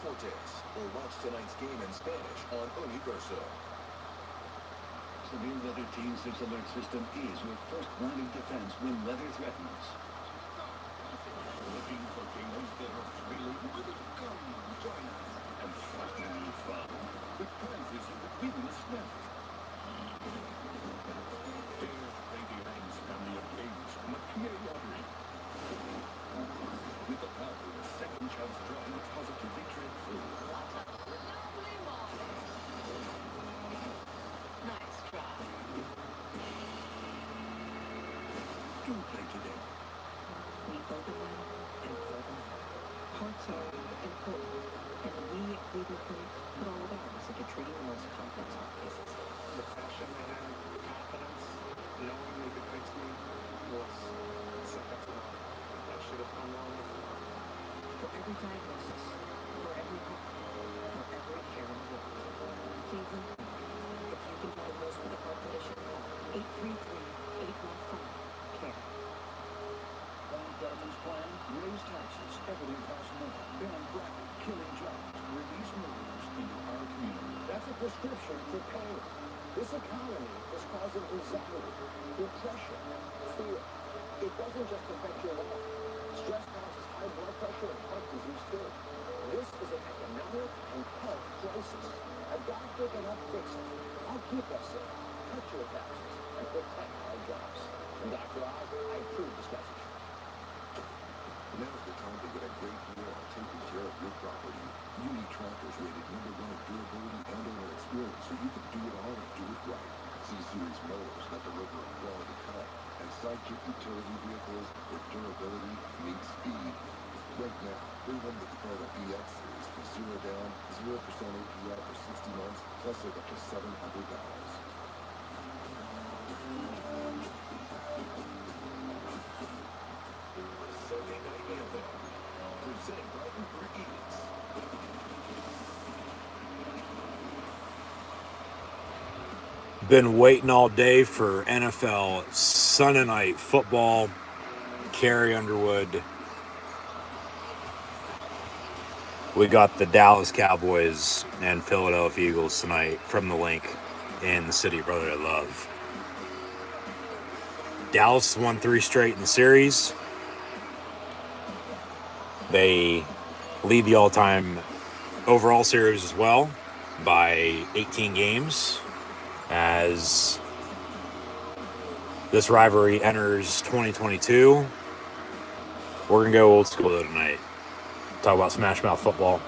or watch tonight's game in Spanish on Universo. The new Leather Team 6 alert system is your first line of defense when weather threatens. Looking for games that are thrilling? Come join us and flatten new fun with prizes you could win this snap. Dare play the Adams family of games from the PA lottery. With the power of a second chance drawing that's positively dreadful. Nice try. Do play today. We open them and pull them out. Hearts are important, and we at Cleveland Clinic put all of ours into treating the most complex heart cases. The passion they had, the confidence, knowing they could fix me was second to none. That should have come long before. For every diagnosis, for every problem, for every care in the world. Cleveland Clinic. If you've been diagnosed with a heart condition, call 833-815-CARE. Bad government's plan? Raise taxes. Everything costs more. Ban fracking, killing jobs. Release murders into our community. That's a prescription for pain. This economy is causing anxiety, depression, fear. It doesn't just affect your life. Stress causes high blood pressure and heart disease too. This is an economic and health crisis. A doctor can help fix it. I'll keep us safe, cut your taxes, and protect our jobs. And Dr. Oz, I approve this message. Now's the time to get a great deal on taking care of your property. You need tractors rated #1 of durability and owner experience, so you can do it all and do it right. C-Series mowers that deliver a quality cut, and Sidekick utility vehicles where durability meets speed. Right now, bring home the Corolla EX Series for 0 down, 0% APR for 60 months, plus save up to $700. Sunday Night Anthem, presented by Uber Eats. Been waiting all day for NFL Sunday Night Football. Carrie Underwood. We got the Dallas Cowboys and Philadelphia Eagles tonight from the link in the city of brotherly love. Dallas won 3 straight in the series. They lead the all-time overall series as well by 18 games as this rivalry enters 2022. We're going to go old school though tonight. Talk about smash mouth football.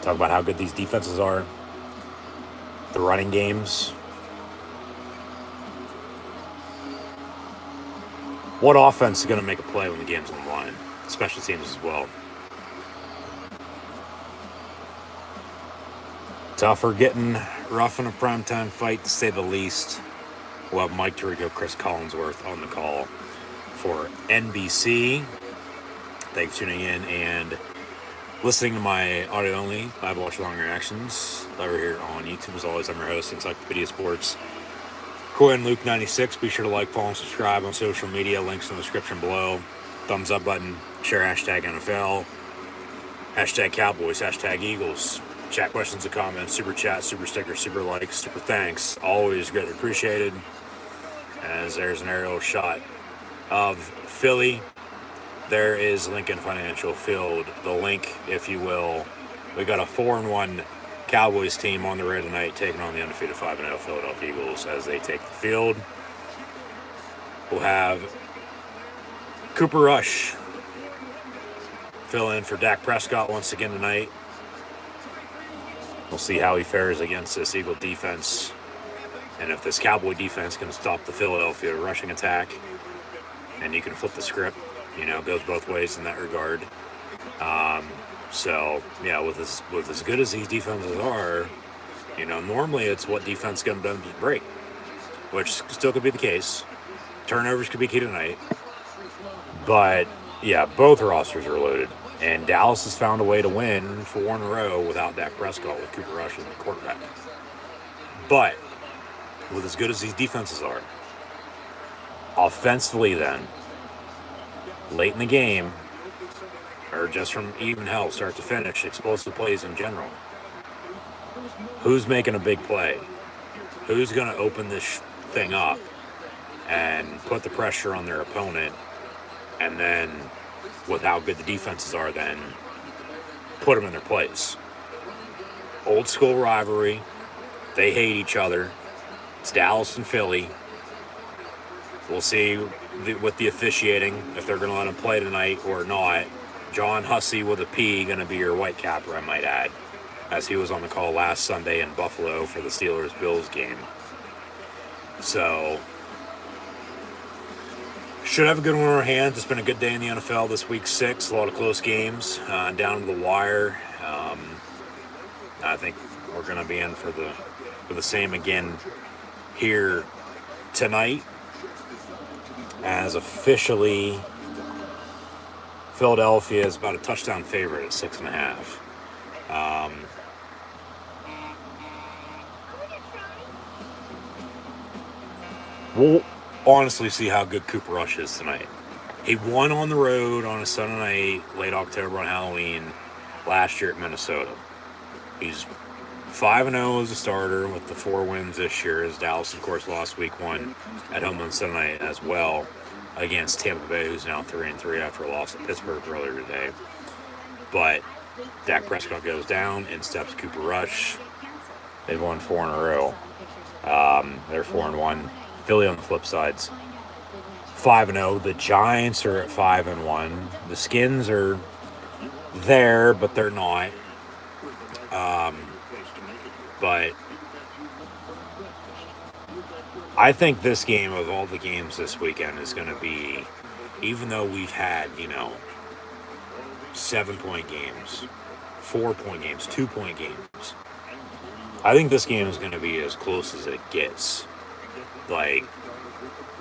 Talk about how good these defenses are. The running games. What offense is going to make a play when the game's on the line? Special teams as well. Tougher getting rough in a primetime fight, to say the least. We'll have Mike Tirico, Chris Collinsworth on the call for NBC. Thanks for tuning in and listening to my audio-only Bible Watch Long Reactions over here on YouTube. As always, I'm your host, Encyclopedia Sports. Quinn Luke 96. Be sure to like, follow, and subscribe on social media. Links in the description below. Thumbs up button. Share hashtag NFL. Hashtag Cowboys. Hashtag Eagles. Chat questions and comments. Super chat, super sticker, super likes, super thanks. Always greatly appreciated. As there's an aerial shot of Philly. There is Lincoln Financial Field. The link, if you will. We got a 4-1 Cowboys team on the road tonight, taking on the undefeated 5-0 Philadelphia Eagles as they take the field. We'll have Cooper Rush fill in for Dak Prescott once again tonight. We'll see how he fares against this Eagle defense, and if this Cowboy defense can stop the Philadelphia rushing attack. And you can flip the script, it goes both ways in that regard. So yeah, with as good as these defenses are, normally it's what defense can do to break, which still could be the case. Turnovers could be key tonight, but yeah, both rosters are loaded, and Dallas has found a way to win 4 in a row without Dak Prescott with Cooper Rush as the quarterback. But with as good as these defenses are, offensively then, late in the game, or just from even hell, start to finish, explosive plays in general. Who's making a big play? Who's going to open this thing up and put the pressure on their opponent, and then, with how good the defenses are, then put them in their place? Old school rivalry. They hate each other. It's Dallas and Philly. We'll see with the officiating if they're going to let them play tonight or not. John Hussey with a P going to be your Whitecapper, I might add, as he was on the call last Sunday in Buffalo for the Steelers-Bills game. So, should have a good one in our hands. It's been a good day in the NFL this week 6. A lot of close games down to the wire. I think we're going to be in for the same again here tonight, as officially Philadelphia is about a touchdown favorite at 6.5. We'll honestly see how good Cooper Rush is tonight. He won on the road on a Sunday night, late October on Halloween, last year at Minnesota. He's 5-0 as a starter with the 4 wins this year, as Dallas, of course, lost week 1 at home on Sunday night as well against Tampa Bay, who's now 3-3 after a loss at Pittsburgh earlier today. But Dak Prescott goes down, in steps Cooper Rush. They've won 4 in a row. They're 4-1. Philly on the flip side's 5-0. The Giants are at 5-1. The Skins are there, but they're not. But I think this game, of all the games this weekend, is going to be, even though we've had, 7-point games, 4-point games, 2-point games, I think this game is going to be as close as it gets. Like,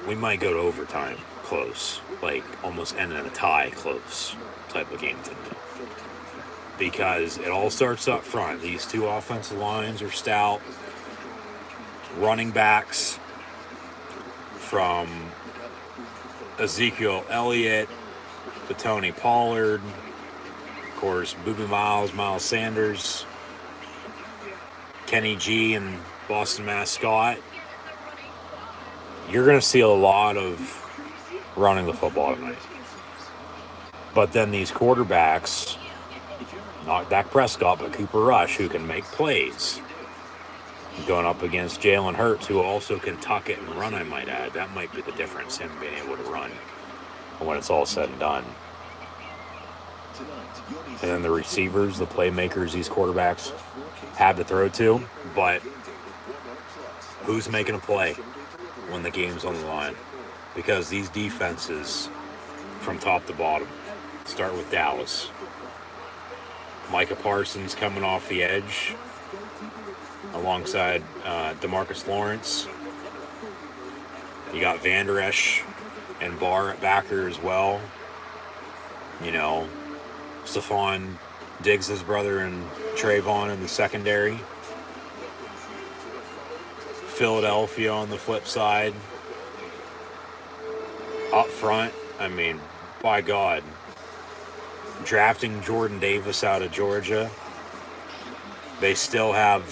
we might go to overtime close, like almost end in a tie close type of game tonight. Because it all starts up front. These 2 offensive lines are stout. Running backs from Ezekiel Elliott to Tony Pollard. Of course, Boobie Miles Sanders, Kenny G, and Boston Mascot. You're going to see a lot of running the football tonight. But then these quarterbacks, not Dak Prescott, but Cooper Rush, who can make plays. Going up against Jalen Hurts, who also can tuck it and run, I might add. That might be the difference, him being able to run when it's all said and done. And then the receivers, the playmakers these quarterbacks have to throw to. But who's making a play when the game's on the line? Because these defenses, from top to bottom, start with Dallas. Micah Parsons coming off the edge alongside DeMarcus Lawrence. You got Van Der Esch and Barr at backer as well. Stephon Diggs' brother and Trayvon in the secondary. Philadelphia on the flip side. Up front, I mean, by God. Drafting Jordan Davis out of Georgia. They still have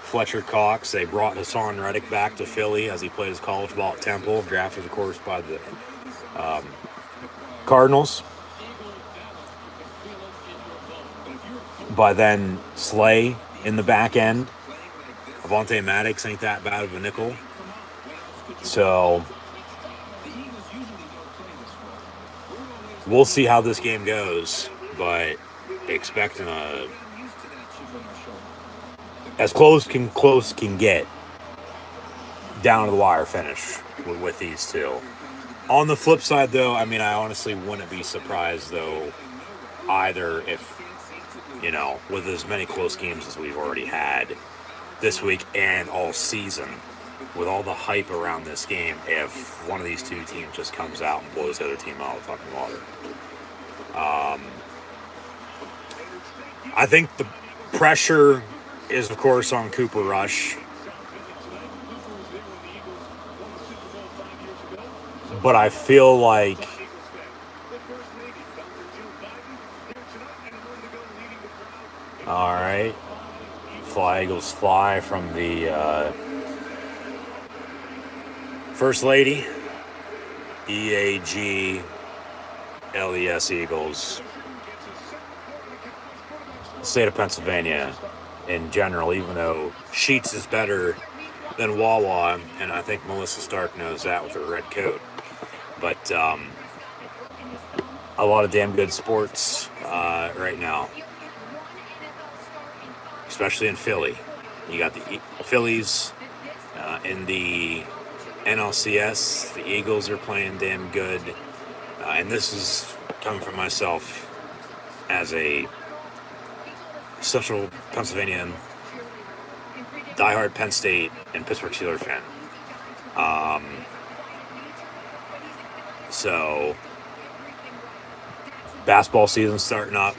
Fletcher Cox. They brought Hassan Reddick back to Philly as he played his college ball at Temple, drafted, of course, by the Cardinals. By then, Slay in the back end. Avonte Maddox ain't that bad of a nickel. So we'll see how this game goes, but expecting as close can get down to the wire finish with these 2. On the flip side, though, I mean, I honestly wouldn't be surprised, though, either if, with as many close games as we've already had this week and all season, with all the hype around this game, if one of these 2 teams just comes out and blows the other team out of the fucking water. I think the pressure is, of course, on Cooper Rush. But I feel like All right. Fly Eagles fly from the First Lady, EAGLES Eagles. The state of Pennsylvania in general, even though Sheets is better than Wawa, and I think Melissa Stark knows that with her red coat. But a lot of damn good sports right now, especially in Philly. You got the Phillies in the NLCS. The Eagles are playing damn good. And this is coming from myself as a Central Pennsylvanian, diehard Penn State and Pittsburgh Steelers fan. So, basketball season starting up,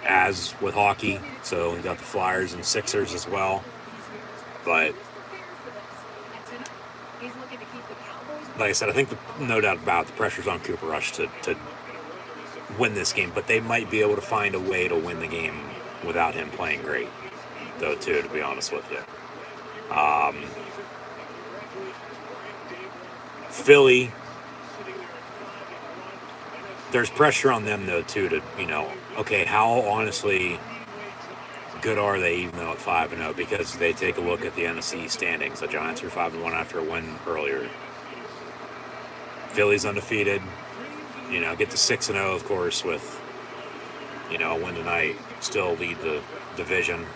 as with hockey. So we got the Flyers and Sixers as well. But like I said, I think no doubt about the pressure's on Cooper Rush to win this game. But they might be able to find a way to win the game without him playing great, though, too, to be honest with you. Philly, there's pressure on them, though, too, to, okay, how honestly good are they, even though at 5-0? Because they take a look at the NFC standings. The Giants are 5-1 after a win earlier. Philly's undefeated. Get to 6-0, of course, with, a win tonight. Still lead the division.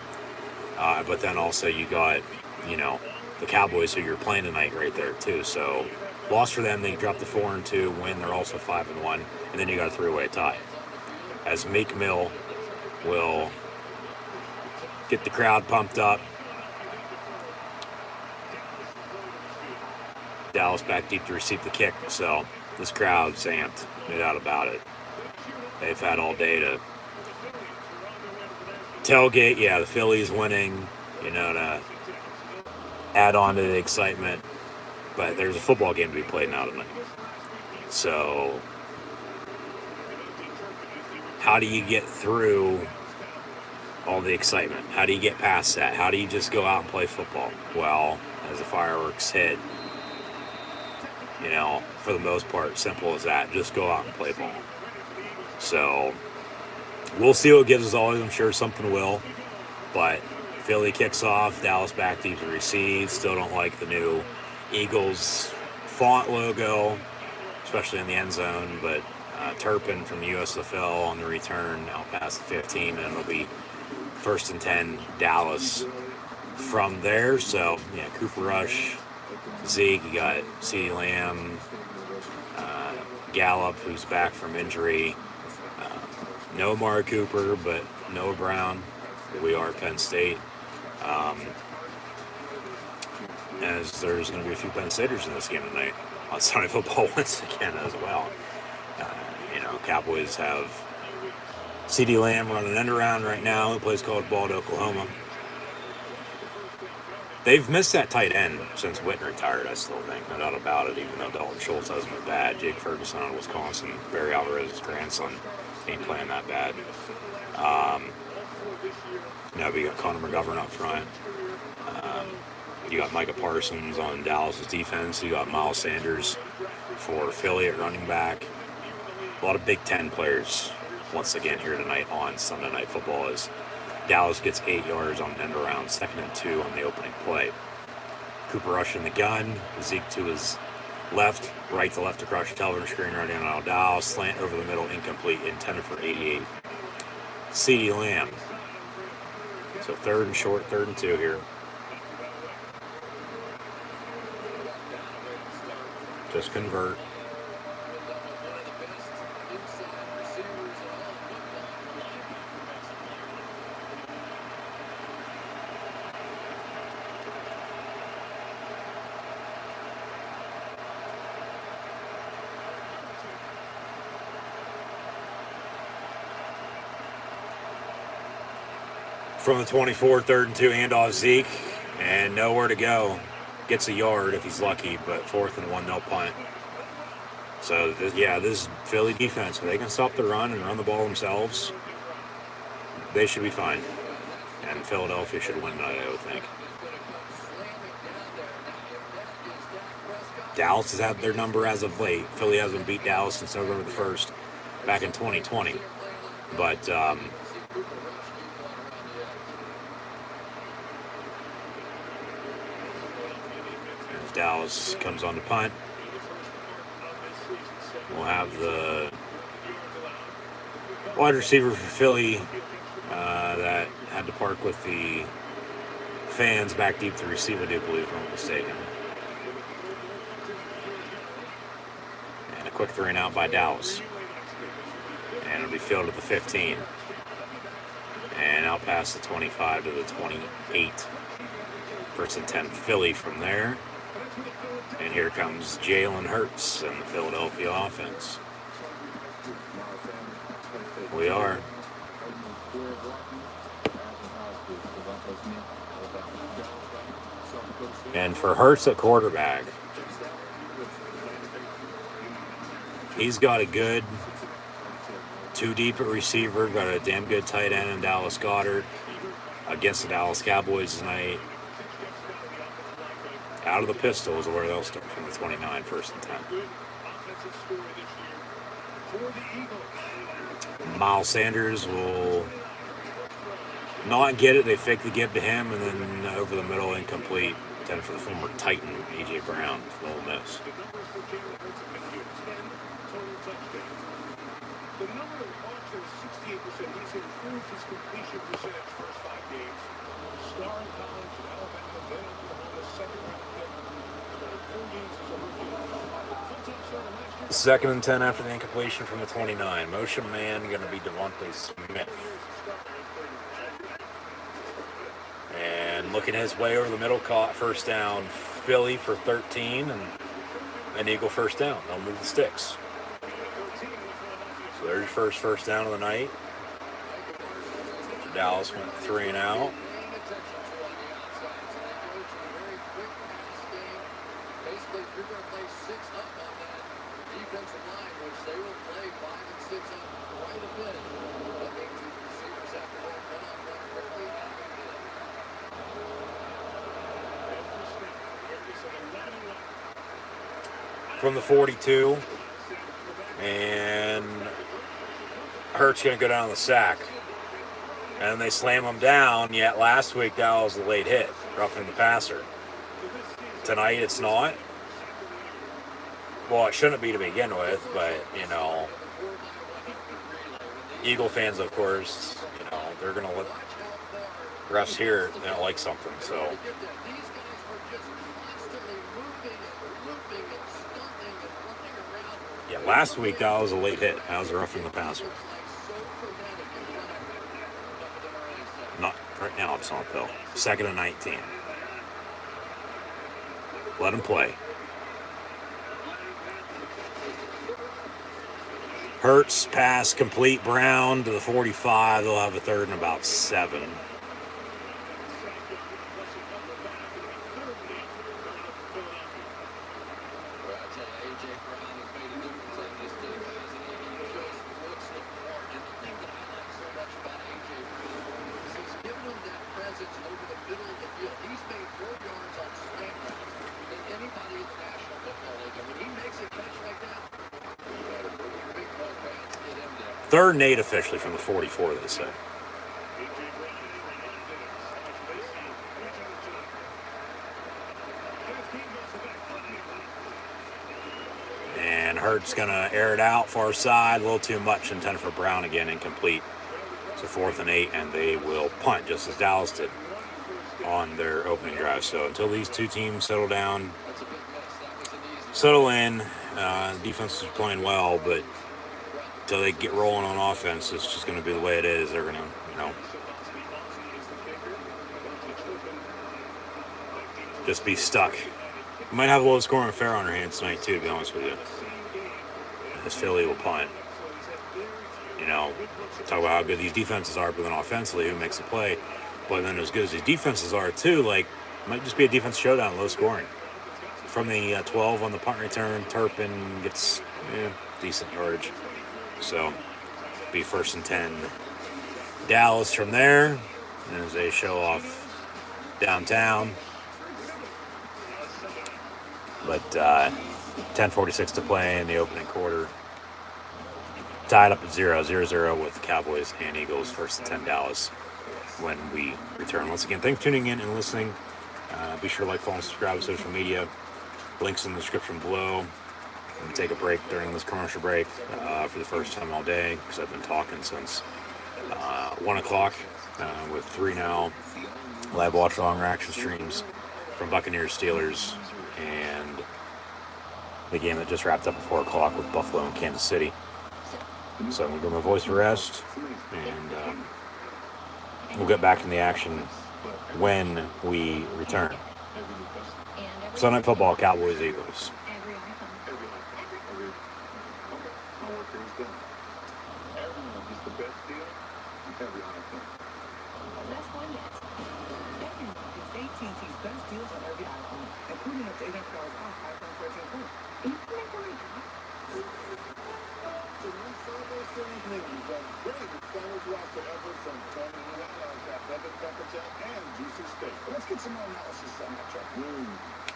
But then also you got, the Cowboys who you're playing tonight right there, too. So, loss for them. They dropped to 4-2. Win, they're also 5-1. And then you got a 3-way tie. As Meek Mill will get the crowd pumped up. Dallas back deep to receive the kick. So, this crowd's amped. No doubt about it. They've had all day to tailgate. Yeah, the Phillies winning, to add on to the excitement. But there's a football game to be played now tonight. So, how do you get through all the excitement? How do you get past that? How do you just go out and play football? Well, as the fireworks hit, for the most part, simple as that. Just go out and play ball. So, we'll see what gives us all. I'm sure something will. But Philly kicks off. Dallas back deep to receive. Still don't like the new Eagles font logo, especially in the end zone. But Turpin from the USFL on the return out past the 15, and it'll be 1st and 10 Dallas from there. So, Cooper Rush, Zeke, you got CeeDee Lamb, Gallup, who's back from injury. No Amari Cooper, but Noah Brown. We are Penn State. As there's going to be a few Penn Staters in this game tonight on Sunday Football once again as well. Cowboys have CeeDee Lamb running end around right now. Who plays college ball at Oklahoma. They've missed that tight end since Witten retired, I still think. No doubt about it, even though Dalton Schultz hasn't been bad. Jake Ferguson out of Wisconsin, Barry Alvarez's grandson, ain't playing that bad. But you got Connor McGovern up front. You got Micah Parsons on Dallas' defense. You got Miles Sanders for Philly at running back. A lot of Big Ten players once again here tonight on Sunday Night Football as Dallas gets 8 yards on end around, 2nd and 2 on the opening play. Cooper Rush in the gun. Zeke to his left, right to left across your television screen, right in on Dallas. Slant over the middle, incomplete, intended for 88. CeeDee Lamb. So 3rd and short, 3rd and 2 here. Just convert. From the 24, 3rd and 2, handoff Zeke, and nowhere to go. Gets a yard if he's lucky, but 4th and 1, no punt. So, this Philly defense, if they can stop the run and run the ball themselves, they should be fine. And Philadelphia should win tonight, I would think. Dallas has had their number as of late. Philly hasn't beat Dallas since November the 1st, back in 2020. But as Dallas comes on the punt, we'll have the wide receiver for Philly that had to park with the fans back deep to receive, I do believe, if I'm not mistaken. And a quick 3 and out by Dallas. And it'll be filled at the 15. And out past the 25 to the 28. 1st and 10 Philly from there. And here comes Jalen Hurts and the Philadelphia offense. We are. And for Hurts at quarterback, he's got a good 2 deep at receiver, got a damn good tight end in Dallas Goedert against the Dallas Cowboys tonight. Out of the pistol is where they'll start from the 29, 1st and 10. Miles Sanders will not get it. They fake the give to him, and then over the middle, incomplete. 10 for the former Titan, A.J. Brown, for Ole Miss. The number of marks is 68%. He's improved his completion percentage first 5 games. Star in college at Alabama, then Oklahoma, second-round pick. 4 games as a rookie. Full-time starter last year. 2nd and 10 after the incompletion from the 29. Motion man going to be Devontae Smith. And looking his way over the middle, caught 1st down Philly for 13, and an Eagle 1st down. They'll move the sticks. So there's your first down of the night. Dallas went 3 and out. Basically, you're going to play 6 up on that defensive line, which they will play 5 and 6 up quite a bit. That means the receivers have to work one-on-one quickly. From the 42, and Hurts going to go down on the sack. And they slam him down, yet last week that was a late hit, roughing the passer. Tonight it's not. Well, it shouldn't be to begin with, but, you know, Eagle fans, of course, you know, they're going to let refs hear they don't like something, so. Yeah, last week that was a late hit. That was roughing the passer. Not right now, it's not though. 2nd and 19. Let him play. Hurts pass complete. Brown to the 45. They'll have a 3rd and about 7. Third and 8 officially from the 44, they say. And Hurts going to air it out, far side, a little too much, intended for Brown again, incomplete. So 4th and 8, and they will punt, just as Dallas did on their opening drive. So until these two teams settle down, settle in, defense is playing well, but until they get rolling on offense, it's just going to be the way it is. They're going to, you know, just be stuck. We might have a low-scoring affair on our hands tonight, too, to be honest with you. As Philly will punt. You know, talk about how good these defenses are, but then offensively, who makes a play? But then as good as these defenses are, too, like, it might just be a defense showdown, low scoring. From the 12 on the punt return, Turpin gets decent yardage. So, be 1st and 10. Dallas from there. as they show off downtown. But 10:46 to play in the opening quarter. Tied up at 0-0 with the Cowboys and Eagles, first and 10 Dallas when we return. Once again, thanks for tuning in and listening. Be sure to like, follow, and subscribe to social media. Links in the description below. I'm going to take a break during this commercial break for the first time all day because I've been talking since 1 o'clock with 3 now live watch along reaction streams from Buccaneers, Steelers, and the game that just wrapped up at 4 o'clock with Buffalo and Kansas City. So I'm going to give my voice a rest, and we'll get back in the action when we return. Sunday Night Football, Cowboys, Eagles. Everyone gets the best deal. Every item. That's one yes. Everyone gets AT&T's best deals on every iPhone, including up to $800 off iPhone 13 Pro. And you can make the right call. The new Cowboys series menus are great with sandwich wraps and efforts from Tony Hinojo's got feathered pepper jack and juicy steak. Let's get some more analysis on that truck.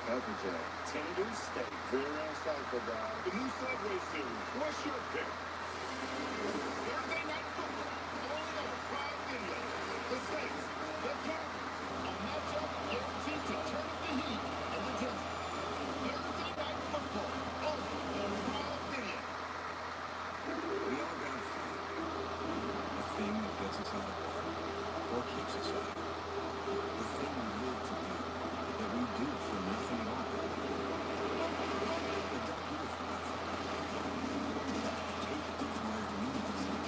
Pepper jack. Tender steak. Very insightful, guys. The new Subway series. What's your pick? Thursday Night Football. Only on Prime Video. The Saints. The Cowboys. A matchup guaranteed to turn up the heat and the tension. Thursday Night Football. Only on Prime Video. We all got a thing. The thing that gets us out of bed or keeps us up. The thing we live to do. That we do for nothing at all. But don't do it for nothing. Take it to where it means everything.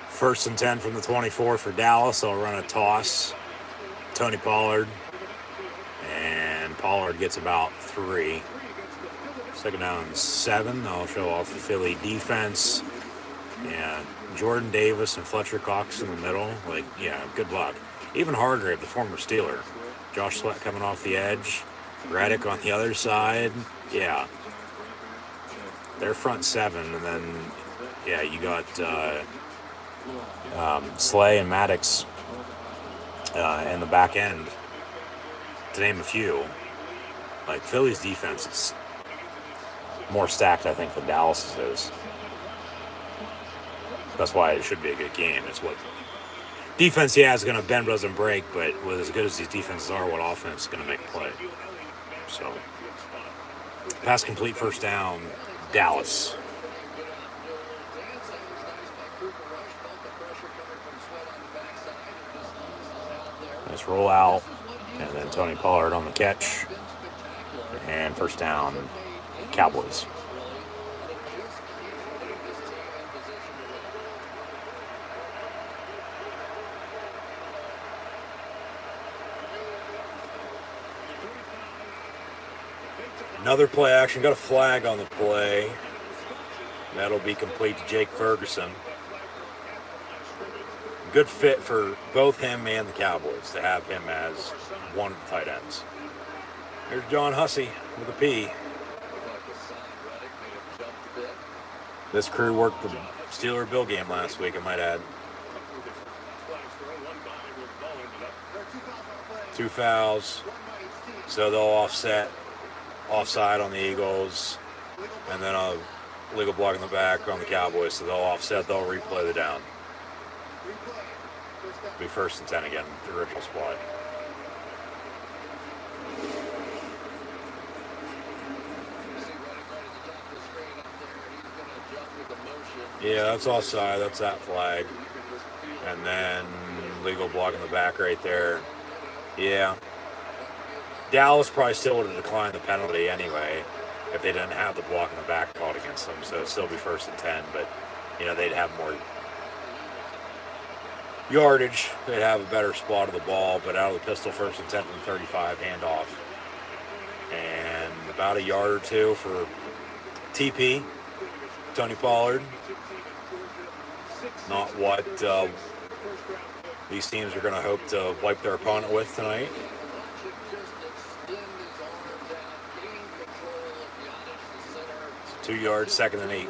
First and 10 from the 24 for Dallas. They'll run a toss. Tony Pollard. And Pollard gets about 3. Second down and 7. They'll show off the Philly defense. And Jordan Davis and Fletcher Cox in the middle. Like, yeah, good luck. Even Hargrave, the former Steeler. Josh Sweat coming off the edge. Reddick on the other side. Yeah. They're front 7. And then, yeah, you got Slay and Maddox in the back end, to name a few. Like, Philly's defense is more stacked, I think, than Dallas's is. That's why it should be a good game. It's what defense, yeah, is going to bend, doesn't break, but with as good as these defenses are, what offense is going to make a play. So, pass complete, first down, Dallas. Nice roll out, and then Tony Pollard on the catch, and first down, Cowboys. Another play action, got a flag on the play. That'll be complete to Jake Ferguson. Good fit for both him and the Cowboys to have him as one of the tight ends. Here's John Hussey with a P. This crew worked the Steeler Bill game last week, I might add. 2 fouls, so they'll offside on the Eagles, and then a legal block in the back on the Cowboys, so they'll offset, they'll replay the down. Be first and 10 again, the original spot. Yeah, that's offside. That's that flag. And then legal block in the back right there. Yeah. Dallas probably still would have declined the penalty anyway if they didn't have the block in the back called against them. So it'd still be 1st and 10, but they'd have more yardage. They'd have a better spot of the ball, but out of the pistol, 1st and 10 from 35, handoff. And about a yard or two for TP, Tony Pollard. Not what these teams are going to hope to wipe their opponent with tonight. It's 2 yards, 2nd and 8.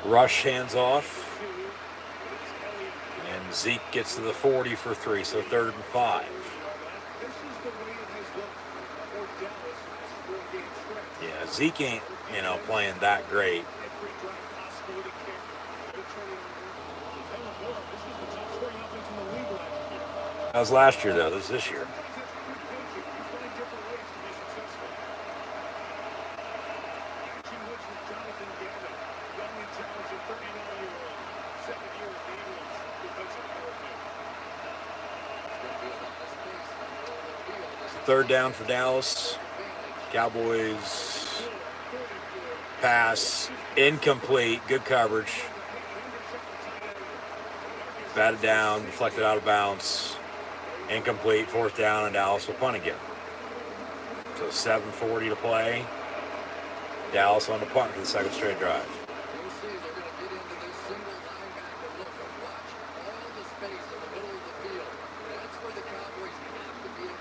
Rush hands off. And Zeke gets to the 40 for 3, so 3rd and 5. Yeah, Zeke ain't, playing that great. That was last year, though. This is this year. Third down for Dallas. Cowboys pass incomplete. Good coverage. Batted down, deflected out of bounds. Incomplete. 4th down, and Dallas will punt again. So 7:40 to play. Dallas on the punt for the 2nd straight drive.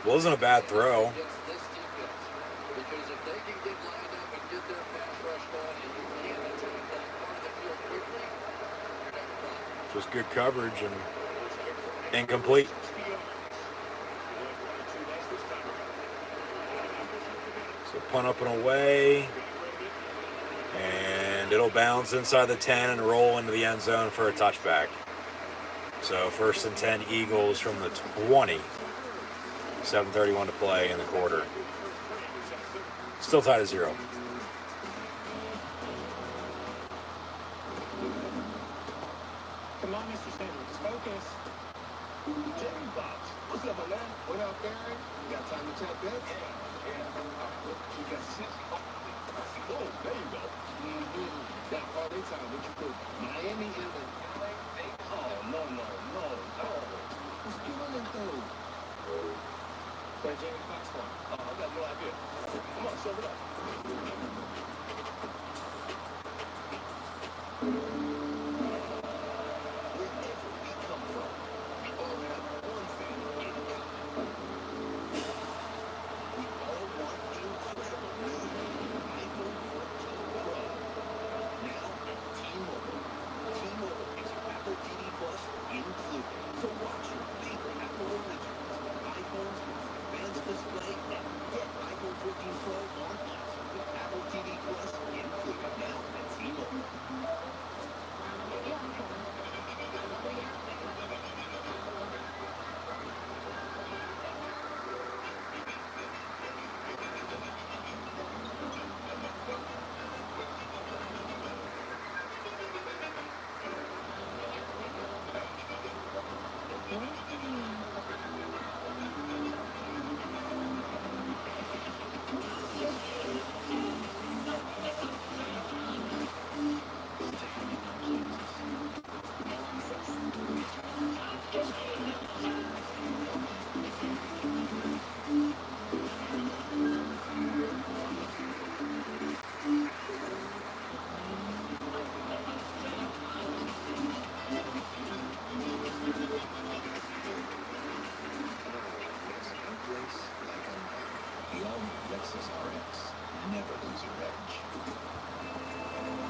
Wasn't a bad throw. Just good coverage and incomplete. So punt up and away. And it'll bounce inside the 10 and roll into the end zone for a touchback. So 1st and 10 Eagles from the 20. 7:31 to play in the quarter. Still tied at 0. Come on, Mr. Sanders, focus. Jerry Box. What's up, my man? What up, Barry? You got time to chat, bitch? Yeah. You got shit? Oh, there you go. Got parlay time. What you put? Miami in the LA? Oh, no. Who's doing it, though? Where's Jamie Foxx from? Oh, I got no idea. Come on, serve it up. Wherever we come from, we all have one thing in common. We all want incredible new iPhone 14 Pro. Now at T-Mobile. T-Mobile is Apple TV Plus included. So watch your favorite Apple originals, iPhones, advanced display, and get iPhone 14 Pro on us with Apple TV Plus included now at T-Mobile.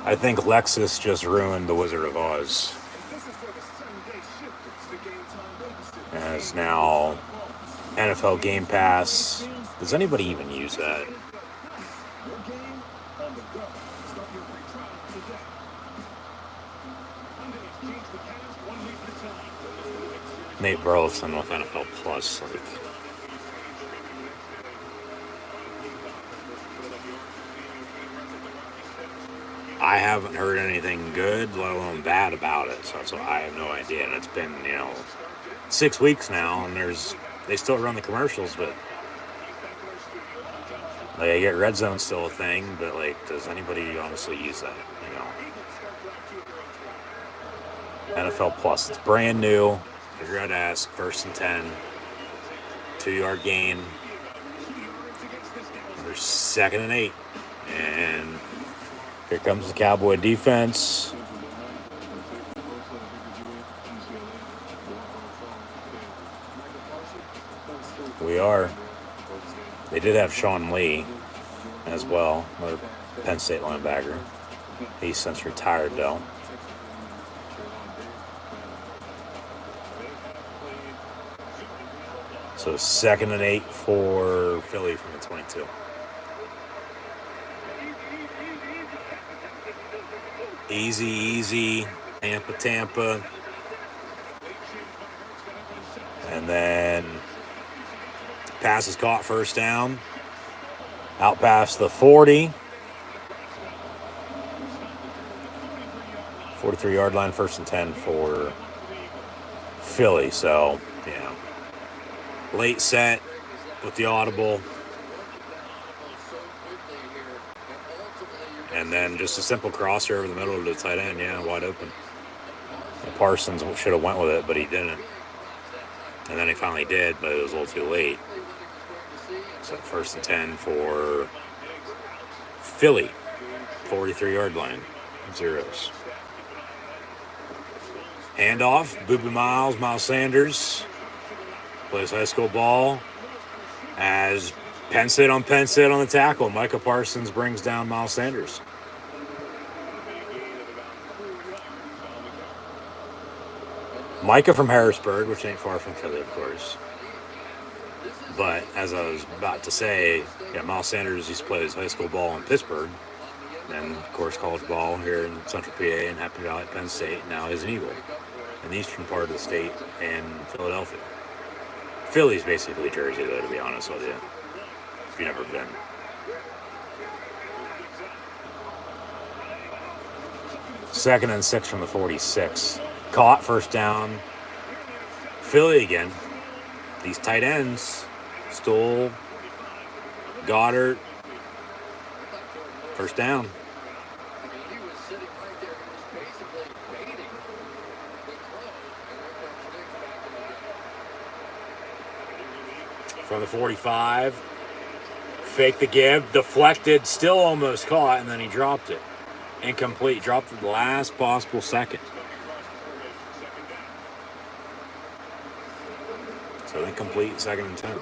I think Lexus just ruined the Wizard of Oz. And it's now NFL Game Pass. Does anybody even use that? Nate Burleson with NFL Plus. Like, I haven't heard anything good, let alone bad about it. So I have no idea. And it's been, 6 weeks now, and they still run the commercials, but like, I get Red Zone still a thing, but like, does anybody honestly use that? NFL Plus, it's brand new. Figure out to ask, 1st and 10, 2-yard gain. There's 2nd and 8, and here comes the Cowboy defense. We are. They did have Sean Lee as well, another Penn State linebacker. He's since retired, though. So 2nd and 8 for Philly from the 22. Easy. Tampa. And then pass is caught, 1st down. Out past the 40. 43-yard line, 1st and 10 for Philly. So, late set with the audible. And then just a simple crosser over the middle of the tight end, wide open. And Parsons should have went with it, but he didn't. And then he finally did, but it was a little too late. So 1st and 10 for Philly. 43-yard line. Zeros. Handoff. Boobie Miles Sanders. Plays high school ball. As Penn State on the tackle. Micah Parsons brings down Miles Sanders. Micah from Harrisburg, which ain't far from Philly, of course. But as I was about to say, Miles Sanders used to play his high school ball in Pittsburgh. And, of course, college ball here in Central PA and Happy Valley at Penn State. Now he's an Eagle in the eastern part of the state in Philadelphia. Philly's basically Jersey, though, to be honest with you, if you've never been. Second and 6 from the 46. Caught, 1st down. Philly again. These tight ends, Stoll, Goddard, 1st down. From the 45, fake the give, deflected, still almost caught, and then he dropped it. Incomplete, dropped at the last possible second. So incomplete, 2nd and 10.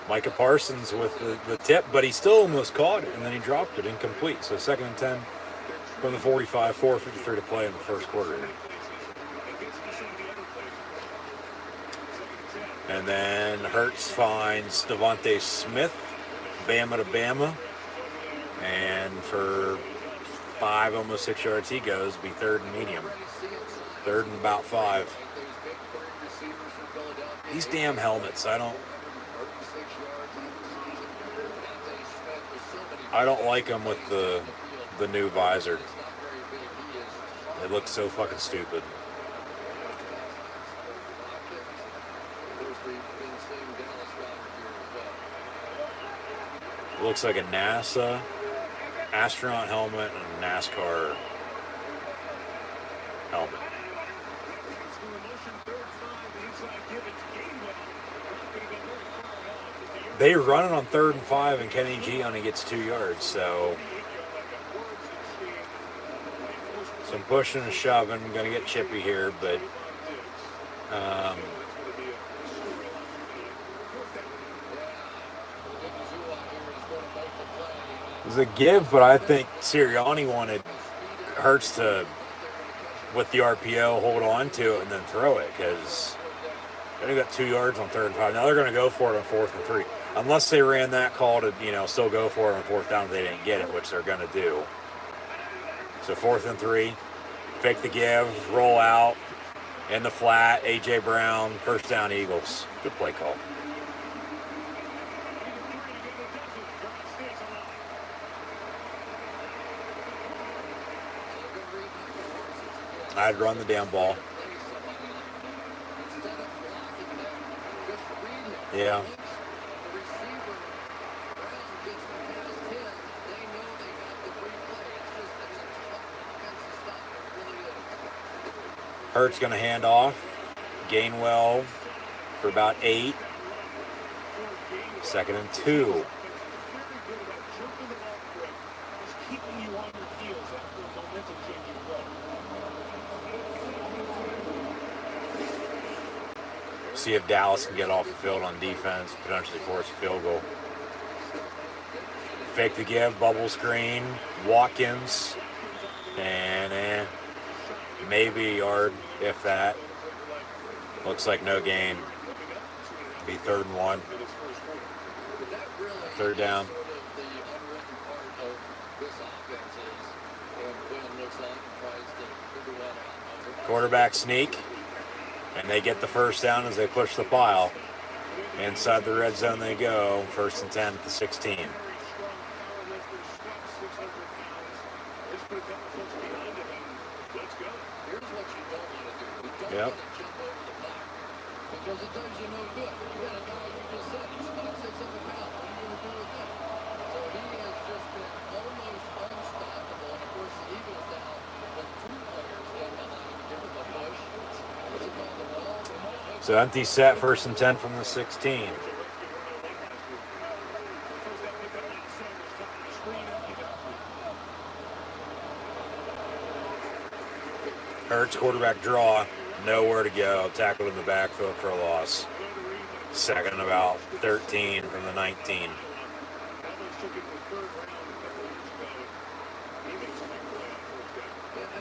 Micah Parsons with the tip, but he still almost caught it, and then he dropped it, incomplete. So 2nd and 10 from the 45, 4:53 to play in the 1st quarter. And then Hurts finds Devontae Smith, Bama to Bama, and for 5, almost 6 yards he goes, be 3rd and medium. 3rd and about 5. These damn helmets, I don't like them with the new visor. It looks so fucking stupid. It looks like a NASA astronaut helmet and a NASCAR helmet. They run it on 3rd and 5, and Kenny G only gets 2 yards, so some pushing and shoving. I'm going to get chippy here, but it was a give, but I think Sirianni wanted Hurts to with the RPO, hold on to it, and then throw it, because they got 2 yards on 3rd and 5. Now they're going to go for it on 4th and 3. Unless they ran that call to, still go for it on 4th down if they didn't get it, which they're going to do. So 4th and 3, fake the give, roll out, in the flat, A.J. Brown, 1st down Eagles. Good play call. I'd run the damn ball. Yeah. Hurts going to hand off. Gainwell for about 8. 2nd and 2. See if Dallas can get off the field on defense, potentially force a field goal. Fake the give, bubble screen, Watkins, and maybe a yard, if that. Looks like no gain. Be 3rd and 1. 3rd down. Quarterback sneak, and they get the 1st down as they push the pile. Inside the red zone they go. 1st and 10 at the 16. Yep. Because it does you no good. You got a guy you just said, he's about 600 pounds. What are you going to do with that? So he has just been almost unstoppable. And of course, the Eagles now with 2 players in behind him, give him a push. Puts him on the ball. So empty set, 1st and 10 from the 16. Hurts quarterback draw. Nowhere to go. Tackled in the backfield for a loss. 2nd and about 13 from the 19. And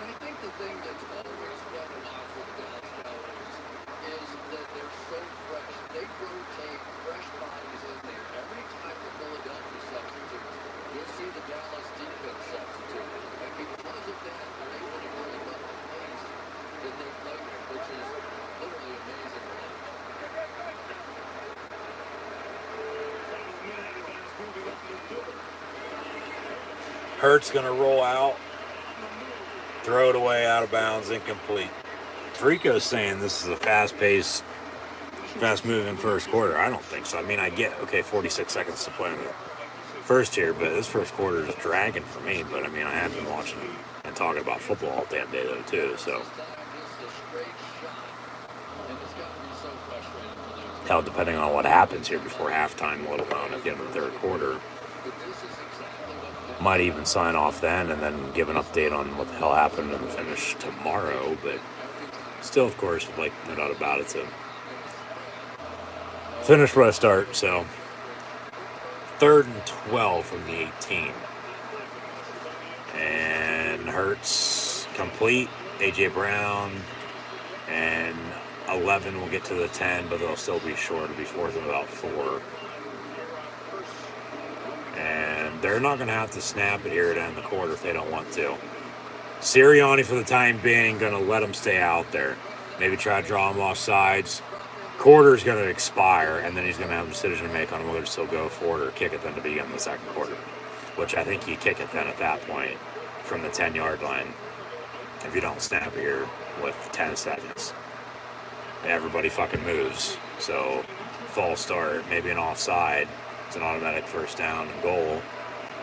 I think the thing that's always fun to watch with the Dallas Cowboys is that they're so fresh. They rotate fresh bodies in there. Every time the Philadelphia substitutes, you'll see the Dallas defense substitute. And because of that, they're able to really up the pace that they play with, which is literally amazing. Hurts going to roll out, throw it away out of bounds, incomplete. Trico's saying this is a fast-paced, fast-moving 1st quarter. I don't think so. I mean, I get, 46 seconds to play in the 1st here, but this 1st quarter is dragging for me. But, I mean, I have been watching and talking about football all damn day, though, too, so. Hell, depending on what happens here before halftime, let alone at the end of the 3rd quarter. Might even sign off then and then give an update on what the hell happened in the finish tomorrow. But still, of course, like no doubt about it, to finish where I start. So 3rd and 12 from the 18. And Hurts complete. A.J. Brown and 11 will get to the 10, but they'll still be short. It'll be 4th and about 4. And they're not going to have to snap it here to end the quarter if they don't want to. Sirianni, for the time being, going to let them stay out there. Maybe try to draw them off sides. Quarter's going to expire, and then he's going to have a decision to make on whether to still go for it or kick it then to begin the 2nd quarter. Which I think you kick it then at that point from the 10-yard line if you don't snap here with 10 seconds. Everybody fucking moves. So, false start, maybe an offside. It's an automatic 1st down and goal.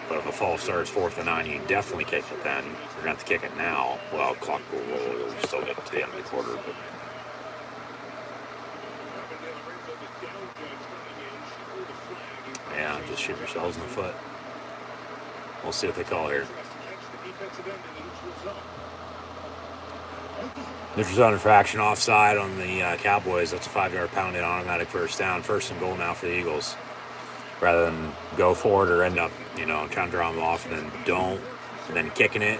But if a false start is 4th and 9, you definitely kick it then. You're going to have to kick it now. Well, clock will roll. You'll still get to the end of the quarter. But yeah, just shoot yourselves in the foot. We'll see what they call here. Neutral zone infraction offside on the Cowboys. That's a 5-yard pounding automatic 1st down. 1st and goal now for the Eagles. Rather than go forward or end up, trying to draw them off and then don't, and then kicking it.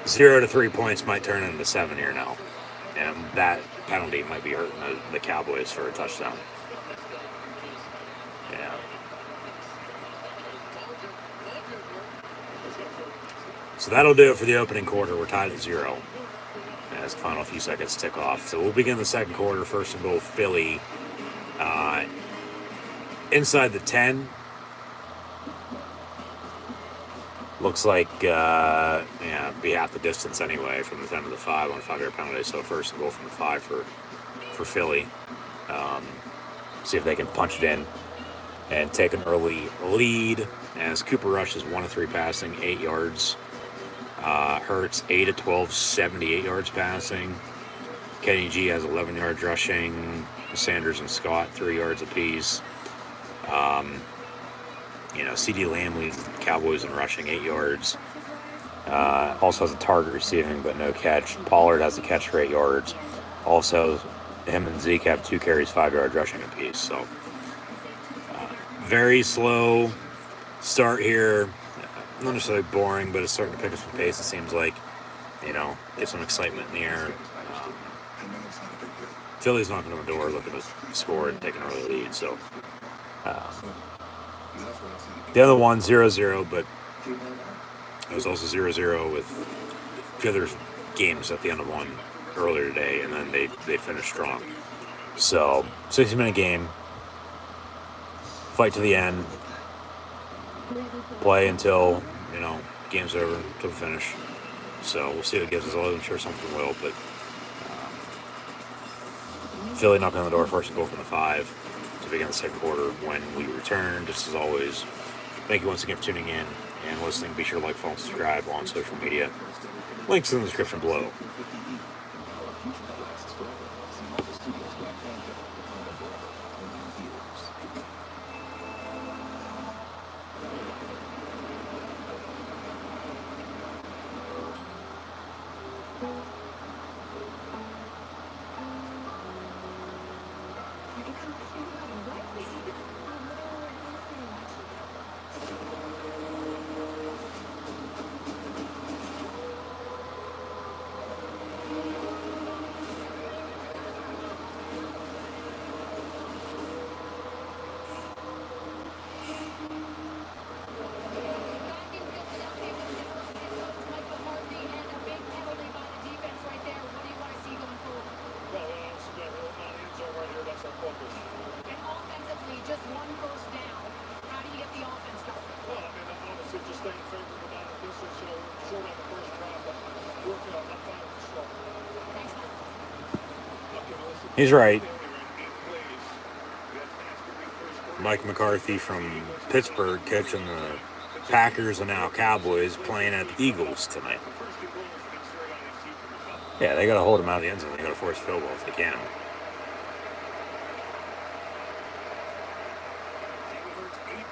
0 to 3 points might turn into 7 here now. And that penalty might be hurting the Cowboys for a touchdown. Yeah. So that'll do it for the opening quarter. We're tied at 0 as the final few seconds tick off. So we'll begin the second quarter. First and goal, Philly. Inside the 10. Looks like, be half the distance anyway from the 10 to the 5 on a 5-yard penalty. So first and goal from the 5 for Philly. See if they can punch it in and take an early lead as Cooper Rush is 1 of 3 passing, 8 yards. Hurts 8 of 12, 78 yards passing. Kenny G has 11 yards rushing. Sanders and Scott 3 yards apiece. CD Lamb leads the Cowboys in rushing 8 yards. Also has a target receiving, but no catch. Pollard has a catch for 8 yards. Also, him and Zeke have 2 carries, 5 yards rushing apiece. So, very slow start here. Not necessarily boring, but it's starting to pick up some pace. It seems like, get some excitement in the air. Philly's knocking on the door, looking to score and take an early lead. So, the other one 0-0, but it was also 0-0 with the other games at the end of one earlier today, and then they finished strong. So, 60-minute game, fight to the end, play until, game's over, until the finish. So, we'll see what it gives us. I'm sure something will, but Philly knocking on the door, first and goal from the 5 to begin the second quarter when we return. Just as always, thank you once again for tuning in and listening. Be sure to like, follow, and subscribe on social media. Links in the description below. He's right. Mike McCarthy from Pittsburgh catching the Packers and now Cowboys playing at the Eagles tonight. Yeah, they got to hold them out of the end zone. They got to force field goal if they can.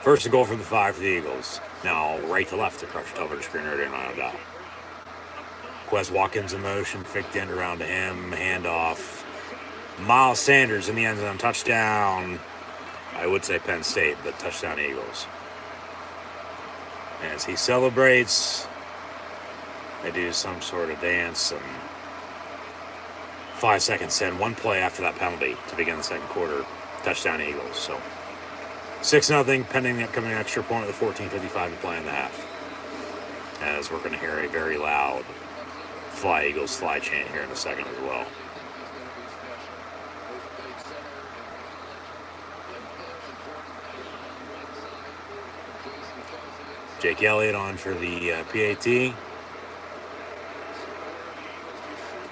First and goal from the 5 for the Eagles. Now right to left to crush coverage screener to not doubt. Quez Watkins in motion, fake the end around to him, handoff. Miles Sanders in the end zone, touchdown. I would say Penn State, but touchdown Eagles. As he celebrates, they do some sort of dance, and 5 seconds in, one play after that penalty to begin the second quarter, touchdown Eagles. So 6-0, pending the upcoming extra point at the 14:55 to play in the half. As we're going to hear a very loud Fly Eagles fly chant here in a second as well. Jake Elliott on for the PAT.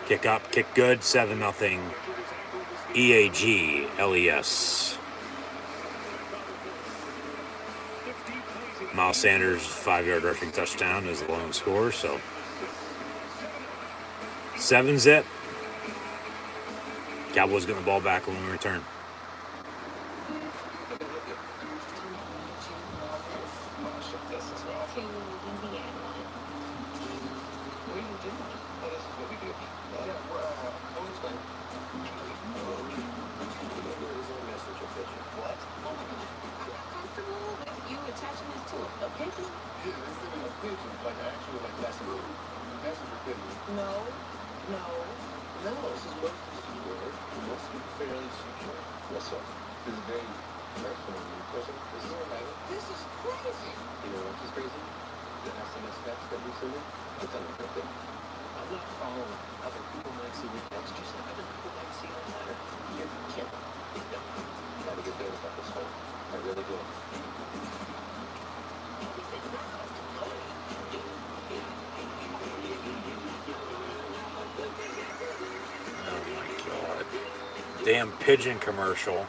Kick up, kick good, 7-0. EAG, LES. Miles Sanders' 5-yard rushing touchdown is the lone score, so 7-0. Cowboys getting the ball back when we return. passes are good. No. This is mostly secure. Mostly fairly secure. Yes, sir. This is very personal. This is private. This is crazy. You know what's crazy? The SMS text that we send. It's unencrypted. I'm not following. Other people might see the text just like other people might see the letter. You're kidding. I got a good feeling about this one. I really do. Oh my god. Damn pigeon commercial.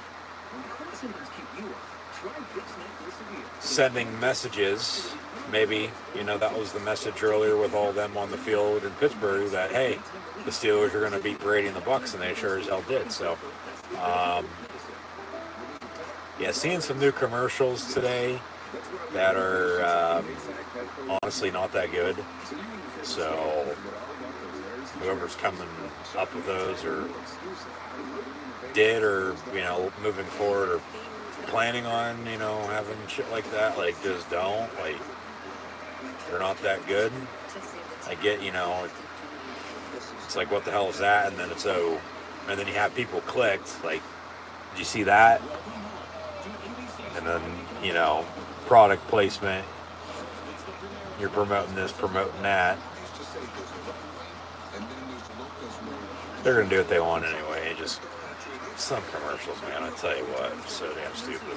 Sending messages. Maybe, that was the message earlier with all them on the field in Pittsburgh that, hey, the Steelers are going to beat Brady and the Bucs, and they sure as hell did. So, yeah, seeing some new commercials today that are honestly not that good. So, whoever's coming up with those or did or, moving forward or planning on, having shit like that, like, just don't. Like, they're not that good. I get, it's like, what the hell is that? And then it's and then you have people clicked, like, did you see that? And then, product placement, you're promoting this, promoting that. They're going to do what they want anyway. Just some commercials, man, I tell you what, it's so damn stupid.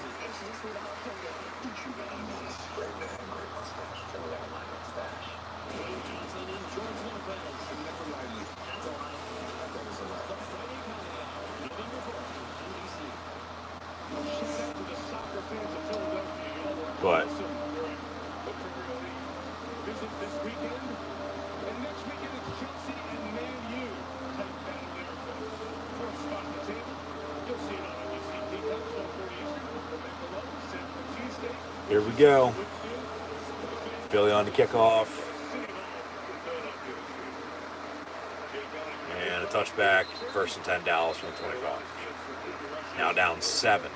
But here we go. Philly on the kickoff. And a touchback. First and 10, Dallas from 25. Now down 7.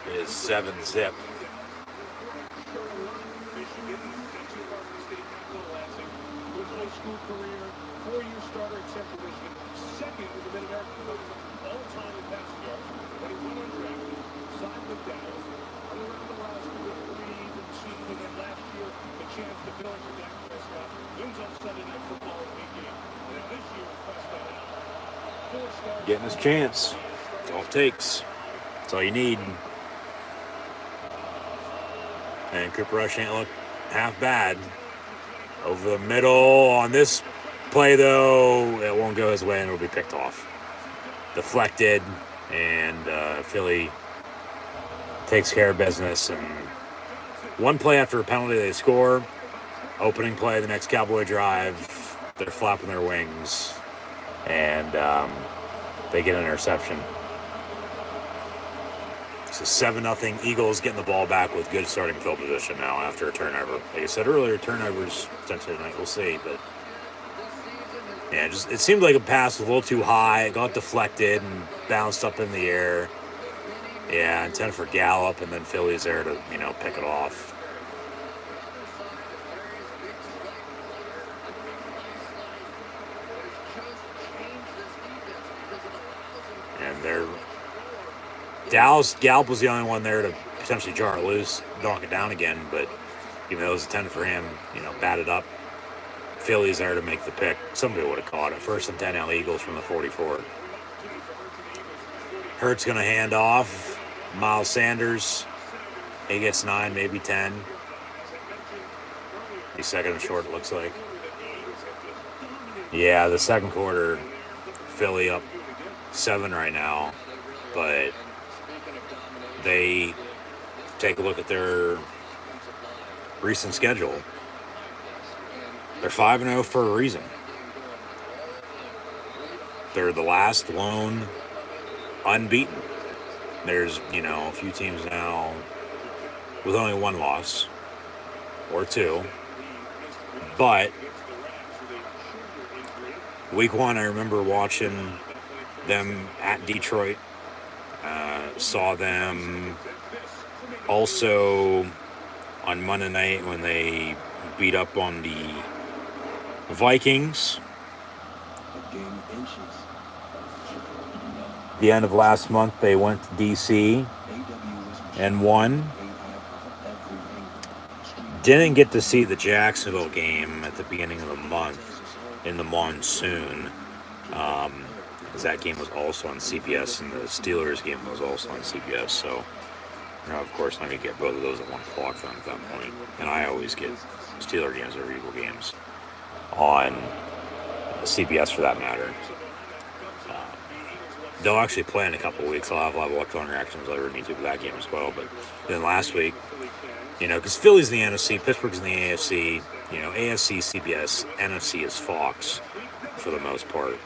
It is 7-zip. School career, 4-year starter at Central Michigan, second in the Mid-American Conference, all-time in passing yards, but he went undrafted, signed with Dallas, hung around Alaska with Reed and Seed, and then last year, a chance to fill in for Dak Prescott, wins on Sunday Night Football in big game. And now this year, Prescott out. 4 stars. Getting his chance. That's all it takes. That's all you need. And Cooper Rush ain't look half bad. Over the middle on this play, though, it won't go his way and it'll be picked off. Deflected, and Philly takes care of business. And one play after a penalty, they score. Opening play, the next Cowboy drive, they're flapping their wings, and they get an interception. So 7-0 Eagles getting the ball back with good starting field position now after a turnover. Like I said earlier, turnovers potentially tonight. We'll see, but yeah, it seemed like a pass was a little too high. It got deflected and bounced up in the air. Yeah, intended for Gallup, and then Philly's there to pick it off. And Gallup was the only one there to potentially jar it loose, knock it down again, but even though it was intended for him, batted up. Philly's there to make the pick. Somebody would have caught it. First and 10 now, Eagles from the 44. Hurt's going to hand off. Miles Sanders, he gets 9, maybe 10. He's second and short, it looks like. Yeah, the second quarter, Philly up 7 right now, but they take a look at their recent schedule. They're 5-0 for a reason. They're the last lone unbeaten. There's, a few teams now with only 1 loss or 2. But week 1, I remember watching them at Detroit. Saw them also on Monday night when they beat up on the Vikings. A game inches. The end of last month, they went to DC and won. Didn't get to see the Jacksonville game at the beginning of the month in the monsoon. Because that game was also on CBS, and the Steelers game was also on CBS. So, of course, I'm going to get both of those at 1 o'clock then at that point. And I always get Steeler games or Eagle games on CBS for that matter. They'll actually play in a couple of weeks. I'll have live electronic reactions later need to for that game as well. But then last week, because Philly's in the NFC, Pittsburgh's in the AFC, AFC, CBS, NFC is Fox for the most part.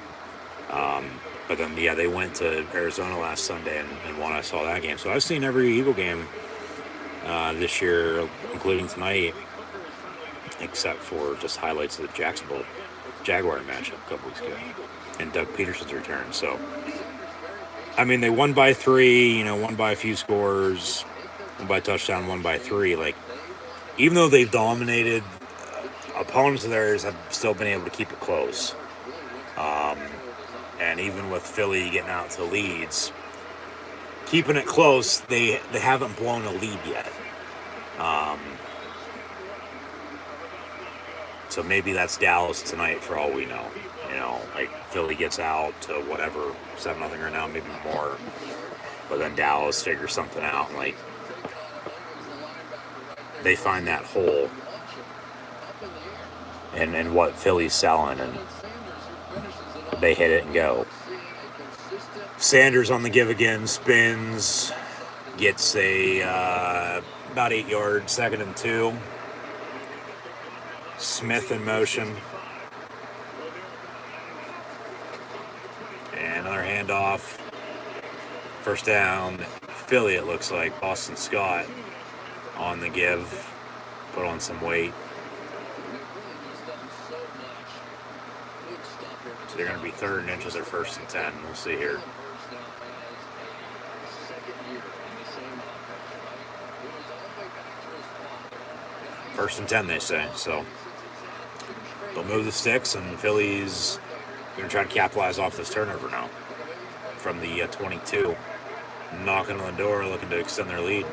But then, they went to Arizona last Sunday and won. I saw that game. So I've seen every Eagle game this year, including tonight, except for just highlights of the Jacksonville Jaguar matchup a couple weeks ago and Doug Peterson's return. So, they won by 3, won by a few scores, won by a touchdown, won by 3. Like, even though they've dominated, opponents of theirs have still been able to keep it close. And even with Philly getting out to leads, keeping it close, they haven't blown a lead yet. So maybe that's Dallas tonight for all we know. Like Philly gets out to whatever, 7-0 right now, maybe more. But then Dallas figures something out. Like, they find that hole in what Philly's selling, and they hit it and go. Sanders on the give again, spins, gets a about 8 yards, 2nd and 2. Smith in motion. And another handoff. First down. Philly, it looks like. Boston Scott on the give. Put on some weight. So they're going to be 3rd and inches or 1st and 10. We'll see here. First and 10, they say. So they'll move the sticks, and Philly's going to try to capitalize off this turnover now from the 22. Knocking on the door, looking to extend their lead.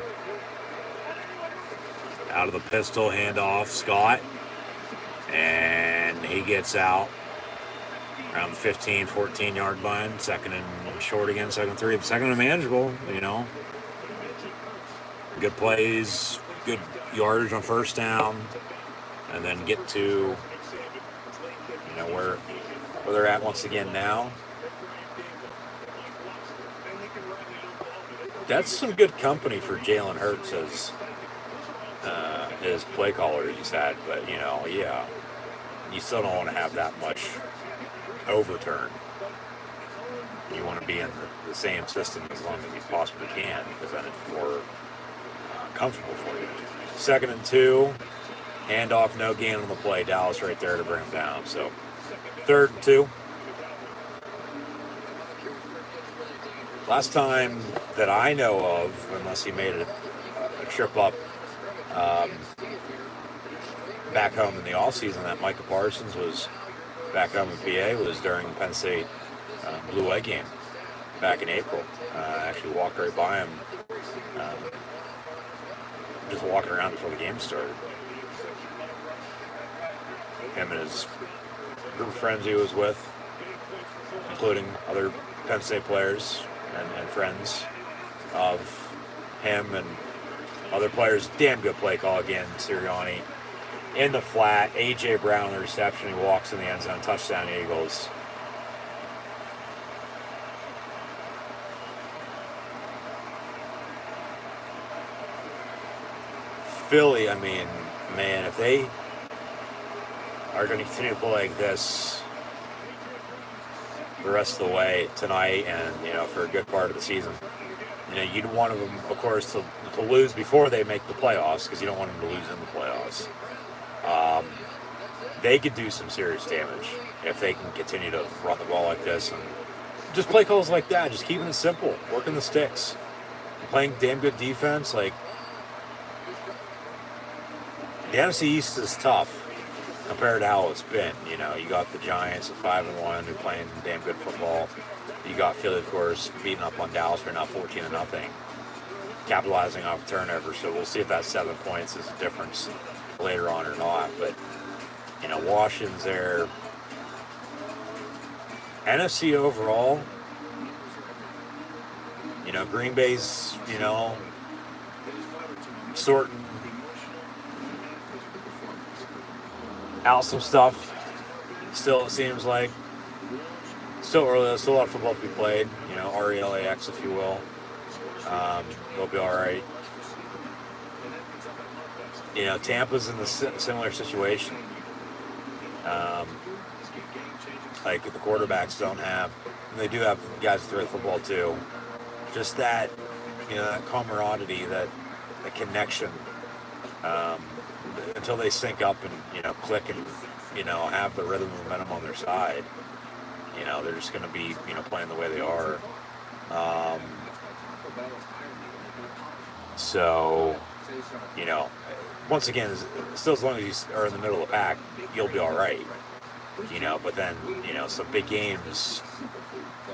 Out of the pistol, handoff, Scott. And he gets out around the 15, 14-yard line. 2nd and short again, 2nd and 3. 2nd and manageable, Good plays, good yardage on first down. And then get to, where they're at once again now. That's some good company for Jalen Hurts as his play caller he's had. But, you still don't want to have that much overturn. You want to be in the same system as long as you possibly can, because then it's more comfortable for you. 2nd and 2. Handoff, no gain on the play. Dallas right there to bring him down. So 3rd and 2. Last time that I know of, unless he made a trip up back home in the offseason, that Micah Parsons was back home in PA, was during the Penn State Blue White game back in April. Actually walked right by him, just walking around before the game started. Him and his group of friends he was with, including other Penn State players and friends of him and other players. Damn good play call again, Sirianni. In the flat, A.J. Brown on the reception. He walks in the end zone. Touchdown, Eagles. Philly, man, if they are going to continue to play like this the rest of the way tonight and, for a good part of the season, you'd want them, of course, to lose before they make the playoffs, because you don't want them to lose in the playoffs. They could do some serious damage if they can continue to run the ball like this and just play calls like that, just keeping it simple, working the sticks, playing damn good defense. Like, The NFC East is tough compared to how it's been. You know, you got the Giants at 5-1, who playing damn good football. You got Philly, of course, beating up on Dallas right now, 14-0, capitalizing off turnovers. So we'll see if that 7 points is a difference later on or not. But you know, Washington's there. NFC overall, you know, Green Bay's, you know, sorting out some stuff. Still, it seems like still early. There's still a lot of football to be played. You know, RELAX, if you will. They'll be all right. You know, Tampa's in the similar situation. Like the quarterbacks don't have, and they do have guys to throw the football too. Just that, you know, that camaraderie, that connection. Until they sync up and, you know, click and, you know, have the rhythm and momentum on their side, you know, they're just going to be, you know, playing the way they are. So, you know, once again, still as long as you are in the middle of the pack, you'll be all right. You know, but then, you know, some big games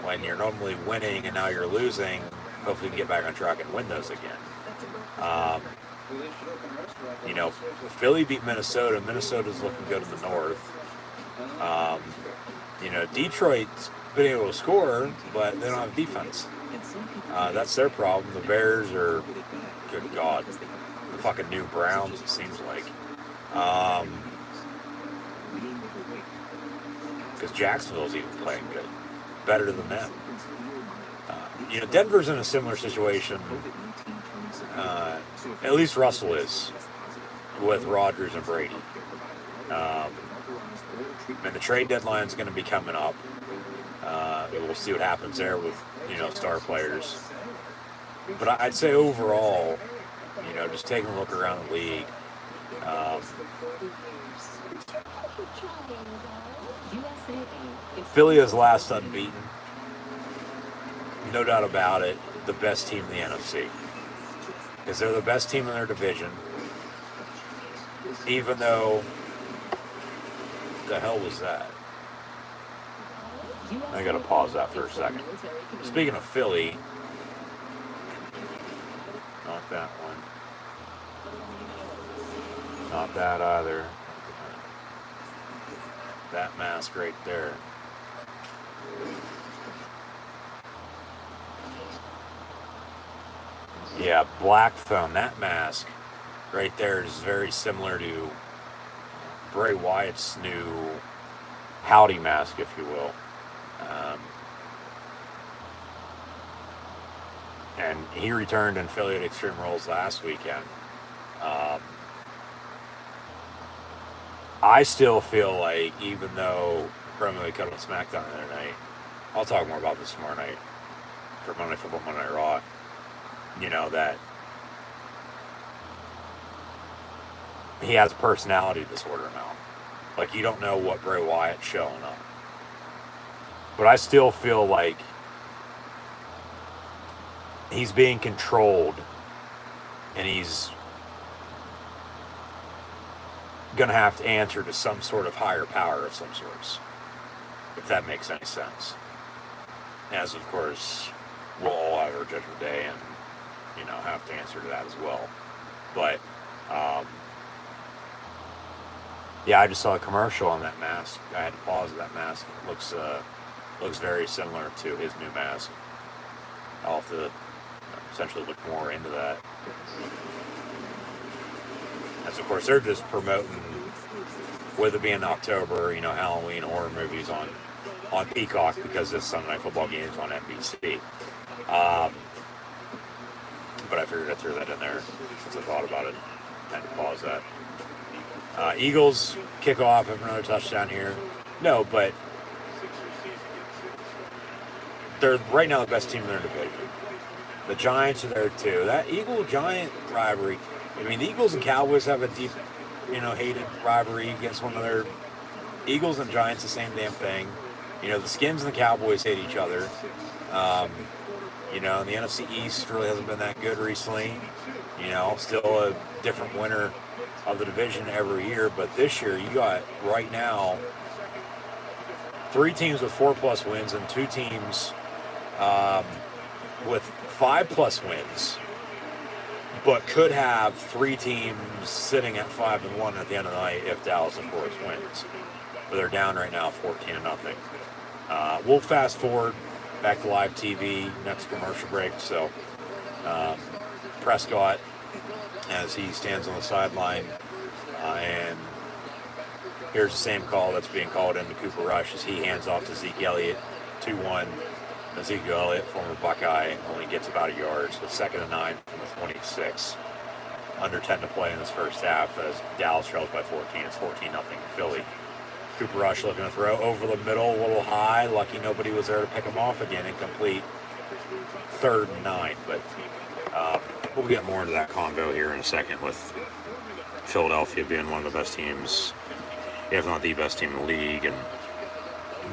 when you're normally winning and now you're losing, hopefully you can get back on track and win those again. You know, Philly beat Minnesota. Minnesota's looking good in the north. You know, Detroit's been able to score, but they don't have defense. That's their problem. The Bears are, good God, the fucking new Browns, it seems like. Because Jacksonville's even playing good, better than them. You know, Denver's in a similar situation. At least Russell is with Rodgers and Brady. And the trade deadline is going to be coming up. We'll see what happens there with, you know, star players. But I'd say overall, you know, just taking a look around the league, Philly is last unbeaten. No doubt about it, the best team in the NFC. Because they're the best team in their division. Even though, what the hell was that? I gotta pause that for a second. Speaking of Philly, not that one. Not that either. That mask right there. Yeah, black phone. That mask right there is very similar to Bray Wyatt's new Howdy mask, if you will. And he returned in Philly at Extreme Rules last weekend. I still feel like, even though Premier League cut on SmackDown the other night, I'll talk more about this tomorrow night for Monday Football, Monday Night Raw. You know, that he has personality disorder now. Like, you don't know what Bray Wyatt's showing up. But I still feel like he's being controlled, and he's going to have to answer to some sort of higher power of some sorts, if that makes any sense. As, of course, we'll all have our judgment day and, you know, have to answer to that as well. But, yeah, I just saw a commercial on that mask. I had to pause that mask. It looks very similar to his new mask. I'll have to essentially look more into that. As, of course, they're just promoting, with it being October, you know, Halloween horror movies on Peacock, because this Sunday Night Football game is on NBC. But I figured I'd throw that in there since I thought about it. I had to pause that. Eagles kick off, have another touchdown here. No, but they're right now the best team in their division. The Giants are there too. That Eagle-Giant rivalry, I mean, the Eagles and Cowboys have a deep, you know, hated rivalry against one another. Eagles and Giants, the same damn thing. You know, the Skins and the Cowboys hate each other. You know, and the NFC East really hasn't been that good recently. You know, still a different winner of the division every year, but this year you got right now 3 teams with 4+ wins and 2 teams with 5+ wins, but could have 3 teams sitting at 5-1 at the end of the night if Dallas, of course, wins. But they're down right now 14-0. We'll fast forward back to live TV next commercial break. So Prescott, as he stands on the sideline, and here's the same call that's being called into Cooper Rush as he hands off to Zeke Elliott, 2-1. Ezekiel Elliott, former Buckeye, only gets about a yard. So 2nd and 9 from the 26. Under 10 to play in this first half as Dallas trails by 14. It's 14-0 Philly. Cooper Rush looking to throw over the middle, a little high. Lucky nobody was there to pick him off again. Incomplete. 3rd and 9. But we'll get more into that convo here in a second with Philadelphia being one of the best teams, if not the best team in the league, and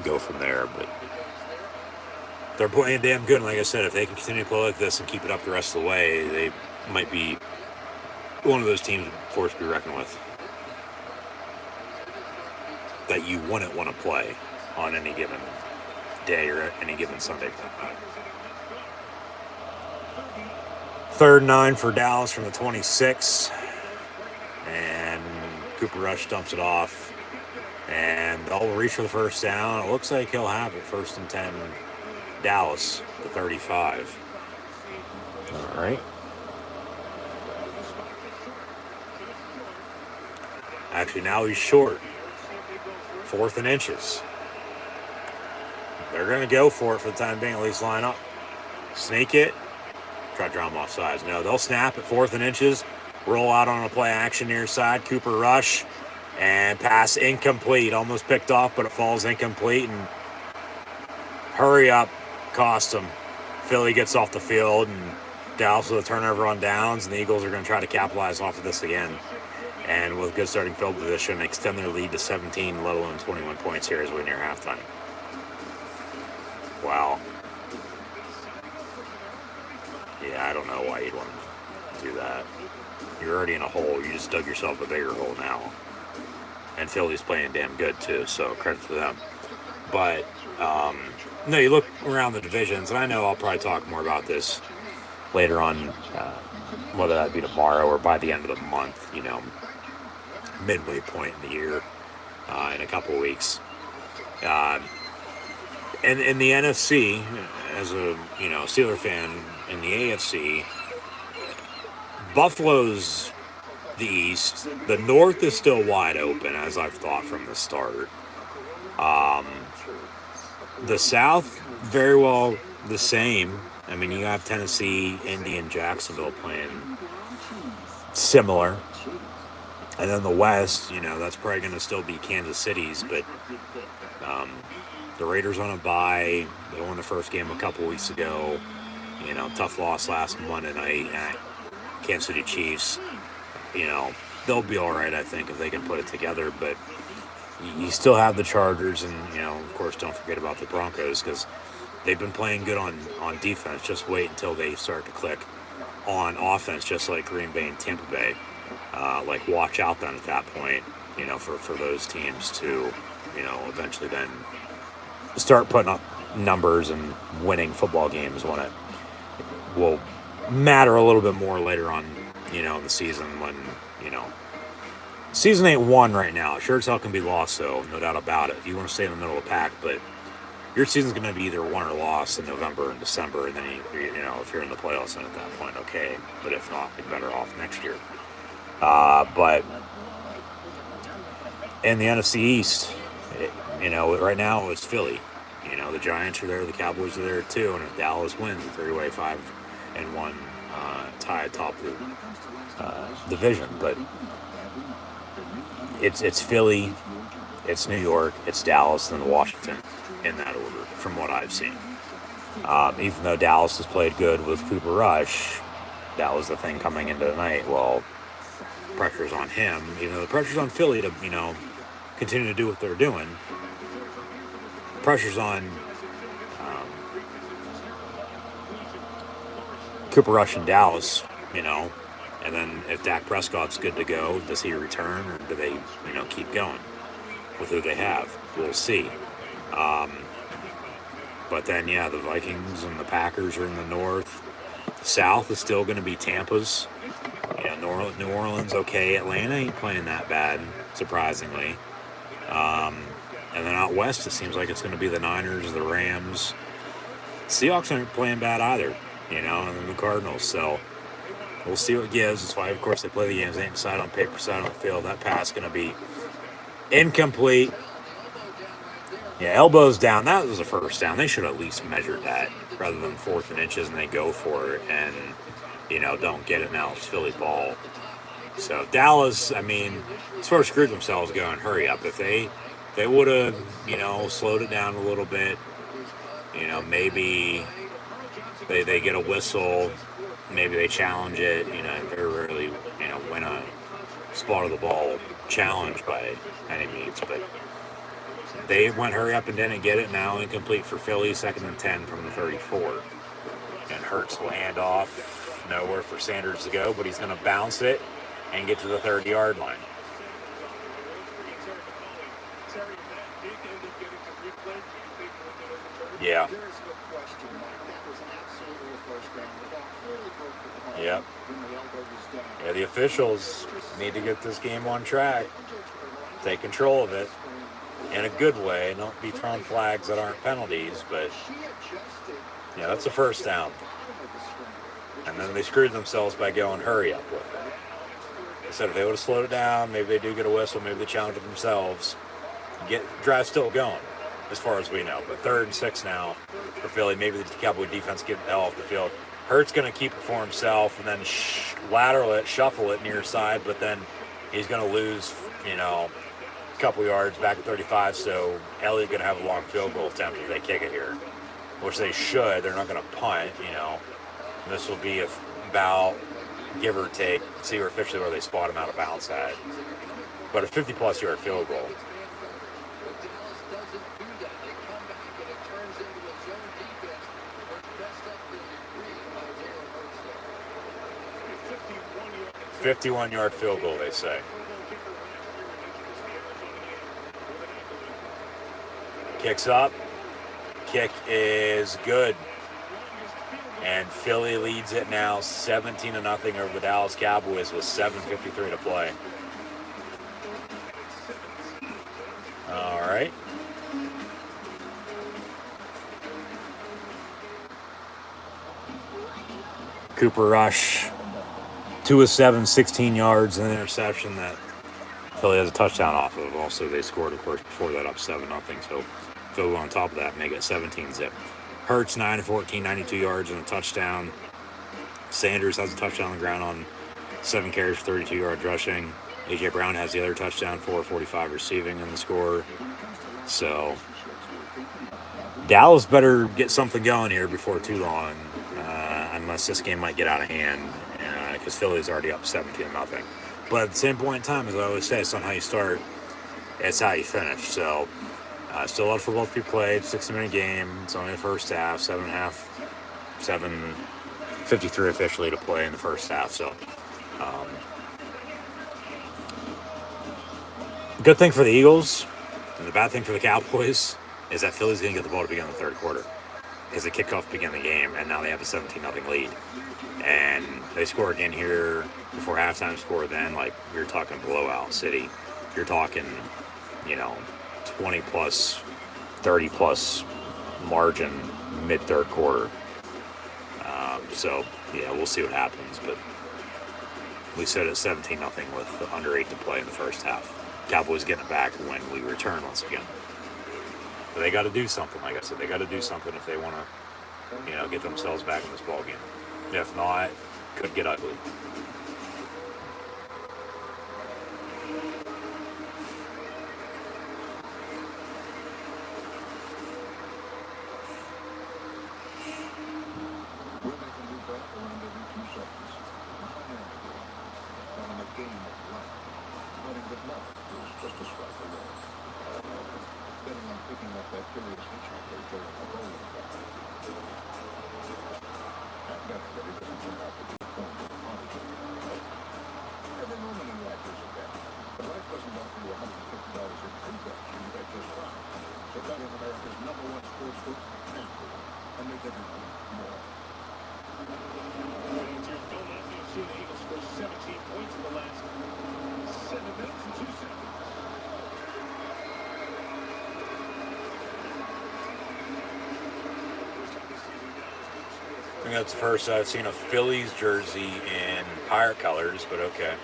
go from there. But they're playing damn good, and like I said, if they can continue to play like this and keep it up the rest of the way, they might be one of those teams forced to be reckoned with that you wouldn't want to play on any given day or any given Sunday. 3rd and 9 for Dallas from the 26, and Cooper Rush dumps it off, and they'll reach for the first down. It looks like he'll have it. 1st and 10, Dallas, the 35. All right. Actually, now he's short. 4th and inches. They're going to go for it for the time being, at least line up. Sneak it. Try to draw him off sides. No, they'll snap at 4th and inches. Roll out on a play action near side. Cooper Rush. And pass incomplete. Almost picked off, but it falls incomplete. And hurry up. Cost them. Philly gets off the field. And Dallas with a turnover on downs. And the Eagles are going to try to capitalize off of this again. And with good starting field position, extend their lead to 17, let alone 21 points here as we're near halftime. Wow. Yeah, I don't know why you'd want to do that. You're already in a hole. You just dug yourself a bigger hole now. And Philly's playing damn good, too, so credit to them. But, no, you look around the divisions, and I know I'll probably talk more about this later on, whether that be tomorrow or by the end of the month, midway point in the year, in a couple of weeks. And in the NFC, as a Steeler fan, in the AFC, Buffalo's the East. The North is still wide open, as I've thought from the start. The South, very well the same. I mean, you have Tennessee, Indy, and Jacksonville playing similar. And then the West, that's probably going to still be Kansas City's, but the Raiders on a bye. They won the first game a couple weeks ago. Tough loss last Monday night at Kansas City Chiefs. They'll be all right, I think, if they can put it together. But you still have the Chargers, and, of course, don't forget about the Broncos, because they've been playing good on defense. Just wait until they start to click on offense, just like Green Bay and Tampa Bay. Watch out then at that point, for those teams to, eventually then start putting up numbers and winning football games when it will matter a little bit more later on, in the season when, season ain't won right now. Sure as hell can be lost, though, no doubt about it. You want to stay in the middle of the pack, but your season's going to be either won or lost in November and December, and then, if you're in the playoffs, then at that point, okay. But if not, you're better off next year. But in the NFC East, right now it's Philly. The Giants are there, the Cowboys are there too, and if Dallas wins, the 3-way 5-1 tie atop the division. But it's Philly, it's New York, it's Dallas, and Washington in that order, from what I've seen. Even though Dallas has played good with Cooper Rush, that was the thing coming into the night. Well, pressure's on him. The pressure's on Philly to, continue to do what they're doing. Pressure's on Cooper Rush in Dallas, And then if Dak Prescott's good to go, does he return or do they, keep going with who they have? We'll see. But then, yeah, the Vikings and the Packers are in the north. The south is still going to be Tampa's. New Orleans, okay. Atlanta ain't playing that bad, surprisingly. And then out west, it seems like it's going to be the Niners, the Rams. Seahawks aren't playing bad either, and then the Cardinals. So we'll see what gives. That's why, of course, they play the games. They ain't decide on paper, decide on the field. That pass is going to be incomplete. Yeah, elbows down. That was a first down. They should at least measure that rather than 4th and inches and they go for it and, don't get it. Now it's Philly ball. So Dallas, sort of screwed themselves going, hurry up. If they would have, slowed it down a little bit, maybe they get a whistle, maybe they challenge it, very rarely, win a spot of the ball challenge by any means, but they went hurry up and didn't get it. Now incomplete for Philly, 2nd and 10 from the 34. And Hurts will hand off, nowhere for Sanders to go, but he's going to bounce it and get to the 30-yard line. Yeah. Yep. Yeah, the officials need to get this game on track. Take control of it in a good way. Don't be throwing flags that aren't penalties, but yeah, that's a first down. And then they screwed themselves by going hurry up with it. They said if they would have slowed it down, maybe they do get a whistle, maybe they challenge it themselves. Drive still going, as far as we know. But 3rd and 6 now for Philly. Maybe the Cowboy defense get the hell off the field. Hurts going to keep it for himself and then lateral it, shuffle it near side, but then he's going to lose, a couple yards back at 35. So Elliott going to have a long field goal attempt if they kick it here, which they should. They're not going to punt, This will be about, give or take, see officially where they spot him out of bounds at. But a 50-plus yard field goal. 51-yard field goal, they say. Kicks up. Kick is good. And Philly leads it now 17-0 over the Dallas Cowboys with 7:53 to play. All right. Cooper Rush, 2 of 7, 16 yards, and an interception that Philly has a touchdown off of. Also, they scored, of course, before that up 7-0. So Philly on top of that, make it 17-zip. Hurts, 9 of 14, 92 yards and a touchdown. Sanders has a touchdown on the ground on 7 carries, 32 yards rushing. A.J. Brown has the other touchdown, 4 of 45 receiving in the score. So Dallas better get something going here before too long, unless this game might get out of hand, because Philly's already up 17-0. But at the same point in time, as I always say, it's not how you start, it's how you finish. So still a lot of football to be played, 60-minute game. It's only the first half, 7:53 officially to play in the first half. So good thing for the Eagles, and the bad thing for the Cowboys is that Philly's going to get the ball to begin the third quarter, because they kicked off to begin the game, and now they have a 17-0 lead. And they score again here before halftime score, then, like, you're talking blowout city. You're talking, 20-plus, 30-plus margin mid-third quarter. So, yeah, we'll see what happens. But we said it's 17-0 with under 8 to play in the first half. Cowboys getting it back when we return once again. But they got to do something, like I said. They got to do something if they want to, get themselves back in this ball game. If not, could get ugly. We're making new bet around every 2 seconds. Having a game of life. Betting that luck is just a strike away. Betting on picking up that curious hitchhiker during a bowling ball. At bet that it doesn't turn out to be a point of honor. America's #1 sports book and make everyone more. Fans here in Philadelphia have seen the Eagles score 17 points in the last 7 minutes and 2 seconds. I think that's the first I've seen a Phillies jersey in Pirate colors, but okay.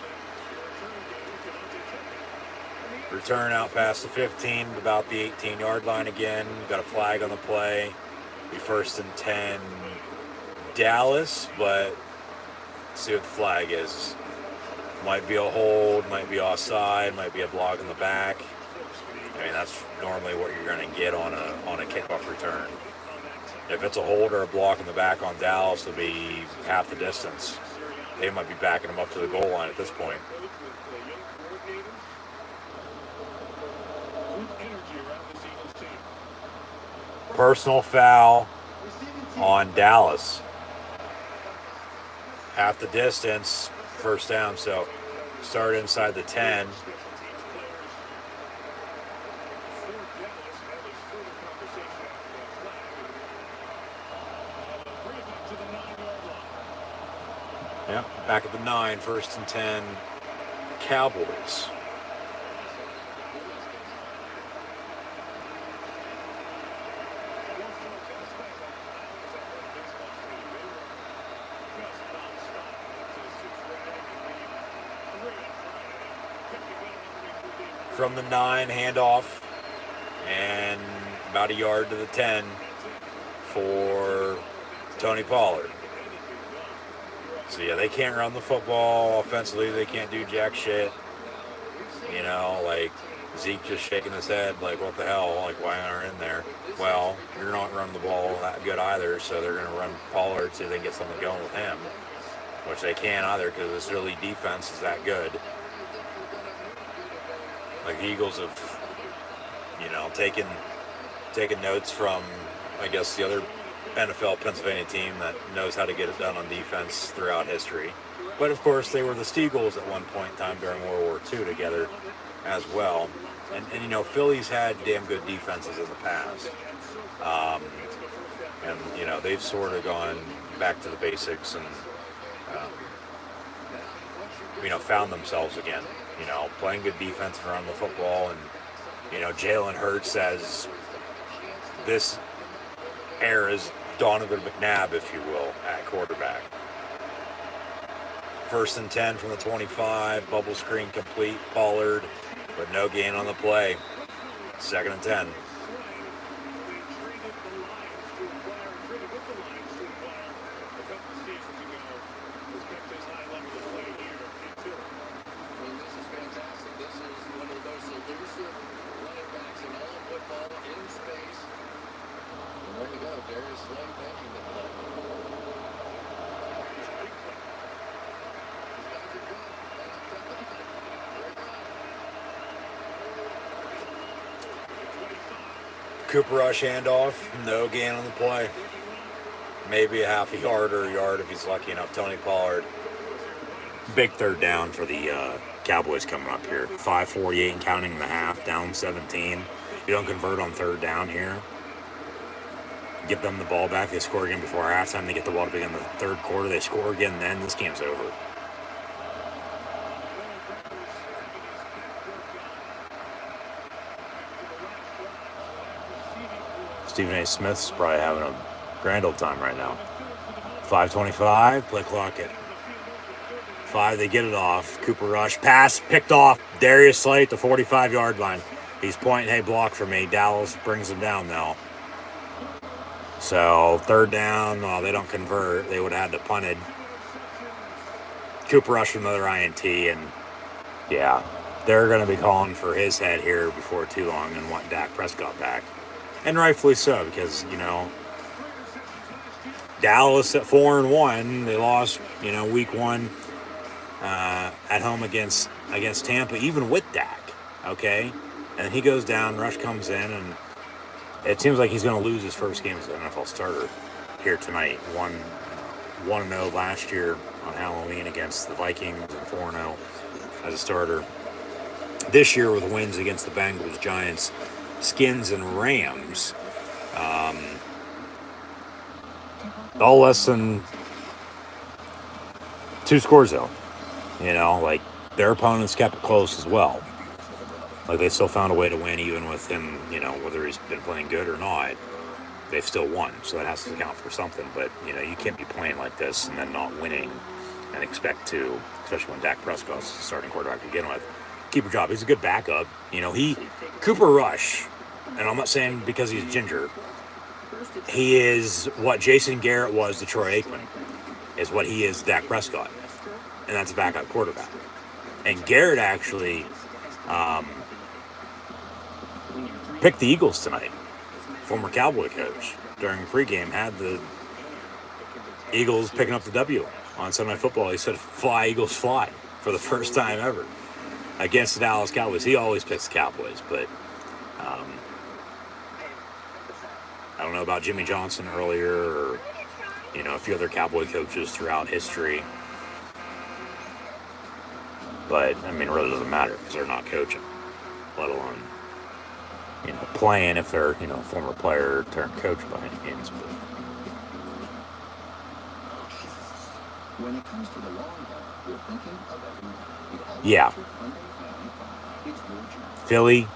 Return out past the 15, about the 18-yard line again. Got a flag on the play. Be 1st and 10 Dallas, but let's see what the flag is. Might be a hold, might be offside, might be a block in the back. I mean, that's normally what you're going to get on a kickoff return. If it's a hold or a block in the back on Dallas, it'll be half the distance. They might be backing them up to the goal line at this point. Personal foul on Dallas. Half the distance, 1st down, so start inside the 10. Yep, back at the 9, 1st and 10, Cowboys. From the 9, handoff, and about a yard to the 10 for Tony Pollard. So yeah, they can't run the football offensively. They can't do jack shit. You know, like Zeke just shaking his head, like, what the hell? Like, why aren't you in there? Well, you're not running the ball that good either, so they're going to run Pollard so they can get something going with him, which they can't either because this early defense is that good. Like, the Eagles have, you know, taken notes from, I guess, the other NFL Pennsylvania team that knows how to get it done on defense throughout history. But of course, they were the Steagles at one point in time during World War II together as well. And you know, Philly's had damn good defenses in the past. And you know, they've sort of gone back to the basics and you know, found themselves again. You know, playing good defense around the football, and you know, Jalen Hurts as this era's Donovan McNabb, if you will, at quarterback. 1st and 10 from the 25, bubble screen complete, Pollard, but no gain on the play. 2nd and 10. Cooper Rush handoff, no gain on the play. Maybe a half a yard or a yard if he's lucky enough. Tony Pollard. Big 3rd down for the Cowboys coming up here. 5:48 and counting in the half, down 17. If you don't convert on 3rd down here, give them the ball back. They score again before halftime. They get the ball to begin the 3rd quarter. They score again then. This game's over. Stephen A. Smith's probably having a grand old time right now. 5:25, play clock at 5. They get it off. Cooper Rush, pass, picked off. Darius Slay at the 45-yard line. He's pointing, hey, block for me. Dallas brings him down now. So 3rd down, they don't convert. They would have had to punt it. Cooper Rush with another INT, and yeah, they're going to be calling for his head here before too long and want Dak Prescott back. And rightfully so, because, you know, Dallas at 4-1, they lost, you know, week 1 at home against Tampa, even with Dak, okay? And he goes down, Rush comes in, and it seems like he's going to lose his first game as an NFL starter here tonight. 1-0 last year on Halloween against the Vikings, and 4-0 as a starter. This year with wins against the Bengals, Giants, Skins, and Rams, All less than 2 scores, though. You know, like, their opponents kept it close as well. Like, they still found a way to win, even with him, you know, whether he's been playing good or not. They've still won, so that has to count for something. But, you know, you can't be playing like this and then not winning and expect to, especially when Dak Prescott's the starting quarterback to begin with, keep your job. He's a good backup. You know, Cooper Rush, and I'm not saying because he's ginger, he is what Jason Garrett was to Troy Aikman, is what he is to Dak Prescott. And that's a backup quarterback. And Garrett actually picked the Eagles tonight. Former Cowboy coach, during pregame, had the Eagles picking up the W on Sunday Night Football. He said, "Fly, Eagles, fly," for the first time ever against the Dallas Cowboys. He always picks the Cowboys, but I don't know about Jimmy Johnson earlier, or, you know, a few other Cowboy coaches throughout history. But, I mean, it really doesn't matter because they're not coaching, let alone, you know, playing if they're, you know, a former player turned coach behind the games. But When it comes to the long ball, we're thinking of everyone. yeah, Philly,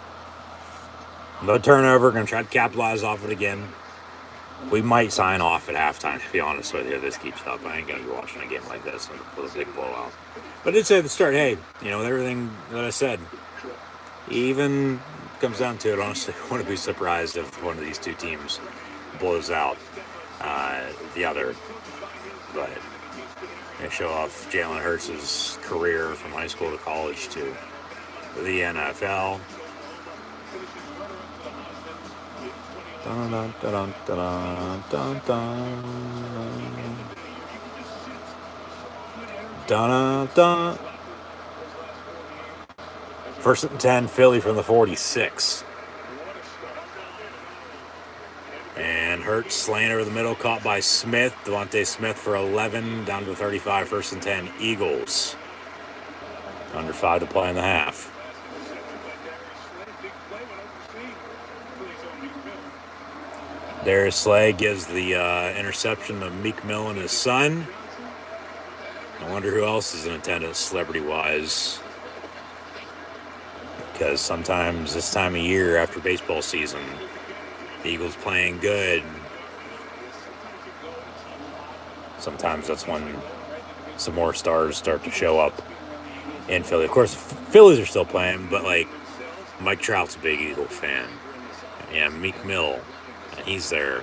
no turnover, going to try to capitalize off it again. We might sign off at halftime, to be honest with you, if this keeps up. I ain't going to be watching a game like this with a big blowout. But I did say at the start, hey, you know, with everything that I said, even comes down to it, honestly, I wouldn't be surprised if one of these two teams blows out the other. But they show off Jalen Hurts' career from high school to college to the NFL. Dun, dun, dun, dun, dun, dun. Dun, dun. First and 10, Philly from the 46. And Hurts slaying over the middle, caught by Smith. Devontae Smith for 11, down to the 35, first and 10, Eagles. Under 5 to play in the half. Darius Slay gives the interception to Meek Mill and his son. I wonder who else is in attendance, celebrity-wise. Because sometimes this time of year after baseball season, the Eagles playing good, sometimes that's when some more stars start to show up in Philly. Of course, Phillies are still playing, but like Mike Trout's a big Eagle fan. Yeah, Meek Mill, he's there.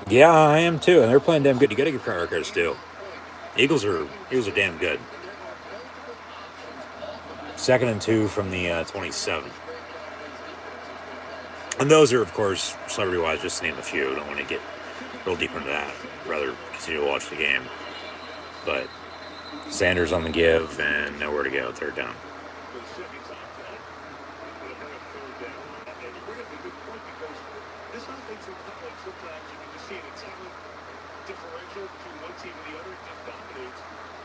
Yeah, I am too, and they're playing damn good. You got to give credit where credit's due. Eagles are damn good. 2nd and 2 from the 27. And those are, of course, celebrity-wise, just to name a few. Don't want to get real deep into that. I'd rather continue to watch the game. But Sanders on the give and nowhere to go. 3rd down.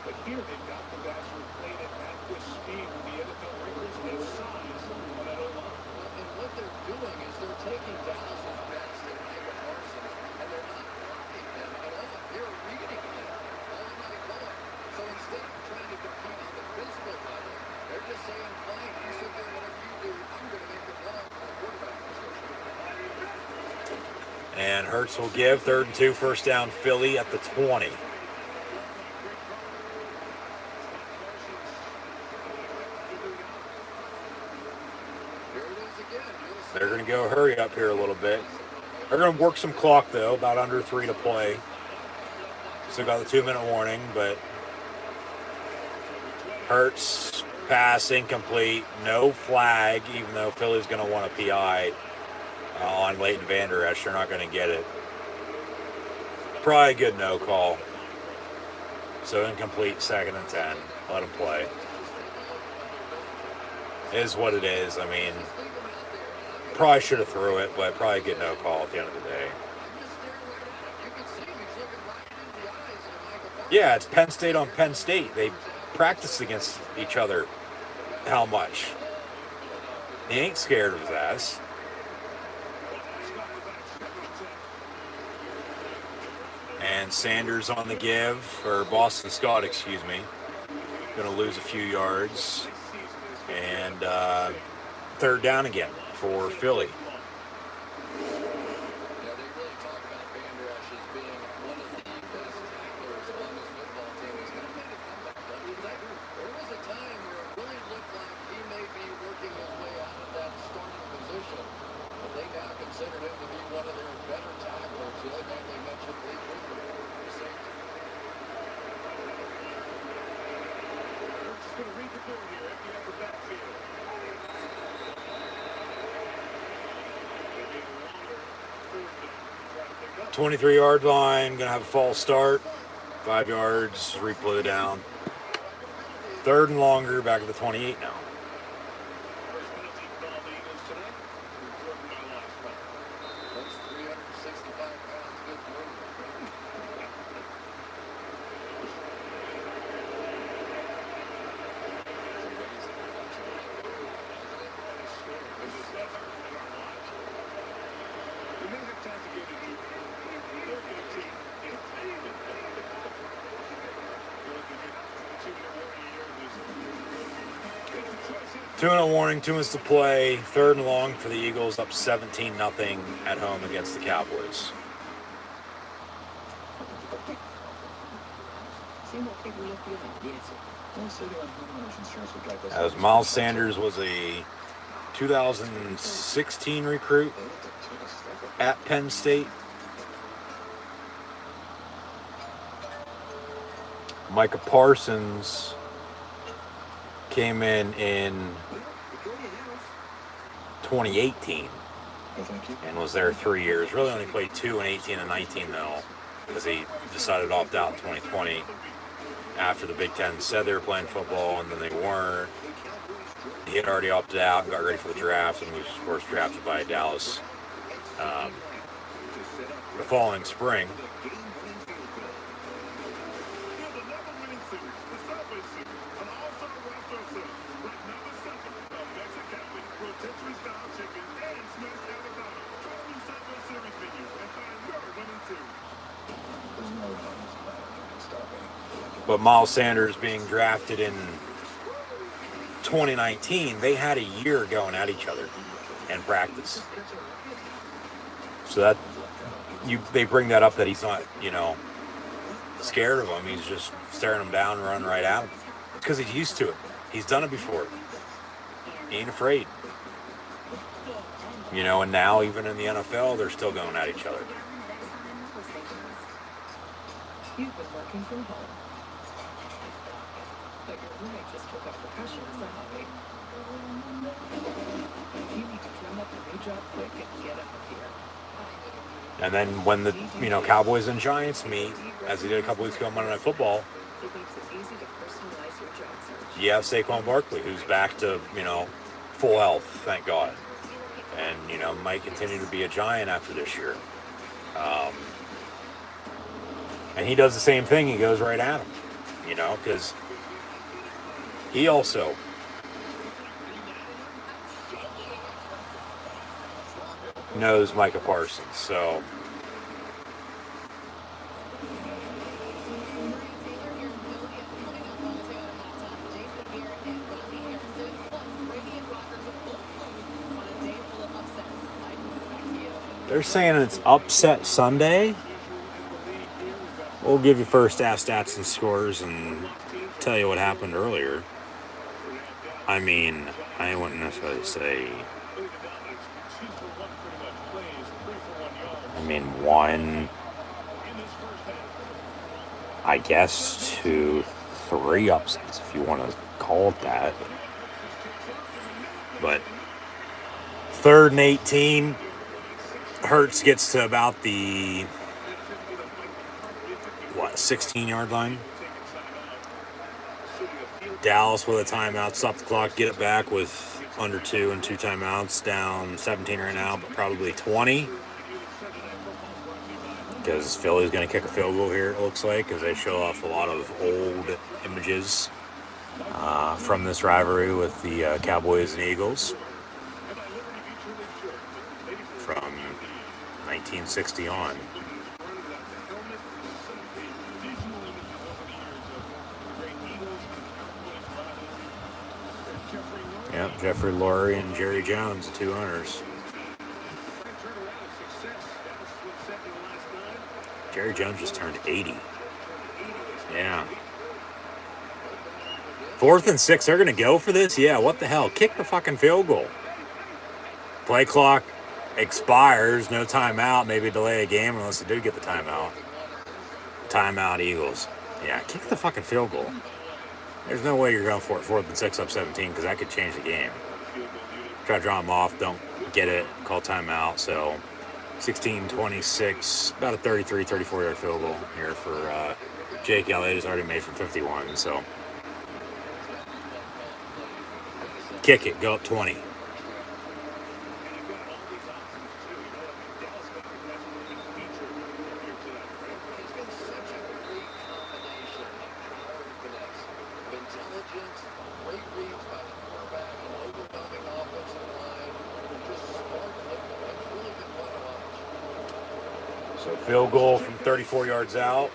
But here they've got the guys who have played it at this speed with the NFL records and size on that O-line. And what they're doing is they're taking Dallas's best and Micah Parsons, and they're not blocking them at all. They're reading them all night long. So instead of trying to compete on the physical level, they're just saying, fine, you sit there, whatever you do, I'm going to make the ball for the quarterback position. And Hurts will give 3rd and 2, first down, Philly at the 20. They're going to go hurry up here a little bit. They're going to work some clock, though, about under 3 to play. Still got the 2-minute warning, but Hurts, pass incomplete, no flag, even though Philly's going to want a PI on Leighton Vander Esch. They're not going to get it. Probably a good no call. So incomplete, 2nd and 10. Let him play. It is what it is. I mean, probably should have threw it, but probably get no call at the end of the day. Yeah, it's Penn State on Penn State. They practice against each other. How much? He ain't scared of his ass. And Sanders on the give, or Boston Scott, excuse me. Going to lose a few yards. And third down again for Philly. Yeah, they really talk about Van Der Esch as being one of the best tacklers on this football team. He's kind of made a comeback, doesn't he? There was a time where it really looked like he may be working his way out of that starting position, but they now consider him to be one of their better tacklers. The other name they mentioned, Lee Cooper, the safety. We're just going to read the board here. Empty up the backfield. 23-yard line, gonna have a false start. 5 yards, replay the down. Third and longer, back at the 28 now. First penalty call the Eagles tonight. Reported by last run. That's 365 pounds. Good move. We may have time to go to Duke. They're going to take it. Two and a warning, 2 minutes to play. Third and long for the Eagles, up 17-0 at home against the Cowboys. As Miles Sanders was a 2016 recruit at Penn State. Micah Parsons came in 2018 and was there 3 years. Really only played 2 in 18 and 19 though, because he decided to opt out in 2020 after the Big Ten said they were playing football and then they weren't. He had already opted out and got ready for the draft and was of course drafted by Dallas the following spring. But Miles Sanders being drafted in 2019, they had a year going at each other in practice. So that they bring that up that he's not, scared of him. He's just staring him down and running right at him because he's used to it. He's done it before. He ain't afraid. And now even in the NFL, they're still going at each other. You've been working from home. But your roommate just took up percussion as a hobby. If you need to drum up a new job quick and get up here. And then when the Cowboys and Giants meet, as they did a couple weeks ago on Monday Night Football, It makes it easy to personalize your job search. you have Saquon Barkley, who's back to full health, thank God, and might continue to be a Giant after this year. And he does the same thing. He goes right at him, because he also knows Micah Parsons. So they're saying it's upset Sunday. We'll give you first half stats and scores and tell you what happened earlier. I mean, I wouldn't necessarily say. One, I guess 2, 3 upsets if you want to call it that. But 3rd and 18, Hurts gets to about the 16-yard line. Dallas with a timeout, stop the clock, get it back with under 2 and 2 timeouts, down 17 right now, but probably 20. Because Philly's going to kick a field goal here, it looks like, because they show off a lot of old images from this rivalry with the Cowboys and Eagles from 1960 on. Yep, Jeffrey Lurie and Jerry Jones, the two owners. Jerry Jones just turned 80. Yeah. 4th and 6, they're going to go for this? Yeah, what the hell? Kick the fucking field goal. Play clock expires, no timeout, maybe delay a game unless they do get the timeout. Timeout, Eagles. Yeah, kick the fucking field goal. There's no way you're going for it 4th and 6 up 17 because that could change the game. Try to draw them off, don't get it, call timeout. So 16-26, about a 33, 34-yard field goal here for Jake Elliott, who's already made from 51. So kick it, go up 20. So field goal from 34 yards out.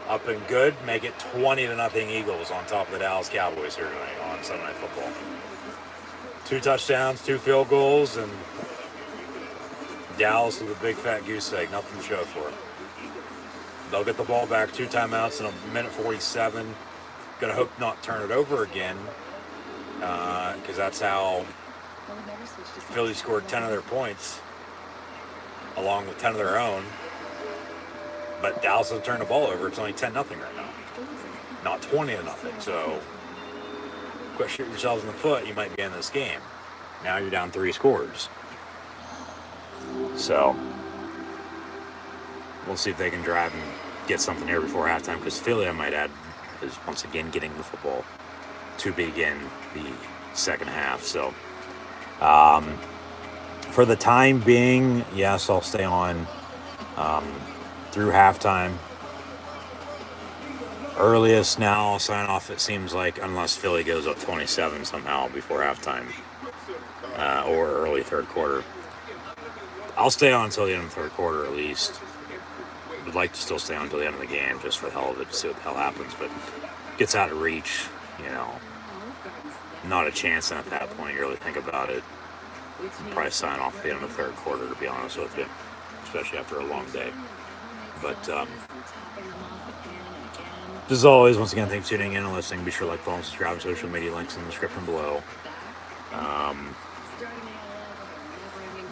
Up and good. Make it 20-0 Eagles on top of the Dallas Cowboys here tonight on Sunday Night Football. 2 touchdowns, 2 field goals, and Dallas with a big fat goose egg. Nothing to show for it. They'll get the ball back, 2 timeouts in a minute 47. Gonna hope not turn it over again, because that's how Philly scored 10 of their points, along with 10 of their own. But Dallas doesn't turn the ball over. It's only 10-0 right now, not 20-0. So quit shooting yourselves in the foot. You might be in this game. Now you're down 3 scores. So we'll see if they can drive and get something here before halftime, because Philly, I might add, is once again getting the football to begin the second half. So for the time being, yes, I'll stay on through halftime. Earliest now I'll sign off, it seems like, unless Philly goes up 27 somehow before halftime, or early third quarter. I'll stay on until the end of the third quarter at least. Would like to still stay on until the end of the game just for the hell of it, to see what the hell happens, but gets out of reach, not a chance at that point. You really think about it, probably sign off at the end of the third quarter, to be honest with you, especially after a long day. But as always, once again, thanks for tuning in and listening. Be sure to like, follow, and subscribe on social media. Links in the description below.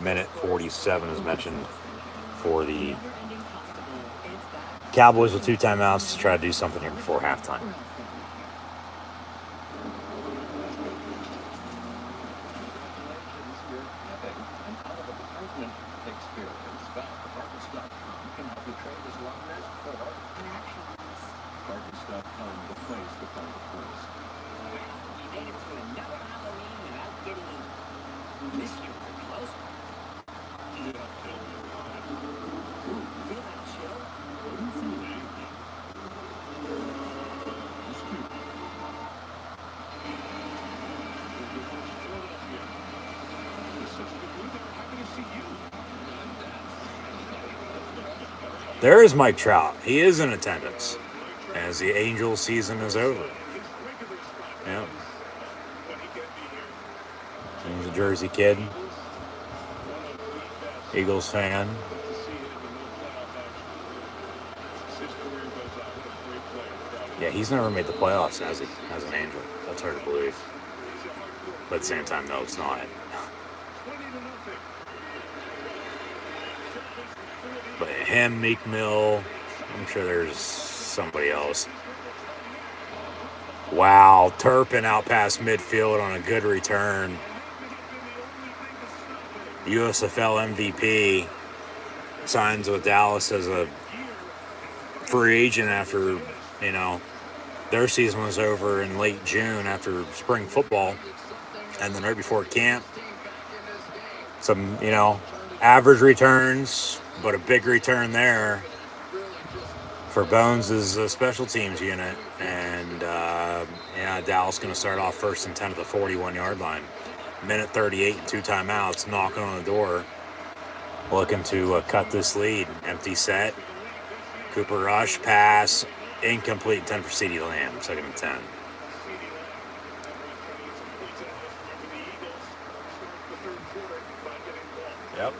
Minute 47 is mentioned for the Cowboys with 2 timeouts to try to do something here before halftime. There is Mike Trout. He is in attendance as the Angels season is over. Yeah. He's a Jersey kid. Eagles fan. Yeah, he's never made the playoffs, has he? As an Angel. That's hard to believe. But at the same time, no, it's not. But him, Meek Mill, I'm sure there's somebody else. Wow, Turpin out past midfield on a good return. USFL MVP signs with Dallas as a free agent after, their season was over in late June after spring football. And then right before camp, some, average returns, but a big return there for Bones' special teams unit. And, Dallas going to start off 1st and 10 at the 41-yard line. Minute 38 and 2 timeouts, knocking on the door, looking to cut this lead. Empty set. Cooper Rush, pass, incomplete, 10 for CeeDee Lamb, 2nd and 10. CeeDee Lamb. That was complete analyst. Remember the Eagles start the third quarter by getting the ball. Yep.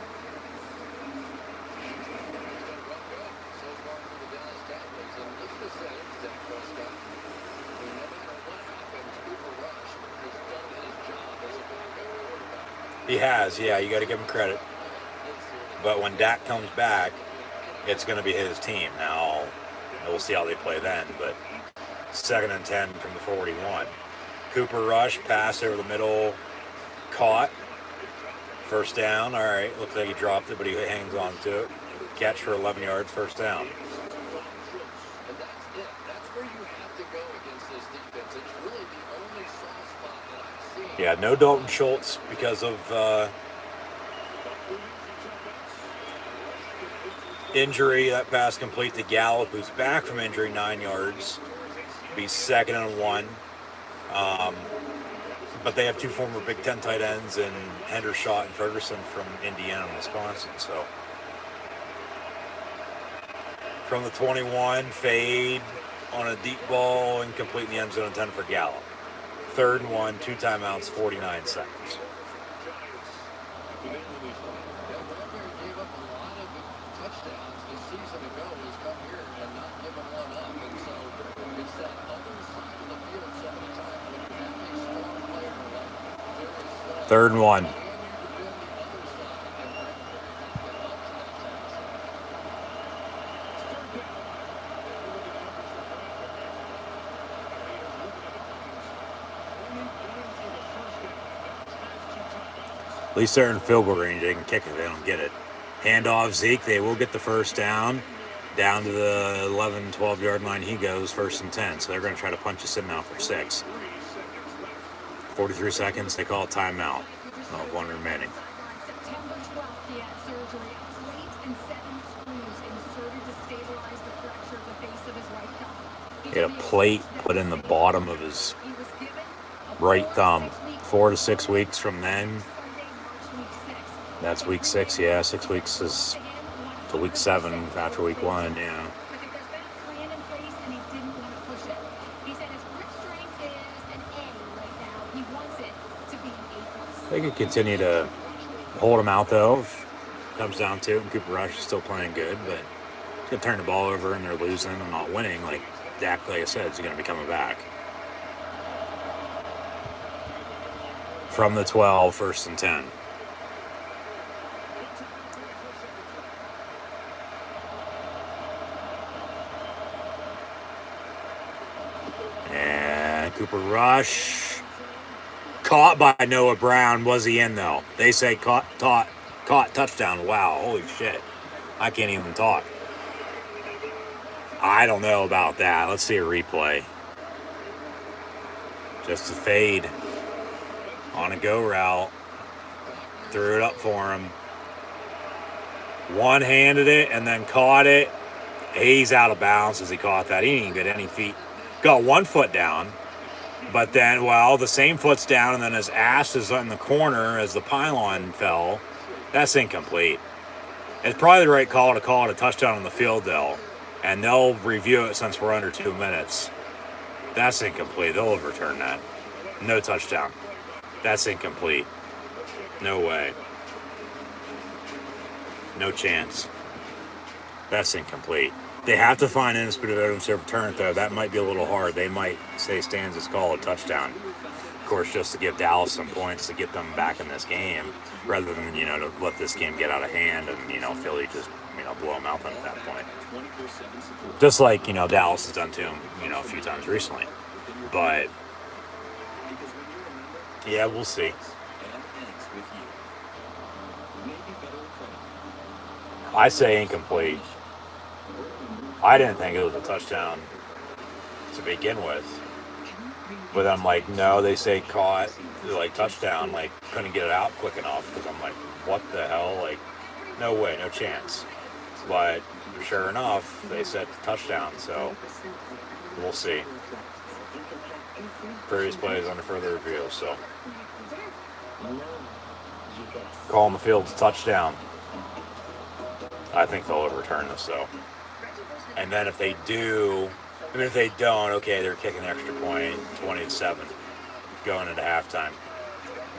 So far for the Dallas Cowboys. And let's just say, Dak Prescott, no matter what happens, Cooper Rush has done his job as a backup quarterback. He has, yeah, you got to give him credit. But when Dak comes back, it's going to be his team. Now, we'll see how they play then, but 2nd and 10 from the 41. Cooper Rush, pass over the middle, caught. First down, all right, looks like he dropped it, but he hangs on to it. Catch for 11 yards, first down. And that's it. That's where you have to go against this defense. It's really the only soft spot that I've seen. Yeah, no Dalton Schultz because of injury. That pass complete to Gallup, who's back from injury, 9 yards. Be 2nd and 1. But they have 2 former Big Ten tight ends in Hendershot and Ferguson from Indiana and Wisconsin. So from the 21, fade on a deep ball, incomplete in the end zone, and 10 for Gallup. 3rd and 1, 2 timeouts, 49 seconds. Bradbury gave up a lot of touchdowns this season ago. He's come here and not given one up. And so it's that other side of the field so many times when you have a strong player like Darius 3rd and 1. and you defend the other side, and Bradbury has been up to that task. At least they're in field goal range. They can kick it. They don't get it. Handoff Zeke. They will get the first down. Down to the 11, 12-yard line he goes, 1st and 10. So they're going to try to punch us in now for 6. 43 seconds. They call it timeout. No, 1 remaining. September 12th, he had surgery. A plate and 7 screws inserted to stabilize the fracture of the base of his right thumb. He had a plate put in the bottom of his right thumb. 4 to 6 weeks from then. That's week 6, yeah. 6 weeks is to week 7 after week 1, yeah. There's been a plan in place, and he didn't want to push it. He said his grip strength is an A right now. He wants it to be an A+. They could continue to hold him out, though, if it comes down to it. And Cooper Rush is still playing good, but it's going to turn the ball over and they're losing and not winning. Like Dak, like I said, is going to be coming back. From the 12, 1st and 10. And Cooper Rush caught by Noah Brown. Was he in though? They say caught touchdown. Wow, holy shit. I can't even talk. I don't know about that. Let's see a replay. Just a fade on a go route. Threw it up for him. One-handed it and then caught it. He's out of bounds as he caught that. He didn't even get any feet. Got 1 foot down. But then, well, the same foot's down and then his ass is in the corner as the pylon fell. That's incomplete. It's probably the right call to call it a touchdown on the field, though. And they'll review it since we're under 2 minutes. That's incomplete. They'll overturn that. No touchdown. That's incomplete. No way. No chance. That's incomplete. They have to find indisputed evidence to overturn it, though. That might be a little hard. They might say Stanz's call a touchdown. Of course, just to give Dallas some points to get them back in this game, rather than, to let this game get out of hand and, Philly just, blow them out at that point. Just like, Dallas has done to him, a few times recently. But, yeah, we'll see. I say incomplete. I didn't think it was a touchdown to begin with. But I'm like, no, they say caught, like touchdown, like couldn't get it out quick enough. Because I'm like, what the hell? Like, no way, no chance. But sure enough, they said touchdown, so we'll see. Previous plays under further review, so. Call on the field to touchdown. I think they'll overturn this, though. And then if they do, And if they don't, okay, they're kicking an extra point, 20-7, going into halftime.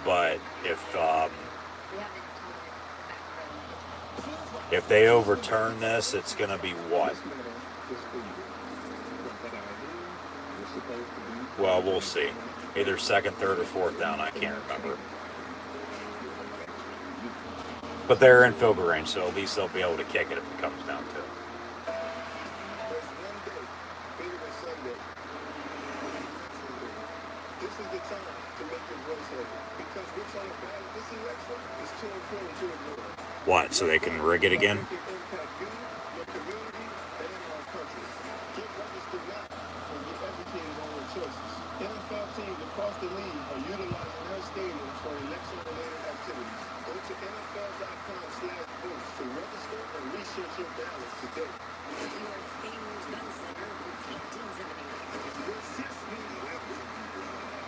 But if they overturn this, it's going to be what? Well, we'll see. Either second, third, or fourth down. I can't remember. But they're in field goal range, so at least they'll be able to kick it if it comes down to it. This is the time to make your voice heard. Because what's on the ballot this election is too important to ignore. What, so they can rig it again? It can impact you, your community, and our country. Get registered now and get educated on your choices. NFL teams across the league are utilizing their stadiums for election-related activities. Go to NFL.com/votes to register and research your ballots today. Your famed gunslinger with 1878. Your 6 million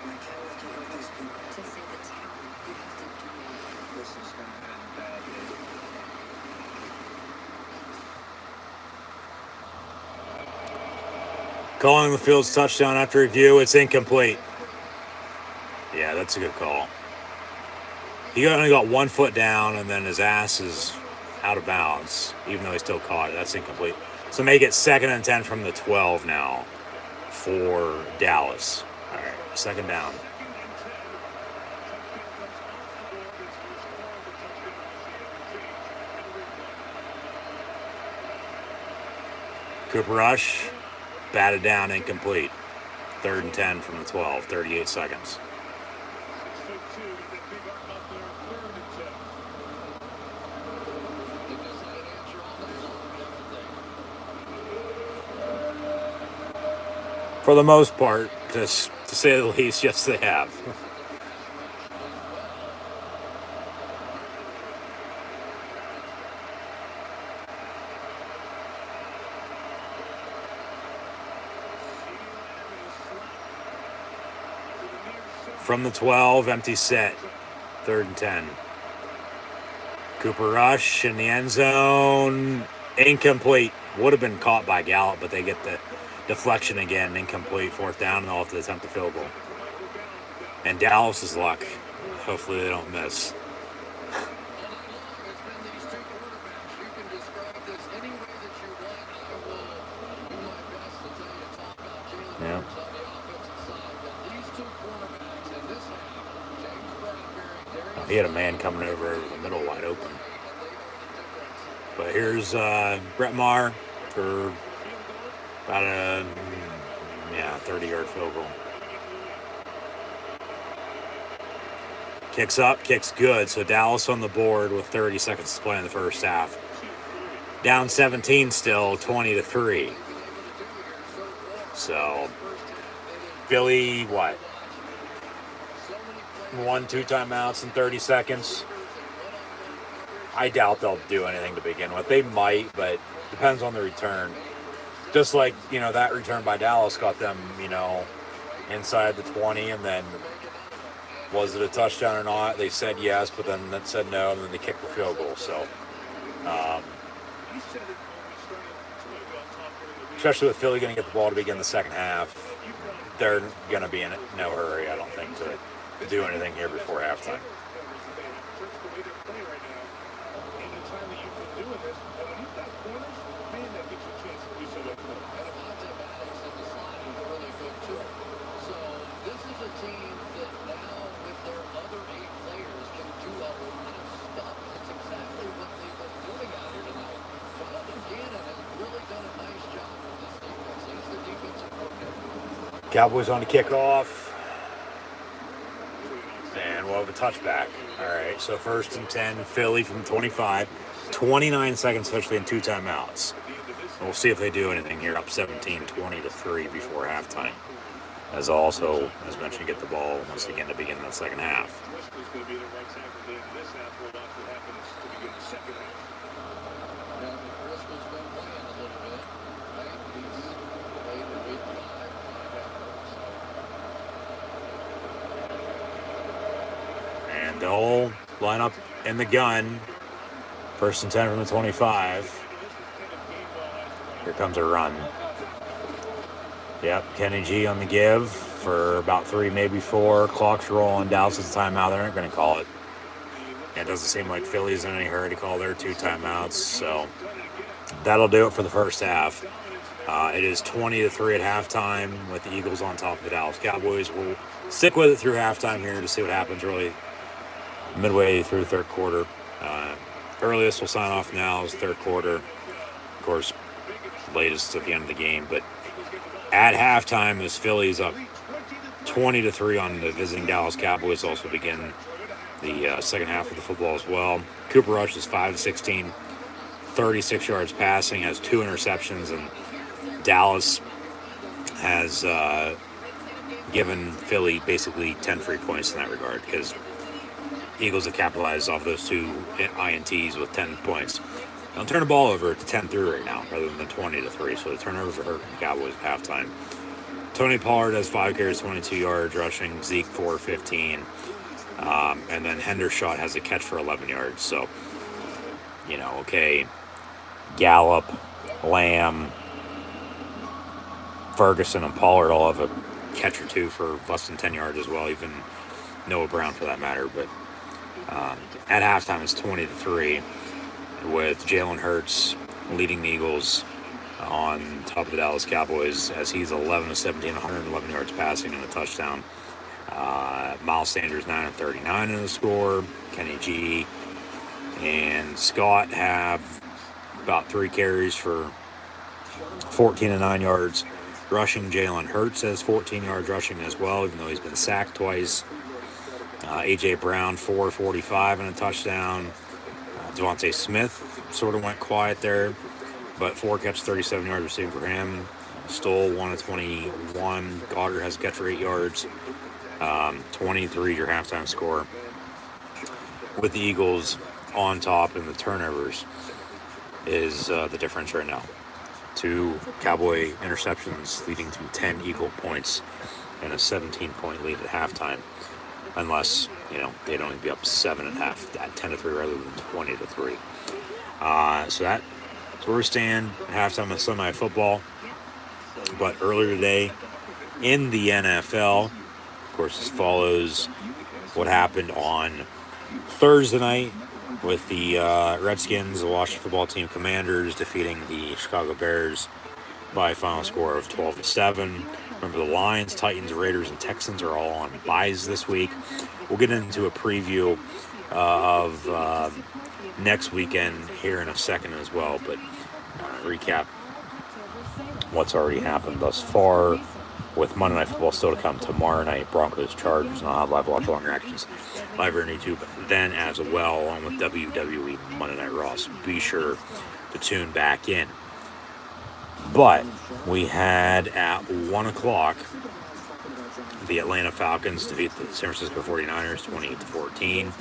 My cowards over those people to save the town. You have to do it. This is going to end badly. Calling the Fields touchdown after review. It's incomplete. Yeah, that's a good call. He only got 1 foot down, and then his ass is out of bounds, even though he still caught it. That's incomplete. So make it 2nd and 10 from the 12 now for Dallas. All right, 2nd down. Cooper Rush, batted down, incomplete. 3rd and 10 from the 12, 38 seconds. For the most part, to say the least, yes, they have. From the 12, empty set, 3rd and 10. Cooper Rush in the end zone, incomplete. Would have been caught by Gallup, but they get the deflection again, incomplete, 4th down, and they'll have to attempt a field goal. And Dallas's luck. Hopefully they don't miss. Yeah. He had a man coming over the middle wide open. But here's Brett Maher for about a 30-yard field goal. Kicks up, kicks good. So Dallas on the board with 30 seconds to play in the first half. Down 17 still, 20-3. So Philly, what? 1-2 timeouts in 30 seconds. I doubt they'll do anything to begin with. They might, but depends on the return. Just like, that return by Dallas got them, inside the 20, and then was it a touchdown or not? They said yes, but then that said no, and then they kicked the field goal. So, especially with Philly going to get the ball to begin the second half, they're going to be in no hurry, I don't think, to do anything here before halftime. Cowboys on the kickoff. And we'll have a touchback. All right, so 1st and 10, Philly from 25. 29 seconds, especially in 2 timeouts. We'll see if they do anything here. Up 17, 20-3 before halftime. As also, as mentioned, get the ball once again to begin the second half. And they'll line up in the gun. 1st and 10 from the 25. Here comes a run. Yep, Kenny G on the give for about 3, maybe 4. Clock's rolling. Dallas is a timeout. They're not going to call it. It doesn't seem like Philly's in any hurry to call their 2 timeouts. So that'll do it for the first half. It is 20-3 at halftime with the Eagles on top of the Dallas Cowboys. We'll stick with it through halftime here to see what happens really midway through the third quarter. Earliest we'll sign off now is third quarter. Of course, latest at the end of the game. But at halftime, as Philly's up 20-3 on the visiting Dallas Cowboys, also begin the second half of the football as well. Cooper Rush is 5-16, 36 yards passing, has 2 interceptions, and Dallas has given Philly basically 10 free points in that regard because Eagles have capitalized off those 2 INTs with 10 points. They'll turn the ball over to 10-3 right now rather than 20-3, so the turnovers are hurting the Cowboys at halftime. Tony Pollard has 5 carries, 22 yards rushing. Zeke 4-15. And then Hendershot has a catch for 11 yards. So, okay, Gallup, Lamb, Ferguson, and Pollard all have a catch or 2 for less than 10 yards as well, even Noah Brown for that matter. But at halftime, it's 20-3 with Jalen Hurts leading the Eagles on top of the Dallas Cowboys as he's 11-17, 111 yards passing and a touchdown. Miles Sanders 9-39 in the score. Kenny G and Scott have about 3 carries for 14 and 9 yards rushing. Jalen Hurts has 14 yards rushing as well, even though he's been sacked twice. A.J. Brown 4-45 and a touchdown. Devontae Smith sort of went quiet there, but 4 catches, 37 yards receiving for him. Stoll 1-21. Goddard has a catch for 8 yards. 23 your halftime score. With the Eagles on top, and the turnovers is the difference right now. 2 Cowboy interceptions leading to 10 Eagle points and a 17-point lead at halftime. Unless, they'd only be up 7 at half at 10-3 rather than 20-3. So that's where we stand at halftime of Sunday Night Football. But earlier today in the NFL, of course, this follows what happened on Thursday night with the Redskins, the Washington Football Team Commanders, defeating the Chicago Bears by a final score of 12-7. Remember, the Lions, Titans, Raiders, and Texans are all on byes this week. We'll get into a preview of next weekend here in a second as well, but recap what's already happened thus far with Monday Night Football still to come tomorrow night. Broncos, Chargers, and I'll have live watch along reactions live here on YouTube then as well, along with WWE Monday Night Raw. So be sure to tune back in. But we had at 1 o'clock the Atlanta Falcons defeat the San Francisco 49ers 28-14.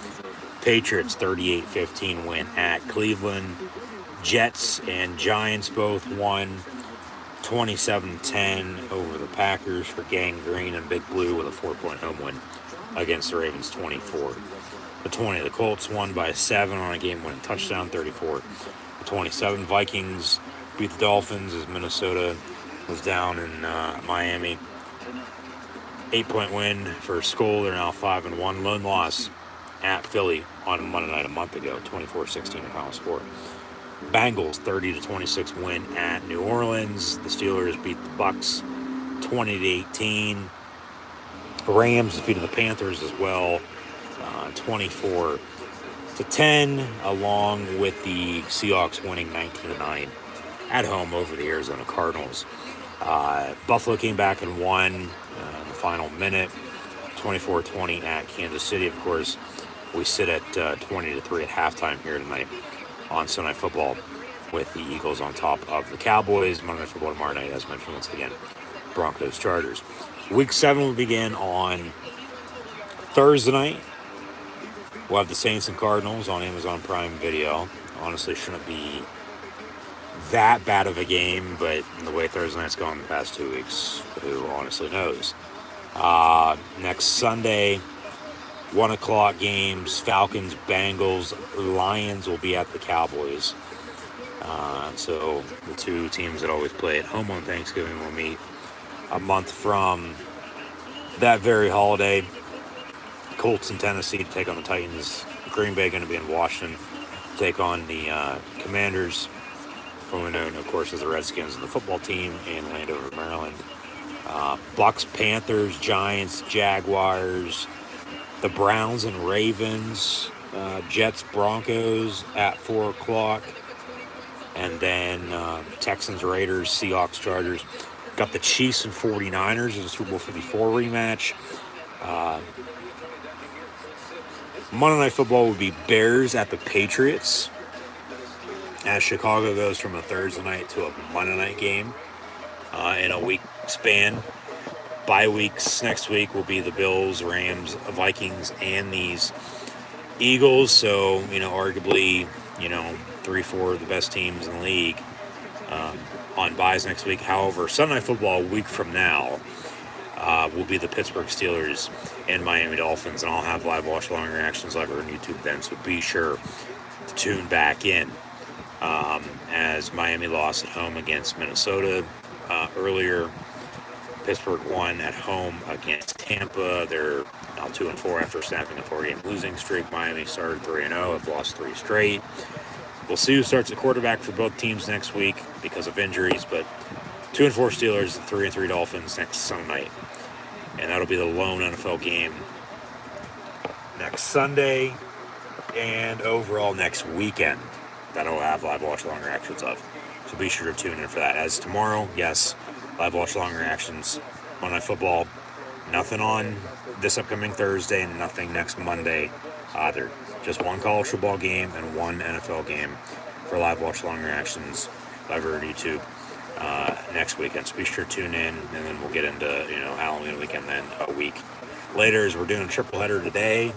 Patriots 38-15 win at Cleveland. Jets and Giants both won 27-10 over the Packers for Gang Green and Big Blue with a 4-point home win against the Ravens 24-20. The Colts won by 7 on a game-winning touchdown, 34-27. Vikings beat the Dolphins as Minnesota was down in Miami. 8-point win for Skull. They're now 5-1. Lone loss at Philly on Monday night a month ago, 24-16 final score. Bengals 30-26 win at New Orleans. The Steelers beat the Bucks 20-18. Rams defeated the Panthers as well, 24-10, along with the Seahawks winning 19-9 at home over the Arizona Cardinals. Buffalo came back and won in the final minute, 24-20 at Kansas City. Of course, we sit at 20-3 at halftime here tonight on Sunday Night Football with the Eagles on top of the Cowboys. Monday Night Football tomorrow night, as mentioned once again, Broncos, Chargers. Week 7 will begin on Thursday night. We'll have the Saints and Cardinals on Amazon Prime Video. Honestly, shouldn't be that bad of a game, but the way Thursday night's gone the past 2 weeks, who honestly knows. Next Sunday, 1 o'clock games, Falcons, Bengals, Lions will be at the Cowboys. So the 2 teams that always play at home on Thanksgiving will meet a month from that very holiday. Colts in Tennessee to take on the Titans. Green Bay going to be in Washington to take on the Commanders, formerly known, of course, as the Redskins, and the football team in Landover, Maryland. Bucks, Panthers, Giants, Jaguars, the Browns and Ravens, Jets, Broncos at 4 o'clock, and then Texans, Raiders, Seahawks, Chargers. Got the Chiefs and 49ers in the Super Bowl 54 rematch. Monday Night Football would be Bears at the Patriots, as Chicago goes from a Thursday night to a Monday night game in a week span. Bye weeks next week will be the Bills, Rams, Vikings, and these Eagles. So, arguably, 3-4 of the best teams in the league on byes next week. However, Sunday Night Football a week from now will be the Pittsburgh Steelers and Miami Dolphins, and I'll have live watch along reactions live on YouTube then, so be sure to tune back in. As Miami lost at home against Minnesota earlier, Pittsburgh won at home against Tampa. They're now 2-4 after snapping a 4-game losing streak. Miami started 3-0, have lost 3 straight. We'll see who starts at quarterback for both teams next week because of injuries, but 2-4 Steelers, 3-3 Dolphins next Sunday night. And that'll be the lone NFL game next Sunday and overall next weekend that I'll have live watch along reactions of. So be sure to tune in for that. As tomorrow, yes, live watch along reactions, Monday Night Football. Nothing on this upcoming Thursday and nothing next Monday either. Just one college football game and one NFL game for live watch along reactions live on YouTube next weekend. So be sure to tune in, and then we'll get into Halloween weekend then a week later, as we're doing a triple header today.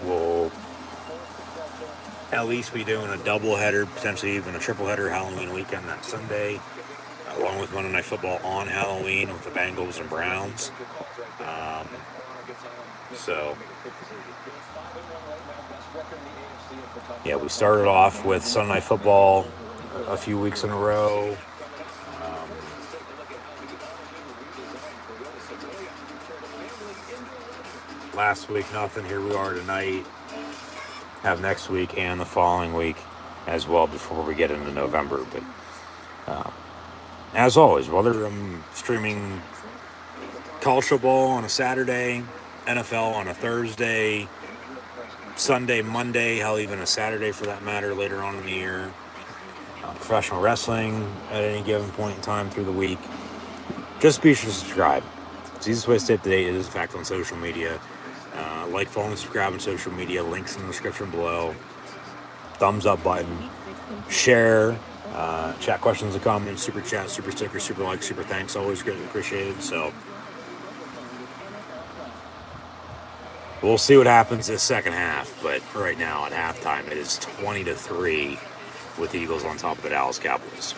We'll at least be doing a double header, potentially even a triple header Halloween weekend that Sunday, along with Monday Night Football on Halloween with the Bengals and Browns. So, yeah, we started off with Sunday Night Football a few weeks in a row. Last week, nothing. Here we are tonight. Have next week and the following week as well before we get into November. But as always, whether I'm streaming college football on a Saturday, NFL on a Thursday, Sunday, Monday, hell, even a Saturday for that matter later on in the year, professional wrestling at any given point in time through the week, just be sure to subscribe. It's the easiest way to stay up to date. It is a fact on social media. Like, follow, and subscribe on social media. Links in the description below. Thumbs up button. Share. Chat questions and comments. Super chat, super sticker, super like, super thanks. Always greatly appreciated. So we'll see what happens this second half. But right now at halftime, it is 20-3 with the Eagles on top of the Dallas Cowboys.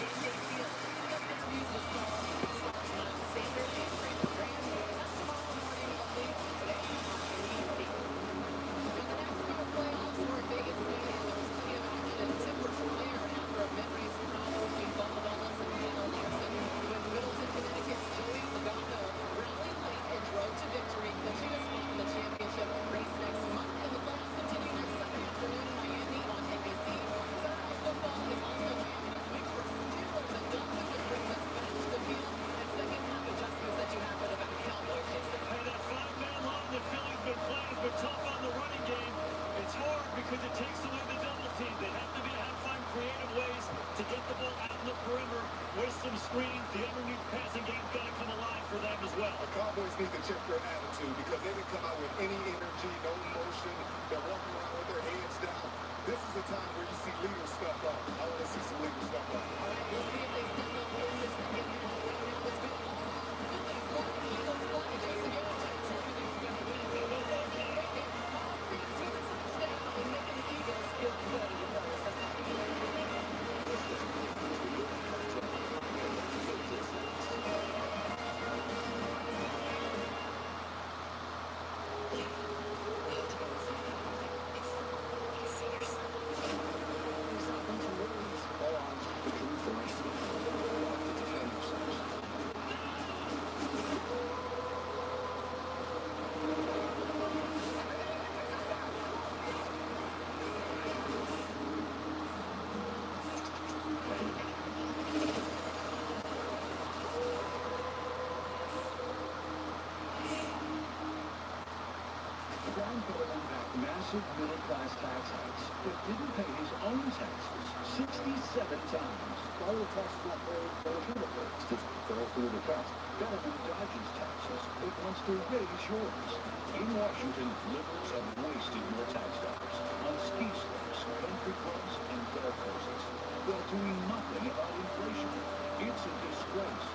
time for the one back massive middle-class tax hikes, but didn't pay his own taxes 67 times. Why the tax not paid for the people? Just fall through the tax. Fetterman dodges taxes, but wants to raise yours. In Washington, liberals have wasted your tax dollars on ski slopes, country clubs, and golf courses, while doing nothing about inflation. It's a disgrace.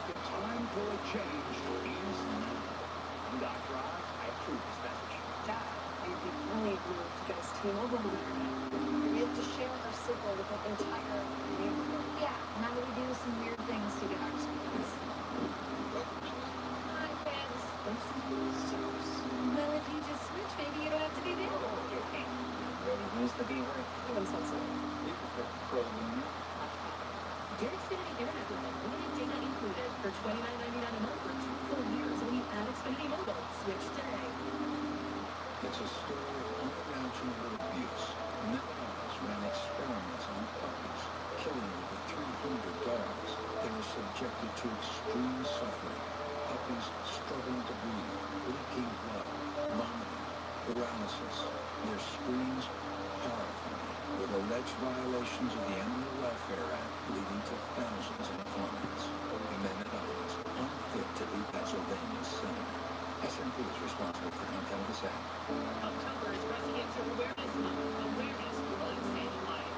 The time for a change is now. Dr. Oz, I approve this message. Dad, I think really moved to get us T-Mobile the internet. We have to share our signal with the entire neighborhood. Yeah, now we do some weird things to get our speeds. Hi, kids. Well, if you just switch, maybe you don't have to be there. Okay. Really use the B word. Even sensitive. You prefer pro than me? Get Xfinity Internet with unlimited data included for $29.99 a month for 2 full years when you add Xfinity Mobile. Switch today. It's a story of unimaginable abuse. Netherlands ran experiments on puppies, killing over 300 dogs. They were subjected to extreme suffering. Puppies struggling to breathe, leaking blood, vomiting, paralysis. Their screams horrifying, with alleged violations of the Animal Welfare Act leading to thousands of fines. And then Netherlands, unfit to be Pennsylvania's senator. SNP is responsible for content of this act. October is Breast Cancer Awareness Month. Awareness promotes saving life.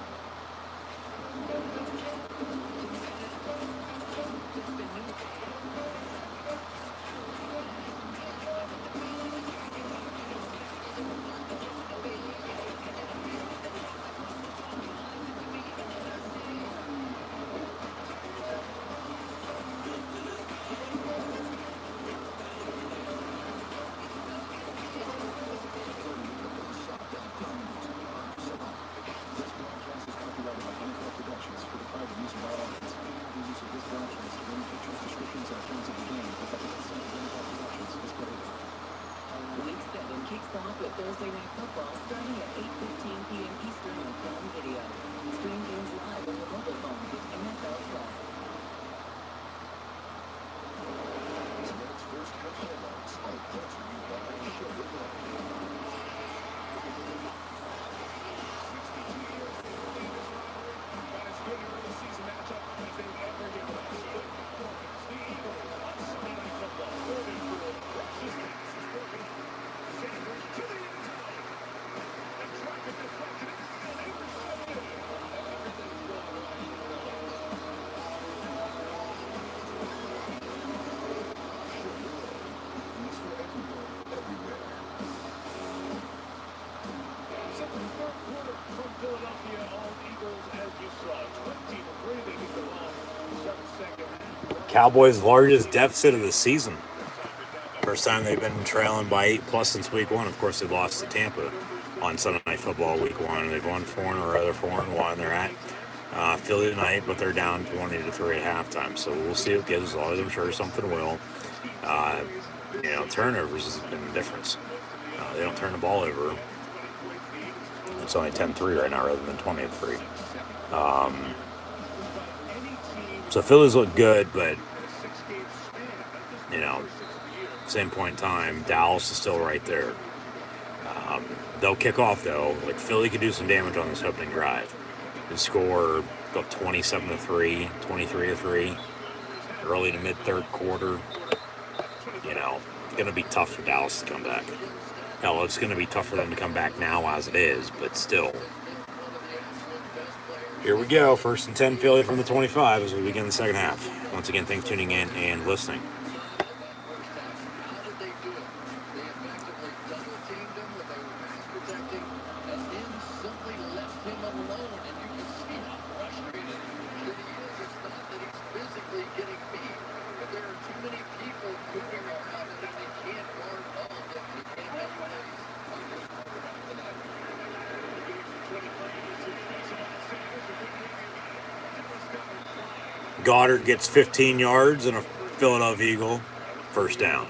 Week 7 kicks off with Thursday Night Football starting at 8:15 p.m. Eastern on Prime Video. Stream games live on your mobile phone with NFL Plus. Tonight's first half highlights are brought to you by Chevrolet. Got as good an early season matchup as they've ever given us. The Eagles on Sunday Night Football. 4th and 4. Rush's pass is broken. Sanders to the end zone. A traffic deflection and intercepted. Everything's going right here in LA. He's for everyone, everywhere. Second and third quarter from Philadelphia, all Eagles as you saw. 20-3, they get the ball. 7-second half. Cowboys' largest deficit of the season. First time they've been trailing by 8+ since week 1. Of course, they lost to Tampa on Sunday Night Football week 1. They've won 4 in a row. They're 4-1. They're at Philly tonight, but they're down 20-3 at halftime. So we'll see what gives. As long as I'm sure something will. Turnovers has been the difference. They don't turn the ball over. It's only 10-3 right now rather than 20-3. So Phillies look good, but same point in time, Dallas is still right there. They'll kick off though. Like Philly could do some damage on this opening drive and score go 27-3, 23-3, early to mid third quarter. It's gonna be tough for Dallas to come back. Hell, it's gonna be tough for them to come back now as it is, but still. Here we go, 1st and 10 Philly from the 25 as we begin the second half. Once again, thanks for tuning in and listening. How did they do it? They effectively double-teamed him when they were pass protecting, and then simply left him alone. And you can see how frustrated that he is. It's not that he's physically getting beat, but there are too many people moving around him, and they can't guard all of them. He can't have plays. Goddard gets 15 yards and a Philadelphia Eagle first down.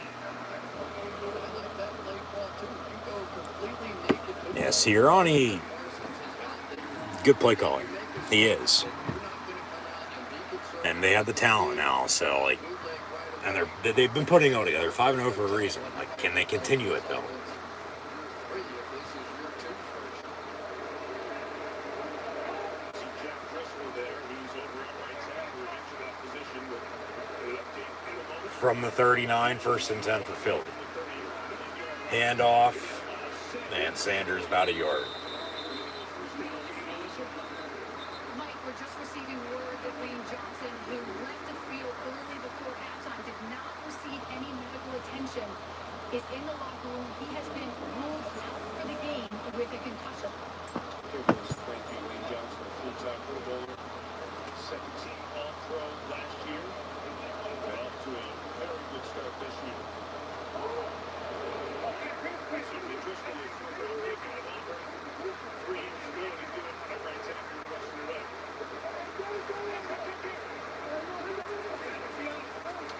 Yeah, Sirianni, good play calling. He is. And they have the talent now, so and they've been putting it all together. 5-0 for a reason. Can they continue it though? From the 39, first and 10 for Philly. Handoff, and Sanders about a yard. Mike, we're just receiving word that Lane Johnson, who left the field early before halftime, did not receive any medical attention, is in the locker room. He has been ruled out for the game with a concussion. Here goes Frankie Lane Johnson, a full-time Pro Bowler, second team All-Pro last year, and off to a very good start this year. Some interest in the third-round pick in Auburn. 3 years ago, and he did it on a right tackle the rest of the way.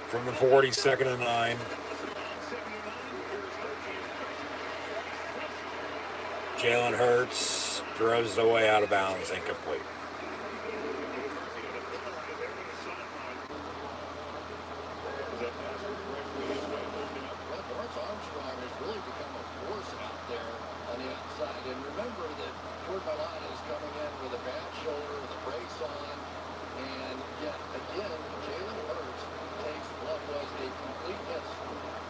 From the 40, second and 9. Jalen Hurts throws it away out of bounds, incomplete. Armstrong has really become a force out there on the outside. And remember that Corvallis is coming in with a bad shoulder, with a brace on. And yet again, Jalen Hurts takes what was a complete miss.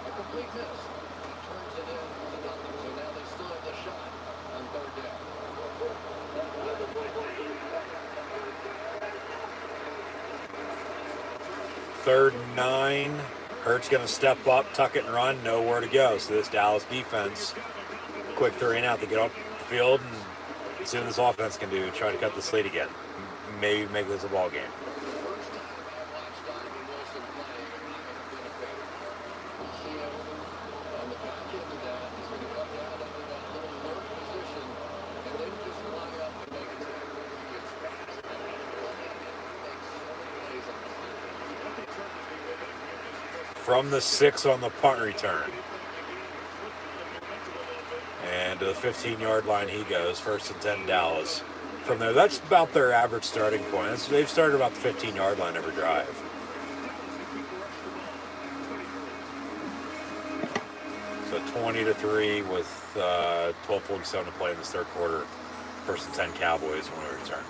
A complete miss. And turns it in to nothing. So now they still have the shot on third down. Third and 9. Hurts going to step up, tuck it, and run. Nowhere to go. So this Dallas defense, quick 3 and out. They get off the field, and see what this offense can do. Try to cut the slate again. Maybe make this a ball game. First time I watched Donovan Wilson play, I'm a bit of fan. You see him on the back end of that. He's going to come down into that little alert position and then just line up and make it time where he gets fast. And he makes so many plays on the field. From the 6 on the punt return. And to the 15-yard line he goes. First and 10 Dallas. From there, that's about their average starting point. They've started about the 15-yard line every drive. So 20-3 with 12:47 to play in this third quarter. First and 10 Cowboys when we return.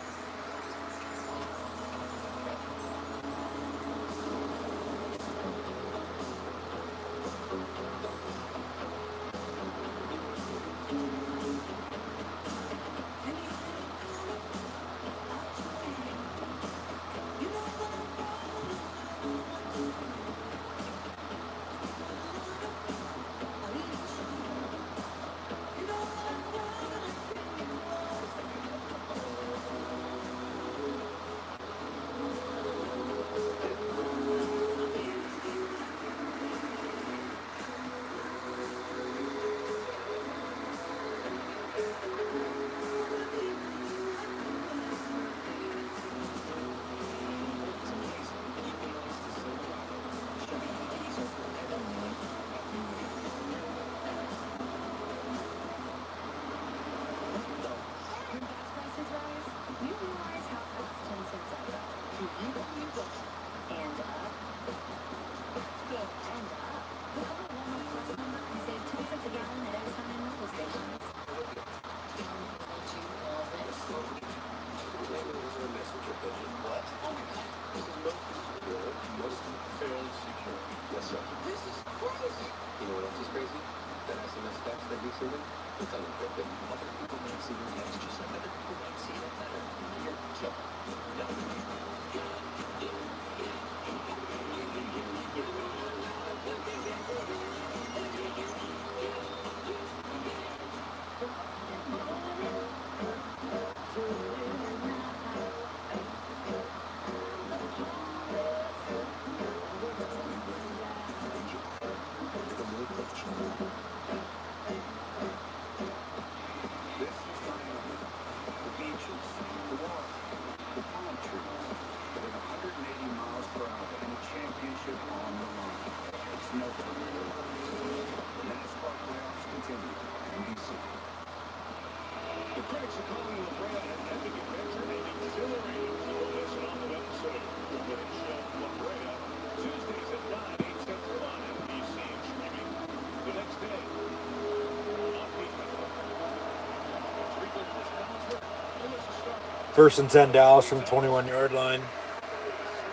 First and 10 Dallas from the 21-yard line.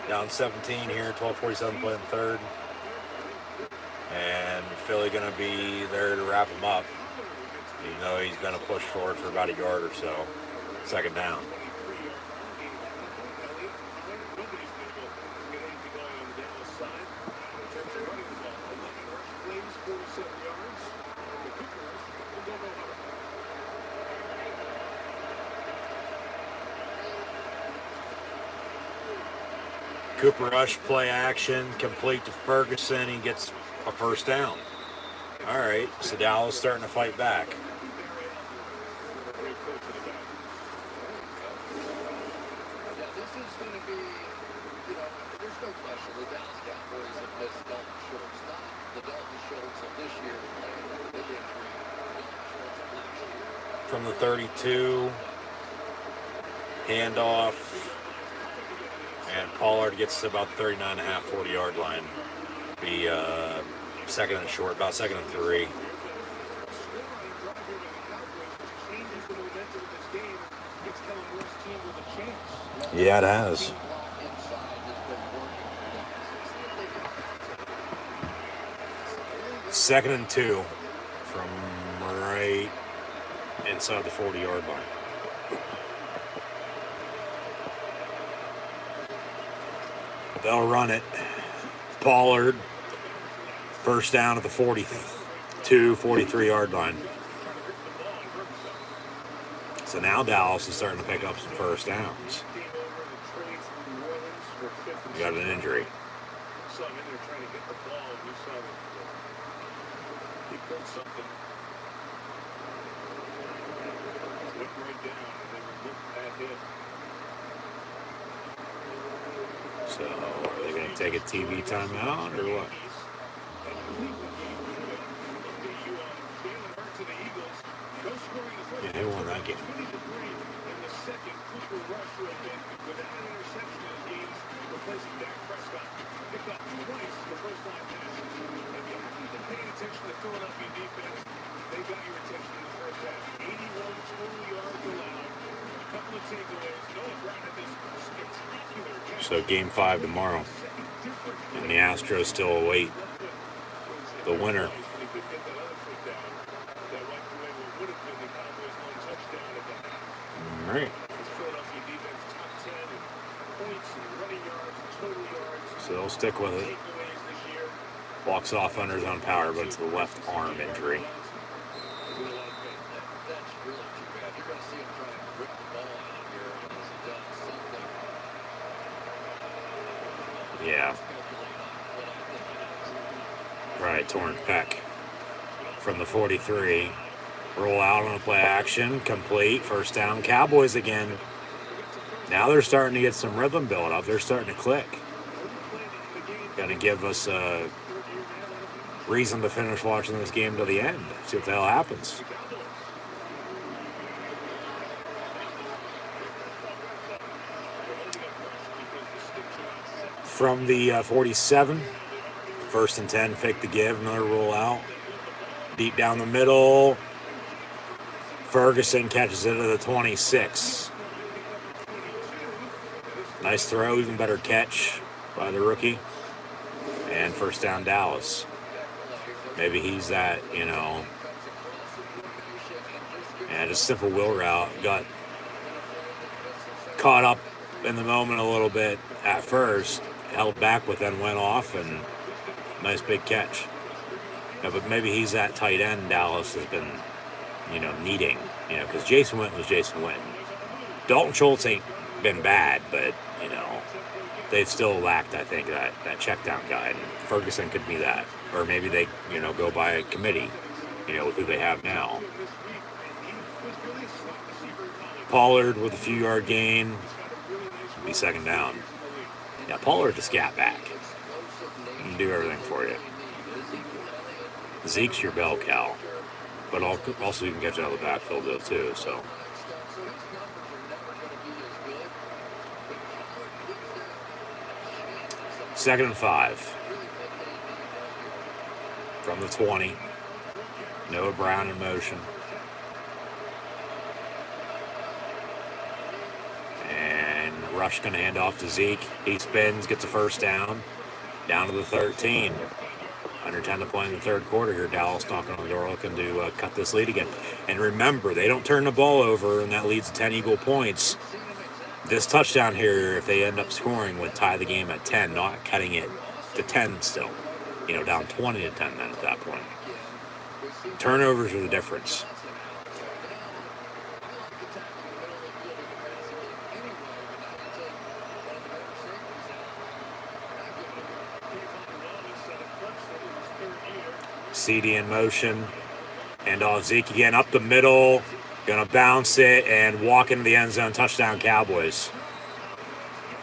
Down 17 here, 12:47 play in the third. And Philly going to be there to wrap him up, even though he's going to push forward for about a yard or so. Second down. Cooper Rush play action, complete to Ferguson. He gets a first down. All right, so Dallas starting to fight back. Yeah, this is going to be, there's no question the Dallas Cowboys have missed Dalton Schultz, not the Dalton Schultz of this year playing with injury. Dalton Schultz of last year. From the 32, handoff, and Pollard gets to about 39.5, 40-yard line. Be second and short, about second and 3. Yeah, it has. Second and 2 from right inside the 40-yard line. They'll run it. Pollard, first down at the 42, 43-yard line. So now Dallas is starting to pick up some first downs. We got an injury. So are they going to take a TV timeout or what? Yeah, they won that game. So game 5 tomorrow. And the Astros still await the winner. All right. So they'll stick with it. Walks off under his own power, but it's the left arm injury. Yeah. Right, torn pec. From the 43. Roll out on a play action. Complete. First down. Cowboys again. Now they're starting to get some rhythm build up. They're starting to click. Going to give us a reason to finish watching this game to the end. See what the hell happens. From the 47, first and 10, fake the give, another roll out. Deep down the middle, Ferguson catches it at the 26. Nice throw, even better catch by the rookie. And first down Dallas. Maybe he's that, and just simple wheel route. Got caught up in the moment a little bit at first. Held back, but then went off, and nice big catch. Yeah, but maybe he's that tight end Dallas has been, needing. Because Jason Witten was Jason Witten. Dalton Schultz ain't been bad, but, they've still lacked, I think, that check down guy. And Ferguson could be that. Or maybe they, go by a committee, with who they have now. Pollard with a few yard gain. Be second down. Yeah, Pollard to scat back. He can do everything for you. Zeke's your bell cow. But also you can catch out of the backfield though too, so. Second and 5. From the 20. Noah Brown in motion. And Rush going to hand off to Zeke. He spins, gets a first down. Down to the 13. Under 10 to play in the third quarter here. Dallas knocking on the door looking to cut this lead again. And remember, they don't turn the ball over, and that leads to 10 Eagle points. This touchdown here, if they end up scoring, would tie the game at 10, not cutting it to 10 still. Down 20 to 10 then at that point. Turnovers are the difference. CD in motion. And off Zeke again, up the middle. Going to bounce it and walk into the end zone. Touchdown, Cowboys.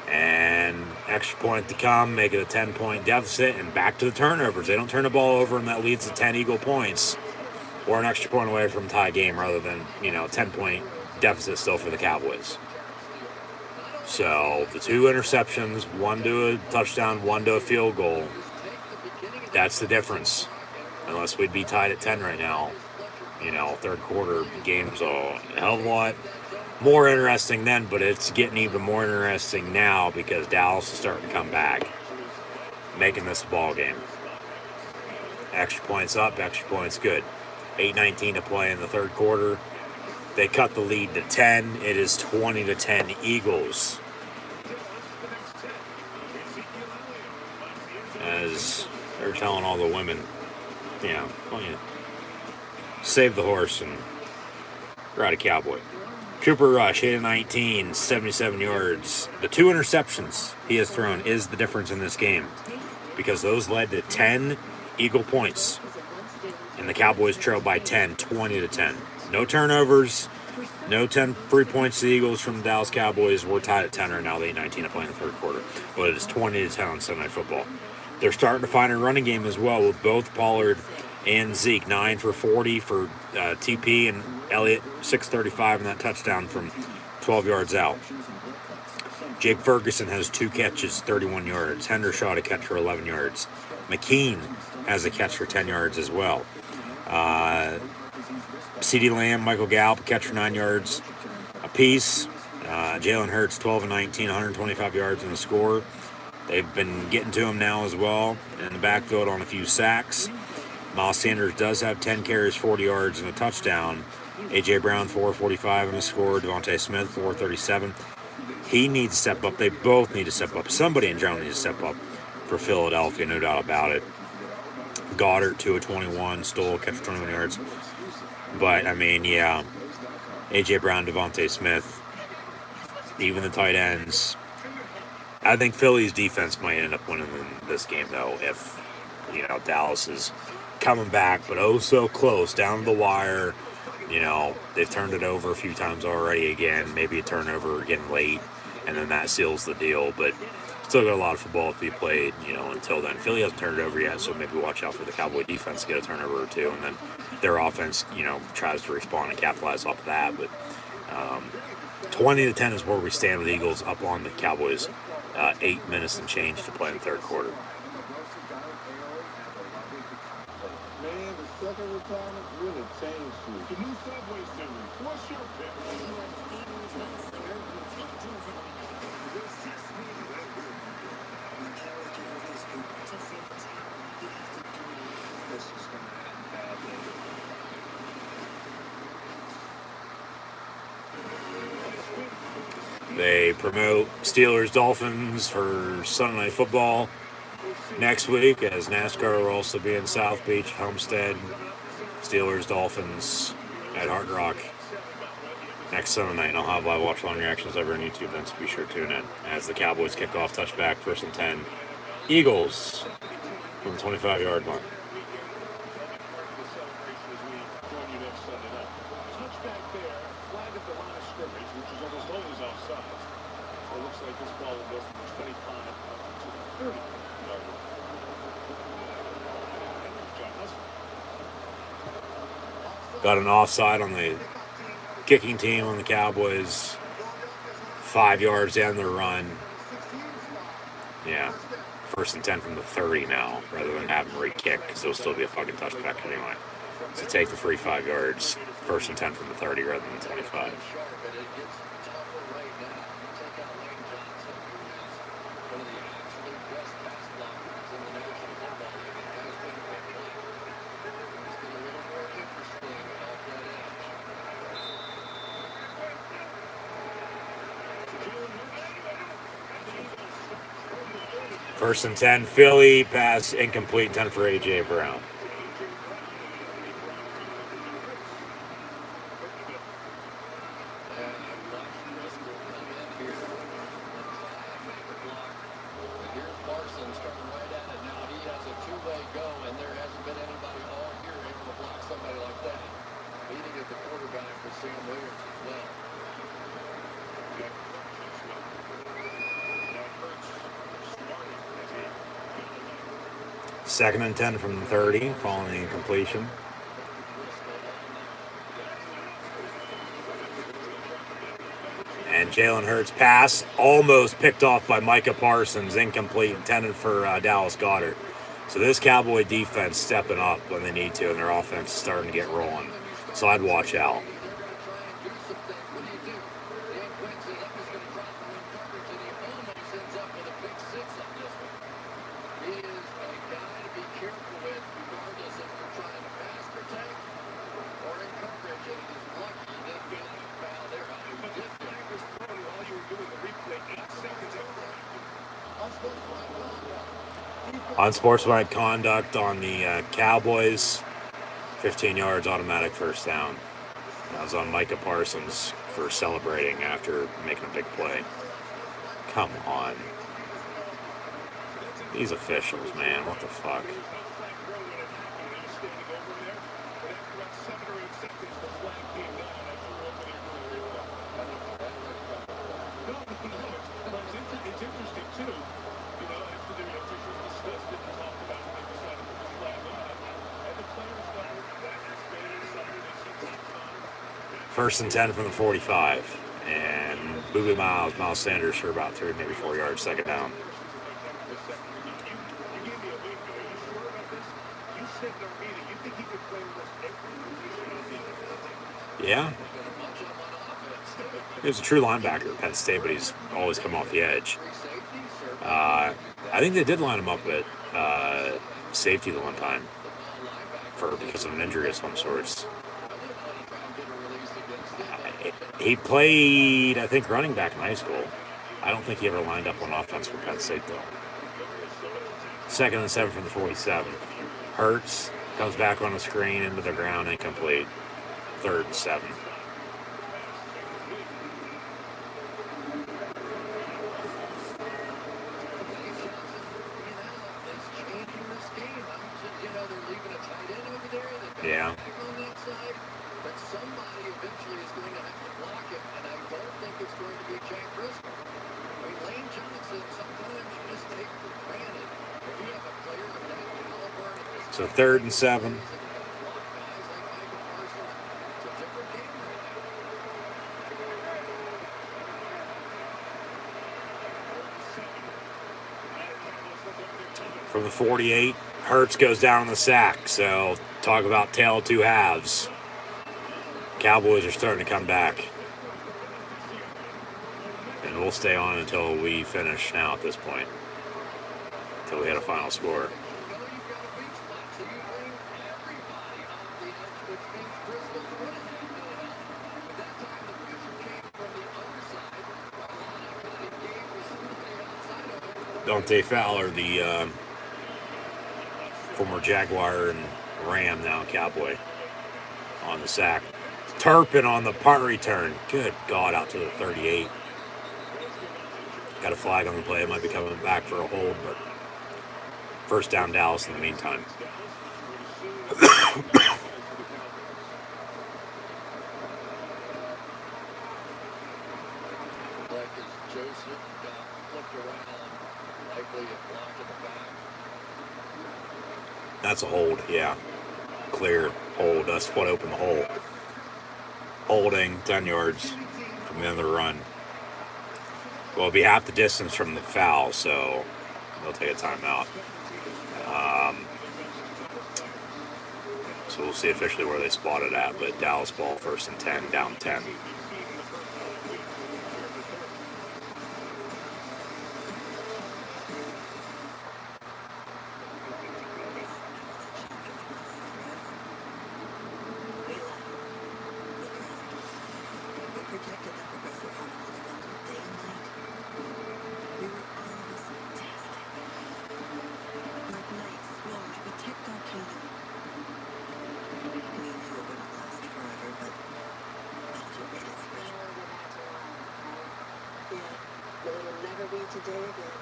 And extra point to come, make it a 10-point deficit, and back to the turnovers. They don't turn the ball over, and that leads to 10 Eagle points, or an extra point away from tie game rather than, 10-point deficit still for the Cowboys. So the 2 interceptions, 1 to a touchdown, 1 to a field goal. That's the difference. Unless we'd be tied at 10 right now. Third quarter game's a hell of a lot more interesting then, but it's getting even more interesting now because Dallas is starting to come back, making this a ball game. Extra points up, extra points good. 8:19 to play in the third quarter. They cut the lead to 10. It is 20 to 10 Eagles. As they're telling all the women, save the horse and ride a cowboy. Cooper Rush, 8 of 19, 77 yards. The 2 interceptions he has thrown is the difference in this game because those led to 10 Eagle points. And the Cowboys trailed by 10, 20 to 10. No turnovers, no 10 free points to the Eagles from the Dallas Cowboys. We're tied at 10 right now, 8:19 to play in the third quarter. But it is 20 to 10 on Sunday Night Football. They're starting to find a running game as well with both Pollard and Zeke, 9 for 40 for TP, and Elliott 635 in that touchdown from 12 yards out. Jake Ferguson has 2 catches, 31 yards. Hendershot a catch for 11 yards. McKean has a catch for 10 yards as well. CeeDee Lamb, Michael Gallup, a catch for 9 yards apiece. Jalen Hurts, 12 and 19, 125 yards in the score. They've been getting to him now as well in the backfield on a few sacks. Miles Sanders does have 10 carries, 40 yards, and a touchdown. A.J. Brown, 445 in the score. Devontae Smith, 437. He needs to step up. They both need to step up. Somebody in general needs to step up for Philadelphia, no doubt about it. Goddard, 2 of 21, stole, catch for 21 yards. But, A.J. Brown, Devontae Smith, even the tight ends. I think Philly's defense might end up winning this game, though, if, Dallas is coming back, but oh so close, down to the wire. They've turned it over a few times already again, maybe a turnover again late, and then that seals the deal, but still got a lot of football to be played, until then. Philly hasn't turned it over yet, so maybe watch out for the Cowboy defense to get a turnover or two, and then their offense, tries to respond and capitalize off of that, but 20 to 10 is where we stand with the Eagles up on the Cowboys. 8 minutes and change to play in the third quarter. Man, the second retirement really changed you. The new Subway series. What's your pick? This is going to end badly. They promote Steelers-Dolphins for Sunday Night Football next week, as NASCAR will also be in South Beach, Homestead. Steelers-Dolphins at Hard Rock next Sunday night. And I'll have live watch along reactions over on YouTube then, so be sure to tune in as the Cowboys kick off, touchback, 1st and 10. Eagles from the 25-yard line. Touchback there, flag at the line of scrimmage, which is almost always offside. So it looks like this ball will go from the 25 up to the 30-yard line. Got an offside on the kicking team on the Cowboys. 5 yards down the run. Yeah. 1st and 10 from the 30 now, rather than having re-kick, because it'll still be a fucking touchback anyway. So take the free 5 yards. 1st and 10 from the 30 rather than the 25. First and 10, Philly, pass incomplete, 10 for A.J. Brown. And watch Driscoll come in here and try and make a block. But here's Parsons starting right at it now. He has a two-way go, and there hasn't been anybody all year able to block somebody like that. Leading at the quarterback for Sam Williams as well. Second and 10 from the 30, following the incompletion. And Jalen Hurts' pass almost picked off by Micah Parsons, incomplete, intended for Dallas Goedert. So this Cowboy defense stepping up when they need to, and their offense is starting to get rolling. So I'd watch out. Unsportsmanlike conduct on the Cowboys, 15 yards, automatic first down. That was on Micah Parsons for celebrating after making a big play. Come on. These officials, man, what the fuck? It's interesting, too. You know, after the officials discussed it and talked about it, they decided to put the flag on it. And the players know that it's been something they see time. First and 10 from the 45. And Boobie Miles Sanders for about 3, maybe 4 yards, second down. Yeah. He's a true linebacker at Penn State, but he's always come off the edge. I think they did line him up at safety the one time because of an injury of some sorts. He played, I think, running back in high school. I don't think he ever lined up on offense for Penn State, though. Second and 7 from the 47. Hurts comes back on the screen into the ground, incomplete. Third and 7. Yeah. But somebody eventually is going to have to block it, and I don't think it's going to be Jack Driscoll. I mean, Lane Johnson, sometimes you just take for granted. If you have a player of that caliber, so third and 7. From the 48, Hurts goes down on the sack. So talk about tale of two halves. Cowboys are starting to come back. And we'll stay on until we finish now at this point. Until we hit a final score. Dante Fowler, the former Jaguar and Ram, now Cowboy, on the sack. Turpin on the punt return. Good God, out to the 38. Got a flag on the play. It might be coming back for a hold, but first down Dallas in the meantime. That's a hold, yeah. Clear hold. That's what opened the hole. Holding 10 yards from the end of the run. Well, it'll be half the distance from the foul, so they'll take a timeout. So we'll see officially where they spot it at, but Dallas ball first and 10, down 10. be today again.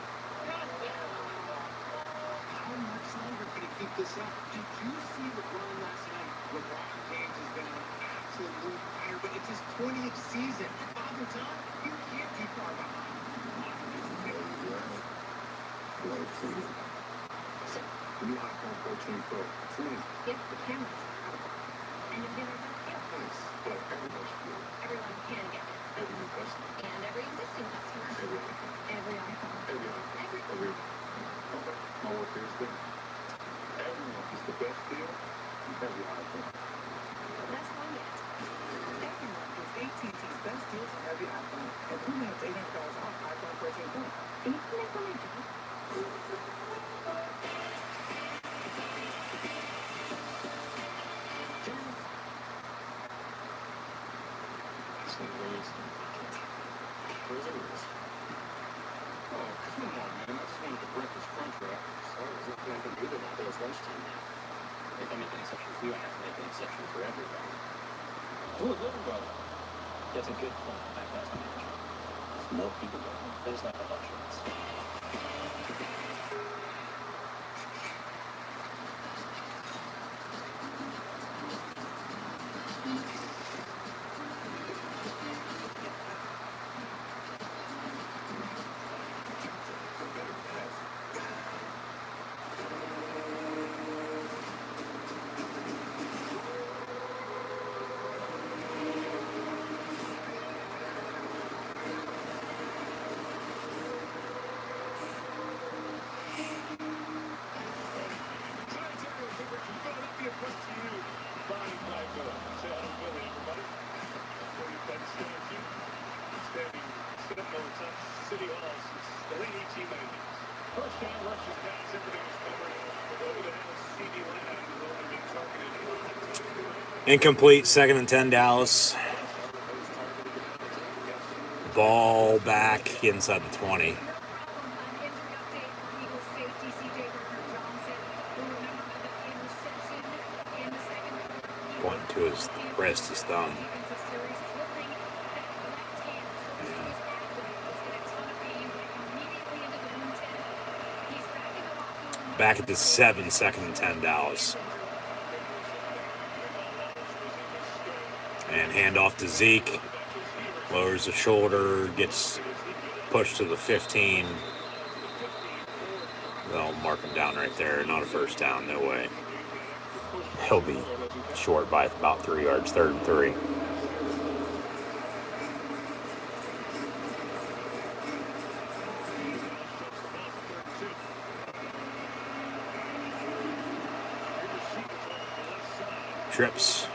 How much longer can he keep this up? Did you see LeBron last night? LeBron James has been on absolute fire, but it's his 20th season. Father Time, you can't be far behind. Like freedom. New iPhone 14 Pro. Slim. If the camera's and if they're not good, Nice. But everybody's good. everyone can get it. Every new customer. And every existing customer. Every iPhone. Every iPhone. Every iPhone. Every. Okay. My work here is done. Everyone gets the best deal. Every iPhone. That's one yet. Everyone gets AT&T's best deals on every iPhone, including up to $800 off iPhone 14 Pro. And you can make one my job. Where's everyone? Oh, come on, man. I just wanted the breakfast crunch wrap. Sorry, there's nothing I can do about But it's lunchtime now. If I make an exception for you, I have to make an exception for everybody. Who is everybody? That's a good point. I have to ask the manager. There's more people there. There's not a bunch of us. City Hall since the late 1890s. First down, rushes pass, everything was covered. Over the hill, C.D. Lamb is only being targeted. Incomplete, 2nd and 10, Dallas. Ball back inside the 20. Pointing to his wrist, his thumb. Back at the 7, 2nd and 10, Dallas. And handoff to Zeke. Lowers the shoulder, gets pushed to the 15. They'll mark him down right there. Not a first down, no way. He'll be short by about 3 yards, 3rd and 3. Trips,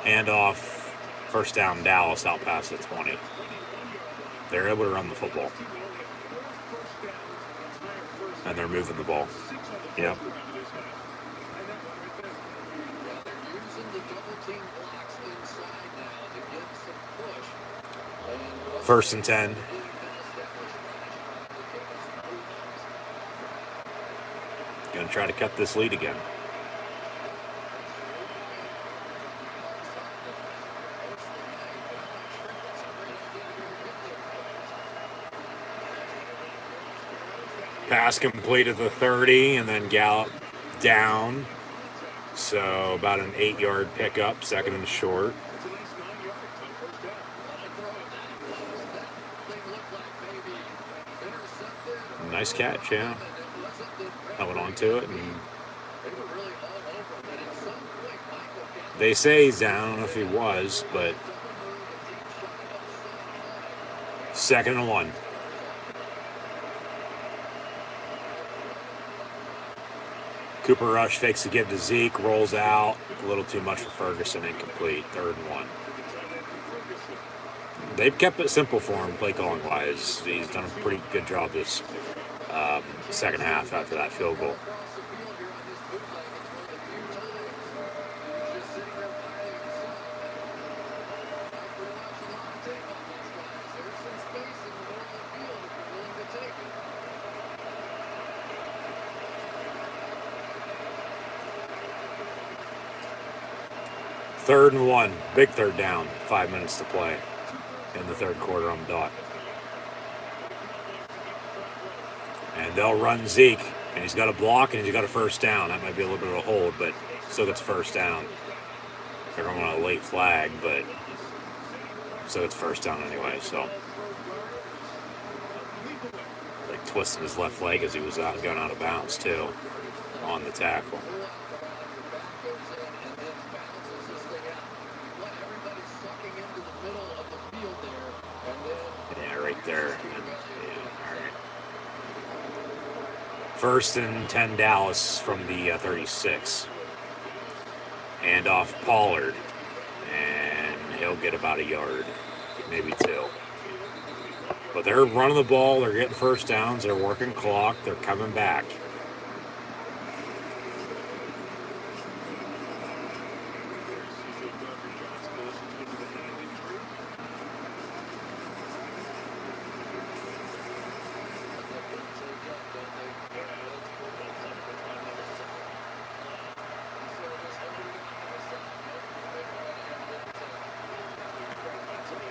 handoff, first down, Dallas out past the 20. They're able to run the football. And they're moving the ball. Yep. First and 10. Gonna try to cut this lead again. Pass complete at the 30 and then Gallup down. So about an 8-yard pickup, 2nd and short. Nice catch, yeah. Held onto it. And they say he's down. I don't know if he was, but 2nd and 1. Cooper Rush fakes a give to Zeke, rolls out. A little too much for Ferguson, incomplete. 3rd and 1. They've kept it simple for him, play calling wise. He's done a pretty good job this second half after that field goal. Third and 1, big third down, 5 minutes to play in the third quarter on the dot. And they'll run Zeke, and he's got a block, and he's got a first down. That might be a little bit of a hold, but still gets first down. They're going on a late flag, but so it's first down anyway. So like twisting his left leg as he was going out of bounds too on the tackle. Yeah, right there. Yeah, all right. First and 10 Dallas from the 36. Hand off Pollard. And he'll get about a yard, maybe 2. But they're running the ball. They're getting first downs. They're working clock. They're coming back.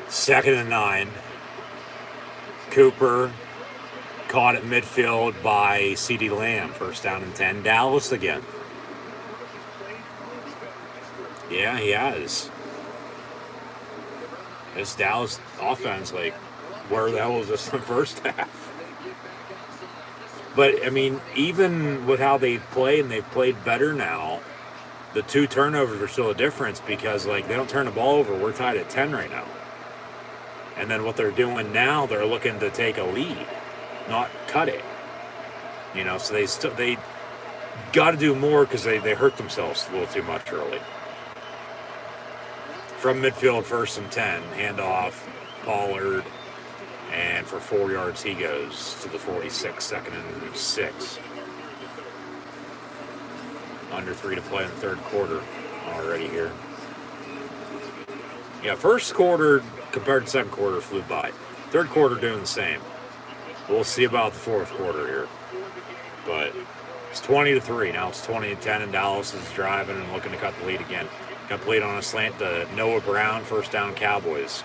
Second and 9. Cooper caught at midfield by CeeDee Lamb. First down and 10. Dallas again. Yeah, he has. This Dallas offense, like, where the hell was this in the first half? But, I mean, even with how they've played, and they've played better now, the 2 turnovers are still a difference because, like, they don't turn the ball over. We're tied at 10 right now. And then what they're doing now, they're looking to take a lead, not cut it. You know, so they got to do more because they hurt themselves a little too much early. From midfield, first and 10, handoff, Pollard, and for 4 yards he goes to the 46, second and 6. Under 3 to play in the third quarter already here. Yeah, first quarter compared to second quarter flew by. Third quarter doing the same. We'll see about the fourth quarter here. But it's 20-3. Now it's 20-10, and Dallas is driving and looking to cut the lead again. Got the lead on a slant to Noah Brown, first down Cowboys.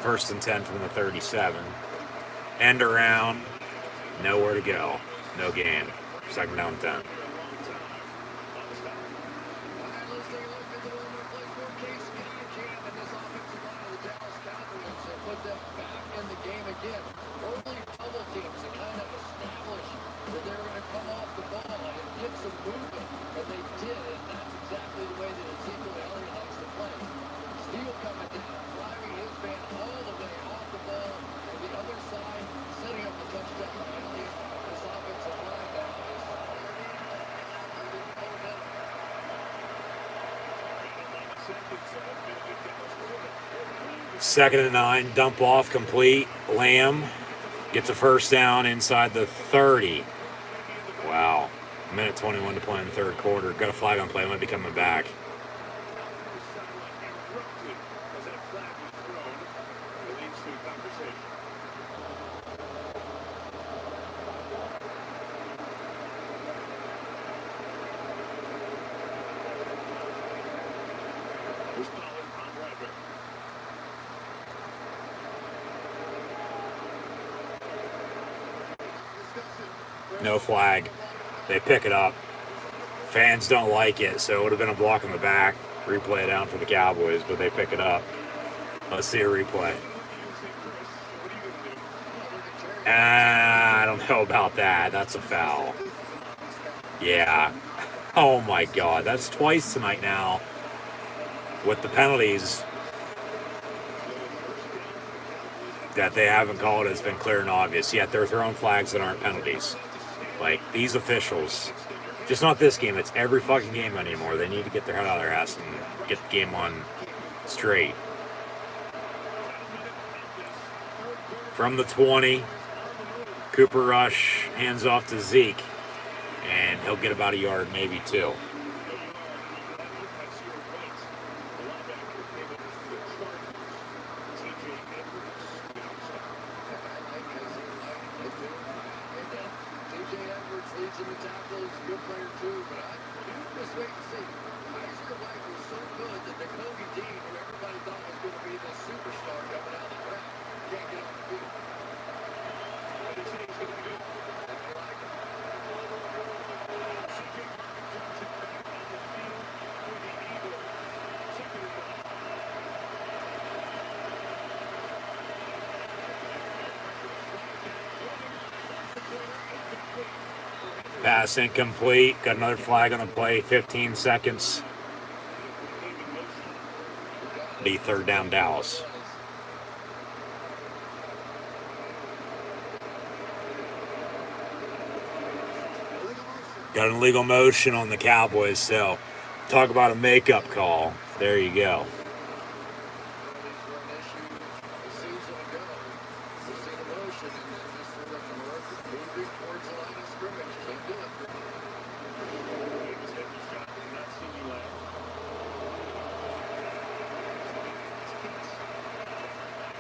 First and 10 from the 37. End around. Nowhere to go. No gain. Second down 10. Second and 9, dump off, complete. Lamb gets a first down inside the 30. Wow. Minute 21 to play in the third quarter. Got a flag on play, might be coming back. No flag. They pick it up. Fans don't like it, so it would have been a block in the back. Replay it down for the Cowboys, but they pick it up. Let's see a replay. I don't know about that. That's a foul. Yeah. Oh my God. That's twice tonight now with the penalties that they haven't called. It's been clear and obvious. Yet they're throwing flags that aren't penalties. Like, these officials, just not this game, it's every fucking game anymore. They need to get their head out of their ass and get the game on straight. From the 20, Cooper rush, hands off to Zeke. And and he'll get about a yard, maybe two. Leads in the tackles, good player too, but just wait and see. Kaiser White was so good that Jacoby Dean, who everybody thought was going to be the superstar coming out of the draft, can't get on the field. But it's going to be good. And I like it. C.J. Johnson back on the field for the Eagles. Second and 5. Pass incomplete. Got another flag on the play. 15 seconds. Be third down Dallas. Got an illegal motion on the Cowboys, so talk about a makeup call. There you go.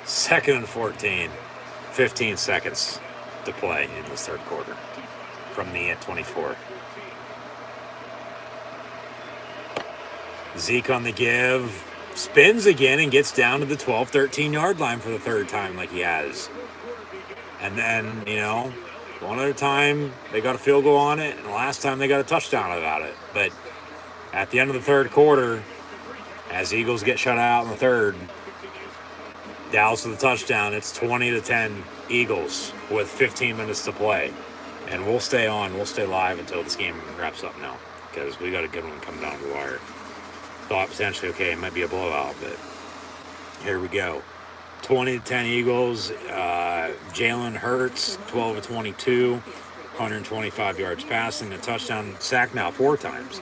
Second and 14. 15 seconds to play in this third quarter from the 24. Zeke on the give. Spins again and gets down to the 12, 13-yard line for the third time like he has. And then, one other time they got a field goal on it, and the last time they got a touchdown about it. But at the end of the third quarter, as Eagles get shut out in the third, Dallas with a touchdown. It's 20-10 Eagles with 15 minutes to play. And we'll stay on. We'll stay live until this game wraps up now because we got a good one coming down the wire. Thought potentially, okay, it might be a blowout, but here we go. 20-10 Eagles. Jalen Hurts, 12-22, 125 yards passing, a touchdown, sack now 4 times.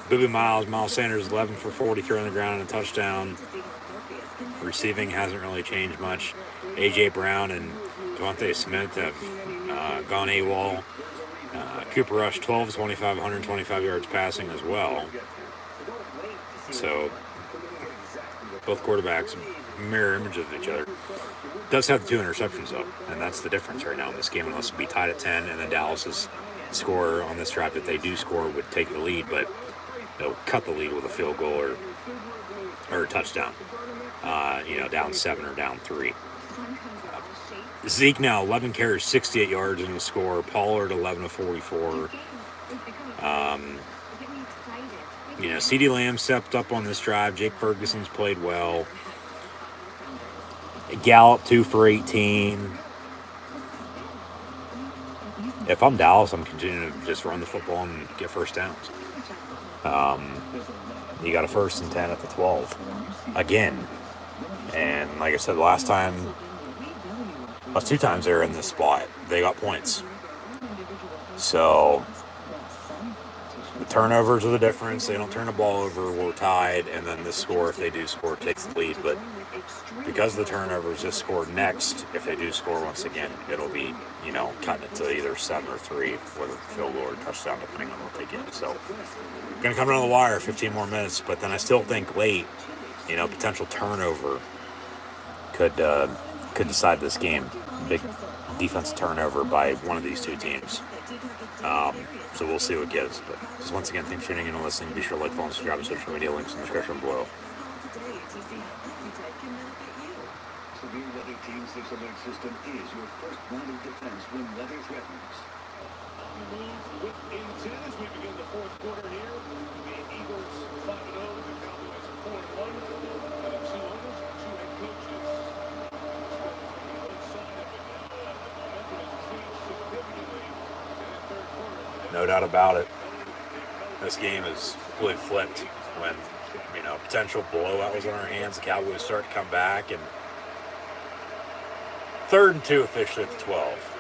Miles Sanders, 11 for 43 on the ground and a touchdown. Receiving hasn't really changed much. A.J. Brown and Devontae Smith have gone AWOL. Cooper Rush, 12-25, 125 yards passing as well. So, both quarterbacks mirror images of each other. Does have 2 interceptions, though, and that's the difference right now in this game, unless it be tied at 10, and then Dallas's score on this drive that they do score would take the lead, but they'll cut the lead with a field goal or a touchdown. Down 7 or down 3. Zeke now 11 carries, 68 yards in the score. Pollard 11-44. CeeDee Lamb stepped up on this drive. Jake Ferguson's played well. Gallup 2 for 18. If I'm Dallas, I'm continuing to just run the football and get first downs. You got a 1st and 10 at the 12 again. And like I said, last 2 times they were in this spot, they got points. So the turnovers are the difference. They don't turn the ball over, we're tied, and then this score, if they do score, takes the lead. But because of the turnovers, this score next, if they do score once again, it'll be, cutting it to either 7 or 3 with a field goal or touchdown, depending on what they get. So going to come down the wire, 15 more minutes, but then I still think late, potential turnover could decide this game. Big defensive turnover by one of these 2 teams. So we'll see what it gives. But just once again, thanks for tuning in and listening. Be sure to like, follow, and subscribe to social media links in the description below. Severe Weather Team 6 alert system is your first line of defense when weather threatens. With intent as we begin the fourth quarter here, the Eagles 5-0, the Cowboys 4-1. And 2 owners, 2 head coaches. No doubt about it. This game is completely flipped when, potential blowout was on our hands. The Cowboys start to come back, and 3rd and 2 officially at the 12.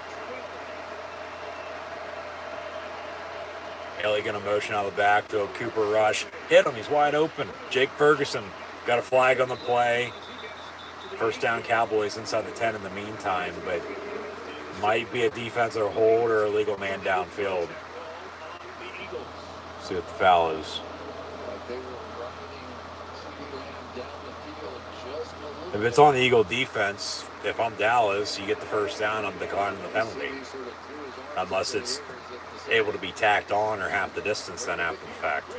Haley going to motion out of the backfield. Cooper Rush hit him. He's wide open. Jake Ferguson got a flag on the play. First down Cowboys inside the 10 in the meantime, but might be a defensive hold or a legal man downfield. See what the foul is. Like they were riding CeeDee Lamb down the field just a little If bit. it's on the Eagle defense, if I'm Dallas, you get the first down, I'm declining the penalty. Unless it's able to be tacked on or half the distance then after the fact.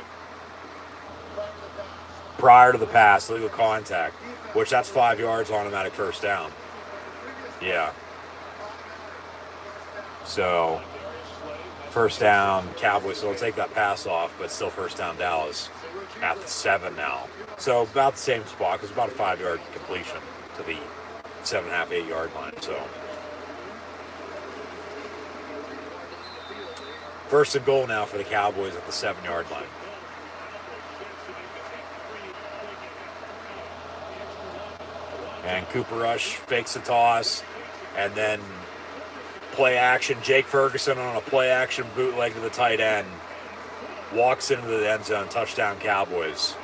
Prior to the pass, legal contact, which that's 5 yards, automatic first down. Yeah. So, first down, Cowboys. So they'll take that pass off, but still first down Dallas at the 7 now. So about the same spot, because about a 5-yard completion to the 7.5, 8-yard line. So first and goal now for the Cowboys at the 7-yard line. And Cooper Rush fakes the toss, and then play action. Jake Ferguson on a play action bootleg to the tight end. Walks into the end zone, touchdown Cowboys.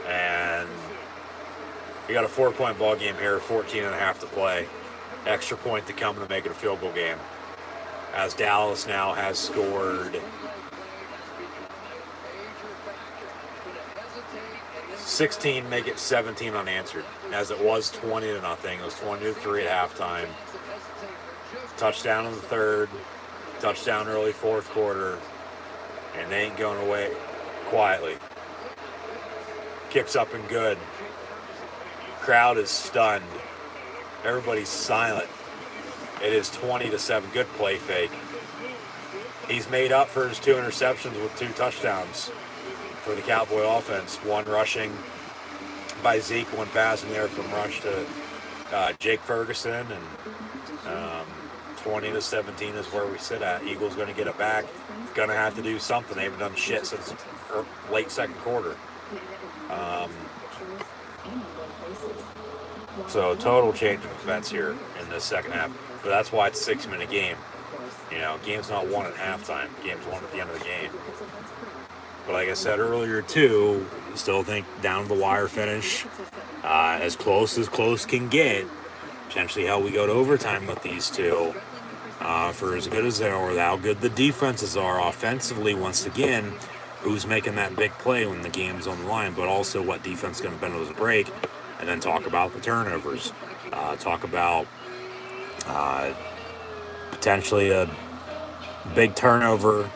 And you got a 4-point ball game here, 14.5 to play. Extra point to come to make it a field goal game. As Dallas now has scored 16, make it 17 unanswered. As it was 20-0. It was 20-3 at halftime. Touchdown in the third. Touchdown early fourth quarter. And they ain't going away quietly. Kicks up and good. Crowd is stunned. Everybody's silent. It is 20-7. Good play fake. He's made up for his 2 interceptions with 2 touchdowns for the Cowboy offense. One rushing by Zeke, one passing there from Rush to Jake Ferguson, and 20-17 is where we sit at. Eagles going to get it back. Going to have to do something. They haven't done shit since late second quarter. So total change of offense here in the second half. But that's why it's a 6-minute game. You know, game's not won at halftime. Game's won at the end of the game. But like I said earlier, too, still think down to the wire finish. As close can get. Potentially how we go to overtime with these two. For as good as they are, how good the defenses are offensively, once again, who's making that big play when the game's on the line, but also what defense is going to bend with a break. And then talk about the turnovers. Talk about potentially a big turnover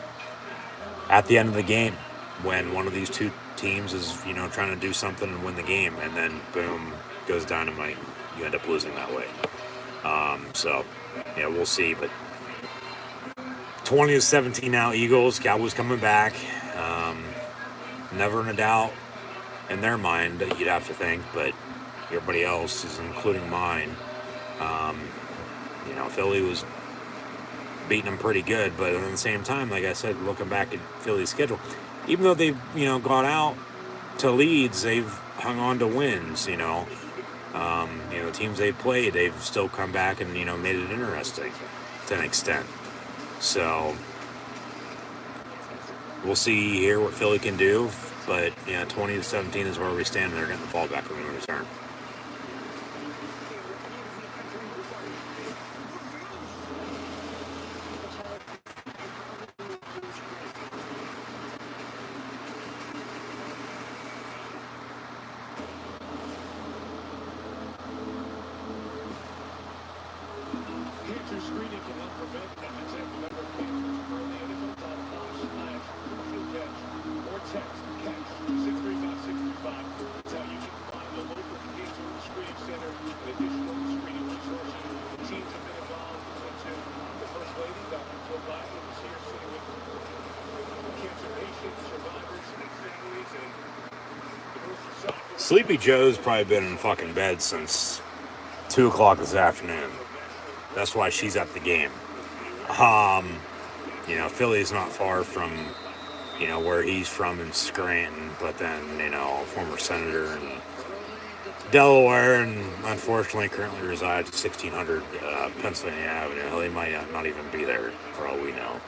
at the end of the game when one of these two teams is, you know, trying to do something and win the game, and then boom, goes dynamite. You end up losing that way. So, yeah, we'll see. But 20-17 now, Eagles. Cowboys coming back. Never in a doubt in their mind, you'd have to think, but everybody else is, including mine. You know, Philly was beating them pretty good, but at the same time, like I said, looking back at Philly's schedule, even though they've, you know, gone out to leads, they've hung on to wins, you know. You know, teams they've played, they've still come back and, you know, made it interesting to an extent. So we'll see here what Philly can do, but, yeah, 20-17 is where we stand, and they're getting the ball back when we return. Cancer screening can help prevent and detect a number of cancers early and info.com/should catch or text catch to 635-635. That's how you can find the local cancer screening center and additional screening resources. The teams have been involved into the First Lady, Dr. Jill Biden, is here sitting with cancer patients, survivors, and families, and the Nurse Society. Sleepy Joe's probably been in fucking bed since 2 o'clock this afternoon. That's why she's at the game. You know, Philly's not far from, you know, where he's from in Scranton, but then, you know, former senator in Delaware, and unfortunately currently resides at 1600 Pennsylvania Avenue. He might not even be there for all we know.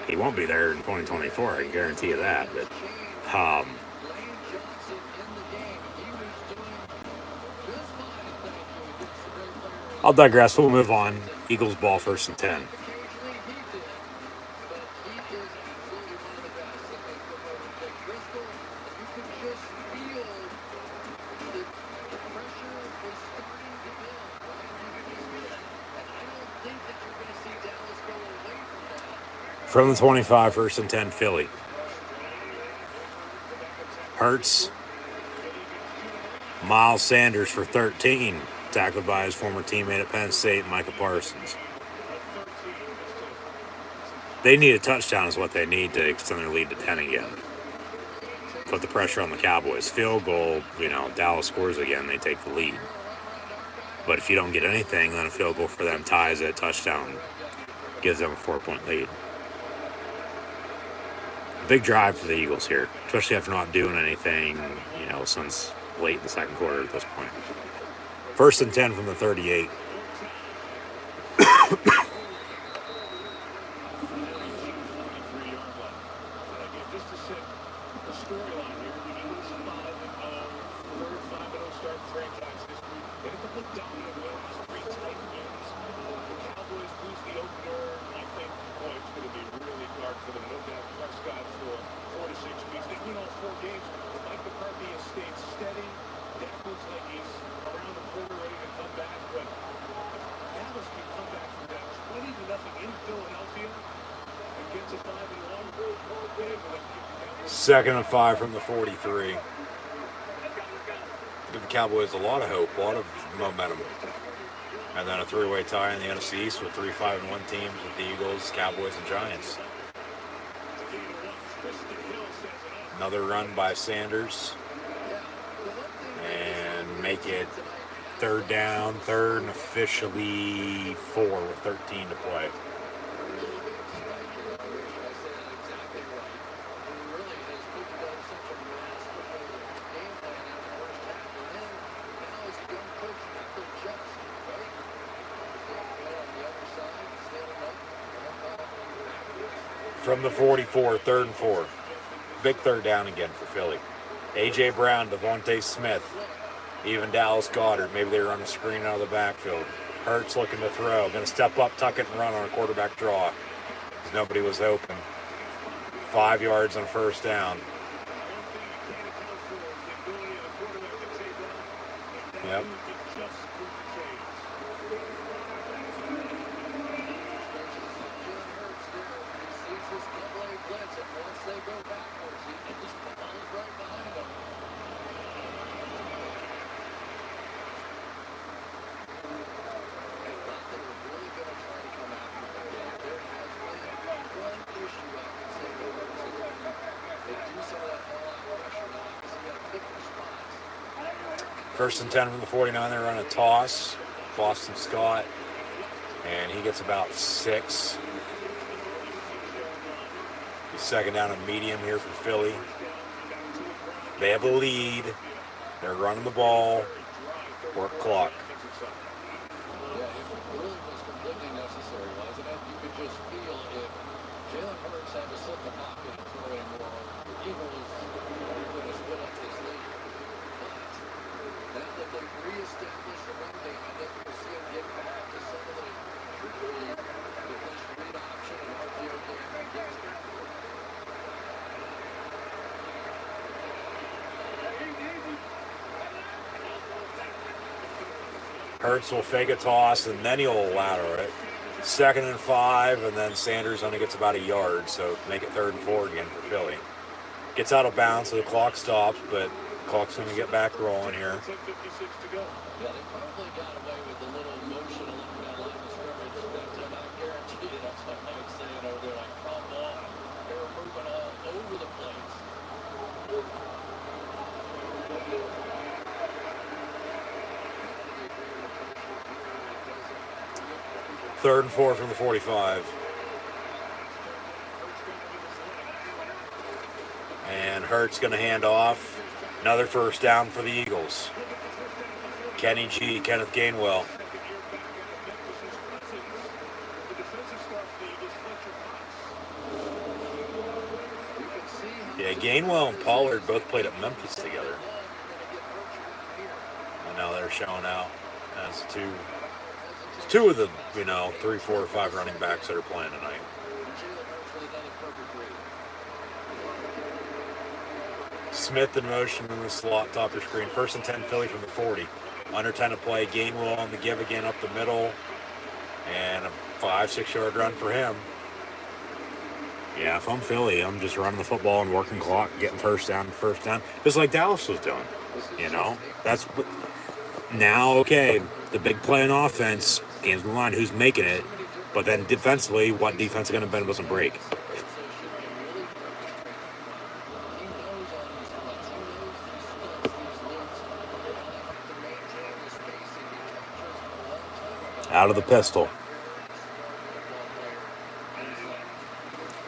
He won't be there in 2024, I can guarantee you that, but I'll digress. We'll move on. Eagles ball, 1st and 10. Occasionally he did, but he is absolutely one of the best. And the Bristol, you could just feel the pressure was starting to build, right? You could just feel it. And I don't think that you're going to see Dallas go away from that. From the 25, 1st and 10, Philly. Hurts. Miles Sanders for 13, tackled by his former teammate at Penn State, Micah Parsons. They need a touchdown is what they need to extend their lead to 10 again. Put the pressure on the Cowboys. Field goal, Dallas scores again, they take the lead. But if you don't get anything, then a field goal for them ties it. Touchdown gives them a 4-point lead. Big drive for the Eagles here, especially after not doing anything, since late in the second quarter at this point. 1st and 10 from the 38. Second and 5 from the 43. Give the Cowboys a lot of hope, a lot of momentum. And then a three-way tie in the NFC East with 3 5-1 teams with the Eagles, Cowboys, and Giants. Another run by Sanders. And make it 3rd down, 3rd and officially 4 with 13 to play. From the 44, 3rd and 4. Big 3rd down again for Philly. A.J. Brown, Devontae Smith, even Dallas Goedert. Maybe they run a screen out of the backfield. Hurts looking to throw. Going to step up, tuck it, and run on a quarterback draw. Because nobody was open. 5 yards on 1st down. Yep. First and 10 from the 49, they run a toss. Boston Scott, and he gets about 6. He's 2nd down and medium here for Philly. They have a lead. They're running the ball. Work clock. Yeah, it really was completely necessary, wasn't it? You could just feel if Jalen Hurts had to sit in the pocket and throw anymore, the Eagles would have split up this lead. Now that they've reestablished the run game, I think we'll see them get back to some of the read option and RPO game against them. Hurts will fake a toss, and then he'll lateral it. 2nd and 5, and then Sanders only gets about a yard, so make it 3rd and 4 again for Philly. Gets out of bounds, so the clock stops, but the clock's going to get back rolling here. Yeah, they probably got away with a little motion along that line of scrimmage, but I guarantee you that's what Mike's saying over there, like, come on. They were moving all over the place. 3rd and 4 from the 45. And Hurts going to hand off. Another 1st down for the Eagles. Kenneth Gainwell. Yeah, Gainwell and Pollard both played at Memphis together. And now they're showing out as 2 It's two of the, 3, 4, or 5 running backs that are playing tonight. Smith in motion in the slot, top of your screen. 1st and 10, Philly from the 40. Under 10 to play. Gainwell on the give again up the middle. And a 5-6 yard run for him. Yeah, if I'm Philly, I'm just running the football and working clock, getting first down, just like Dallas was doing. That's now, okay, the big play in offense, game's on the line, who's making it? But then defensively, what defense is going to bend doesn't break? Out of the pistol.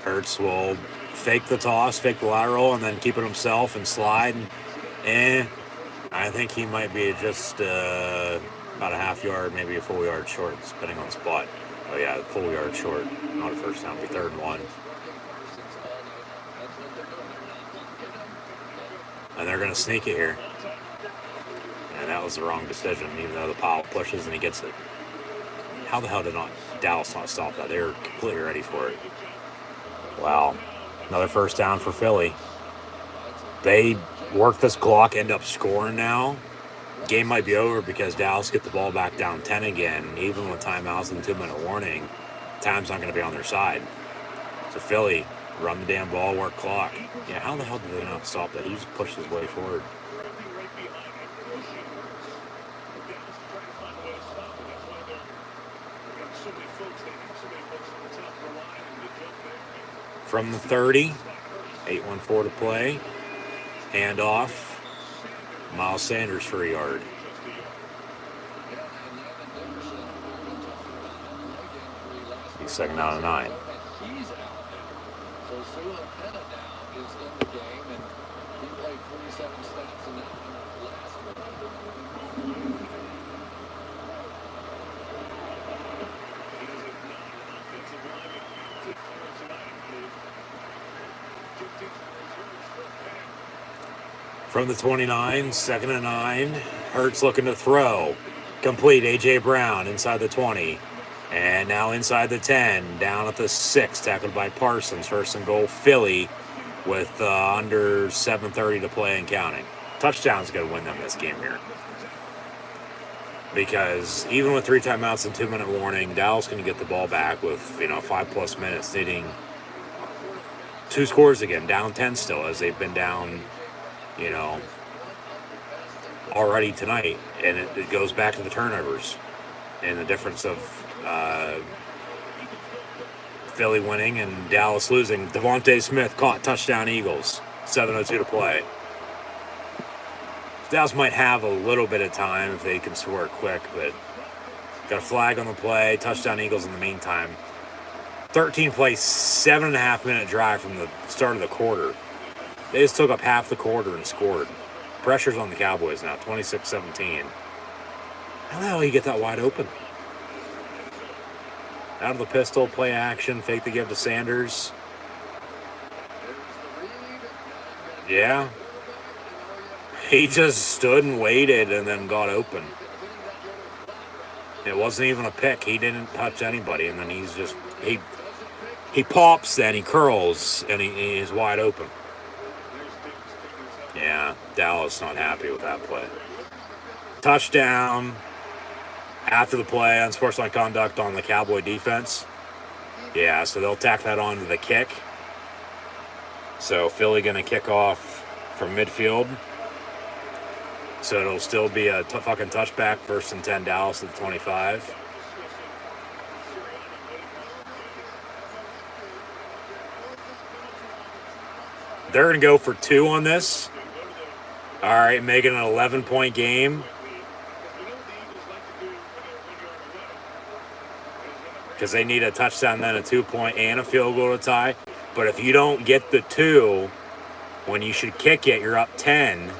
Hurts will fake the toss, fake the lateral, and then keep it himself and slide. And I think he might be just about a half yard, maybe a full yard short, depending on the spot. Oh yeah, full yard short, not a first down, be 3rd and 1. And they're going to sneak it here. And that was the wrong decision, even though the Powell pushes and he gets it. How the hell did Dallas not stop that? They were completely ready for it. Wow. Another first down for Philly. They work this clock, end up scoring now. Game might be over because Dallas get the ball back down 10 again. Even with timeouts and 2-minute warning, time's not going to be on their side. So Philly, run the damn ball, work clock. Yeah, how the hell did they not stop that? He just pushed his way forward. From the 30, 8:14 to play. Handoff. Miles Sanders for a yard. He's 2nd down and 9. From the 29, 2nd and 9. Hurts looking to throw. Complete. A.J. Brown inside the 20. And now inside the 10. Down at the 6. Tackled by Parsons. 1st and goal, Philly, with under 7:30 to play and counting. Touchdown's going to win them this game here. Because even with 3 timeouts and 2-minute warning, Dallas going to get the ball back with 5+ minutes, needing 2 scores again. Down 10 still, as they've been down already tonight, and it goes back to the turnovers and the difference of Philly winning and Dallas losing. Devontae Smith caught, touchdown Eagles, 7:02 to play. Dallas might have a little bit of time if they can score quick, but got a flag on the play, touchdown Eagles in the meantime. 13-play, 7.5-minute drive from the start of the quarter. They just took up half the quarter and scored. Pressure's on the Cowboys now, 26-17. How the hell do you get that wide open? Out of the pistol, play action, fake the give to Sanders. Yeah. He just stood and waited and then got open. It wasn't even a pick. He didn't touch anybody, and then he's just, he pops, then he curls, and he's wide open. Yeah, Dallas not happy with that play. Touchdown after the play, unsportsmanlike conduct on the Cowboy defense. Yeah, so they'll tack that on to the kick. So Philly going to kick off from midfield. So it'll still be a fucking touchback, 1st and 10, Dallas at the 25. They're going to go for 2 on this. All right, making an 11-point game. Because they need a touchdown, then a 2-point, and a field goal to tie. But if you don't get the 2, when you should kick it, you're up 10.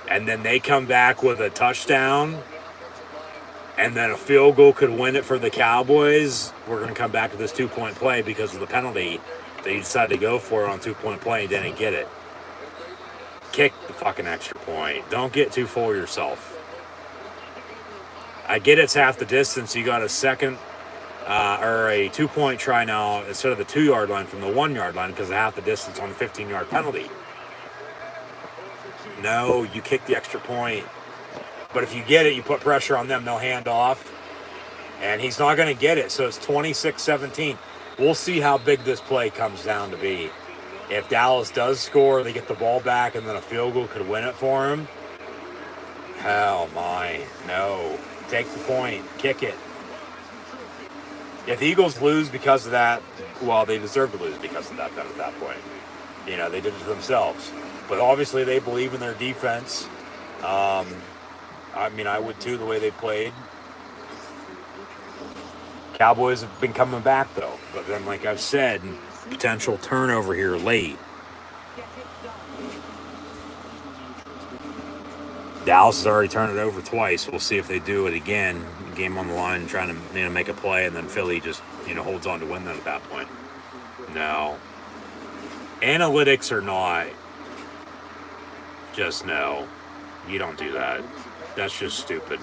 And then they come back with a touchdown. And then a field goal could win it for the Cowboys. We're going to come back to this 2-point play because of the penalty that he decided to go for on 2-point play and didn't get it. Kick the fucking extra point. Don't get too full of yourself. I get it's half the distance. You got a second or a 2-point try now instead of the 2-yard line from the 1-yard line because of half the distance on the 15-yard penalty. No, you kick the extra point. But if you get it, you put pressure on them. They'll hand off. And he's not going to get it. So it's 26-17. We'll see how big this play comes down to be. If Dallas does score, they get the ball back, and then a field goal could win it for him. Hell my. No. Take the point. Kick it. If the Eagles lose because of that, well, they deserve to lose because of that then at that point. You know, they did it to themselves. But obviously they believe in their defense. I mean, I would too, the way they played. Cowboys have been coming back, though. But then, like I've said, potential turnover here late. Dallas has already turned it over twice. We'll see if they do it again. Game on the line, trying to make a play, and then Philly just holds on to win that at that point. No. Analytics or not, just no. You don't do that. That's just stupid.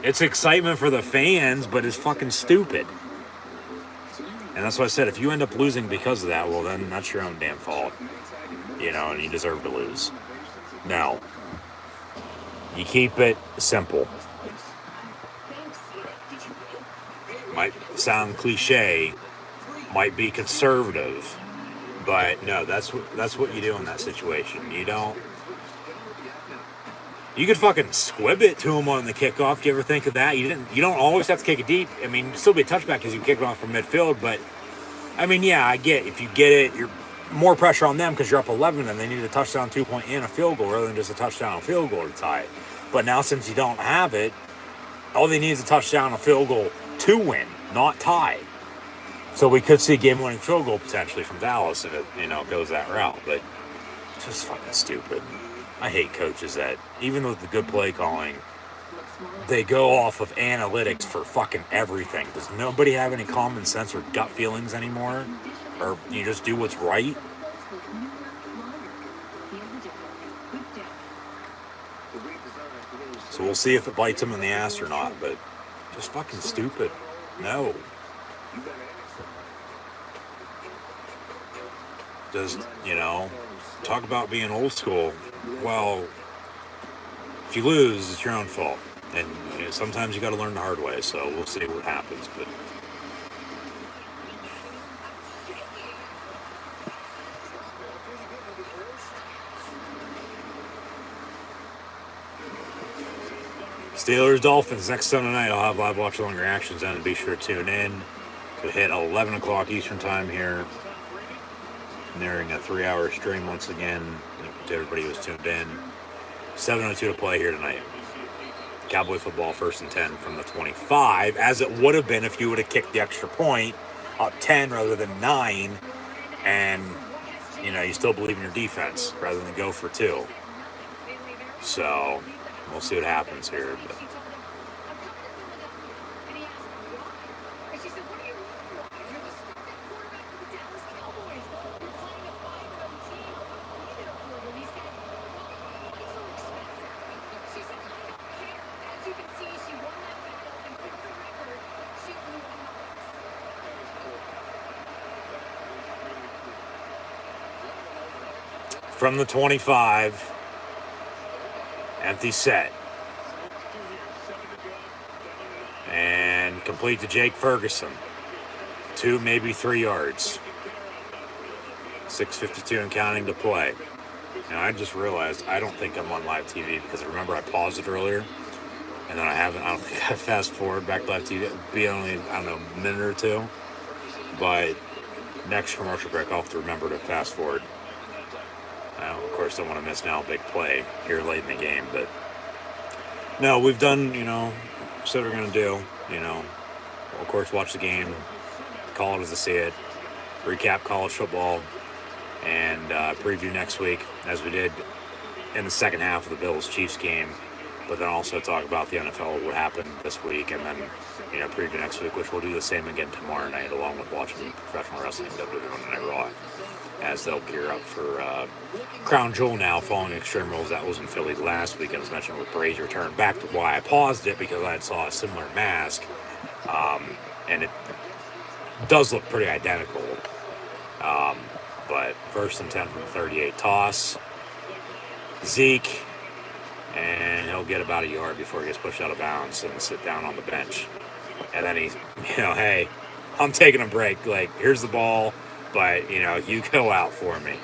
It's excitement for the fans, but it's fucking stupid. And that's why I said, if you end up losing because of that, well, then that's your own damn fault. And you deserve to lose. Now, you keep it simple. Might sound cliche, might be conservative, but no, that's what you do in that situation. You could fucking squib it to him on the kickoff. Do you ever think of that? You don't always have to kick it deep. I mean, it'd still be a touchback because you kick it off from midfield, but I mean, yeah, I get if you get it, you're more pressure on them because you're up 11 and they need a touchdown, 2-point, and a field goal rather than just a touchdown and field goal to tie it. But now since you don't have it, all they need is a touchdown, a field goal to win, not tie. So we could see a game-winning field goal potentially from Dallas if it, goes that route. But it's just fucking stupid. I hate coaches that, even with the good play calling, they go off of analytics for fucking everything. Does nobody have any common sense or gut feelings anymore? Or you just do what's right? So we'll see if it bites them in the ass or not, but just fucking stupid. No. Just, talk about being old school. Well, if you lose, it's your own fault. And sometimes you got to learn the hard way, so we'll see what happens. But Steelers, Dolphins, next Sunday night. I'll have live watch along reactions and be sure to tune in. To hit 11 o'clock Eastern time here. Nearing a 3-hour stream once again. To everybody who's tuned in. 7:02 to play here tonight. Cowboy football 1st and 10 from the 25, as it would have been if you would have kicked the extra point up 10 rather than 9, and you still believe in your defense rather than go for 2. So we'll see what happens here. But from the 25, empty set. And complete to Jake Ferguson. 2, maybe 3 yards. 6:52 and counting to play. Now, I just realized I don't think I'm on live TV because remember I paused it earlier and then I don't think I fast forward back to live TV. It'd be only, a minute or two. But next commercial break, I'll have to remember to fast forward. I, of course, don't want to miss now a big play here late in the game. But no, we've done, said we're going to do, we'll, of course, watch the game, call it as I see it, recap college football, and preview next week, as we did in the second half of the Bills-Chiefs game, but then also talk about the NFL, what happened this week, and then, preview next week, which we'll do the same again tomorrow night, along with watching professional wrestling, WWE Monday Night Raw. as they'll gear up for Crown Jewel now following Extreme Rules. That was in Philly last week, as mentioned, with Bray's return. Back to why I paused it, because I saw a similar mask, and it does look pretty identical. But 1st and 10 from the 38 toss. Zeke, and he'll get about a yard before he gets pushed out of bounds and sit down on the bench. And then he's, hey, I'm taking a break. Like, here's the ball, but, you go out for me.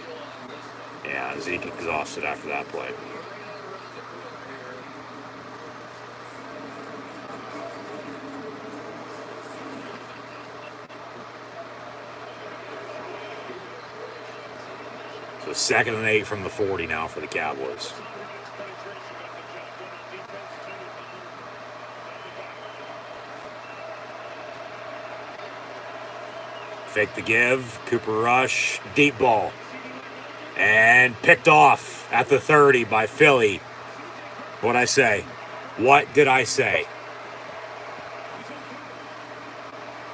Yeah, Zeke exhausted after that play. So 2nd and 8 from the 40 now for the Cowboys. Fake the give, Cooper Rush, deep ball. And picked off at the 30 by Philly. What'd I say? What did I say?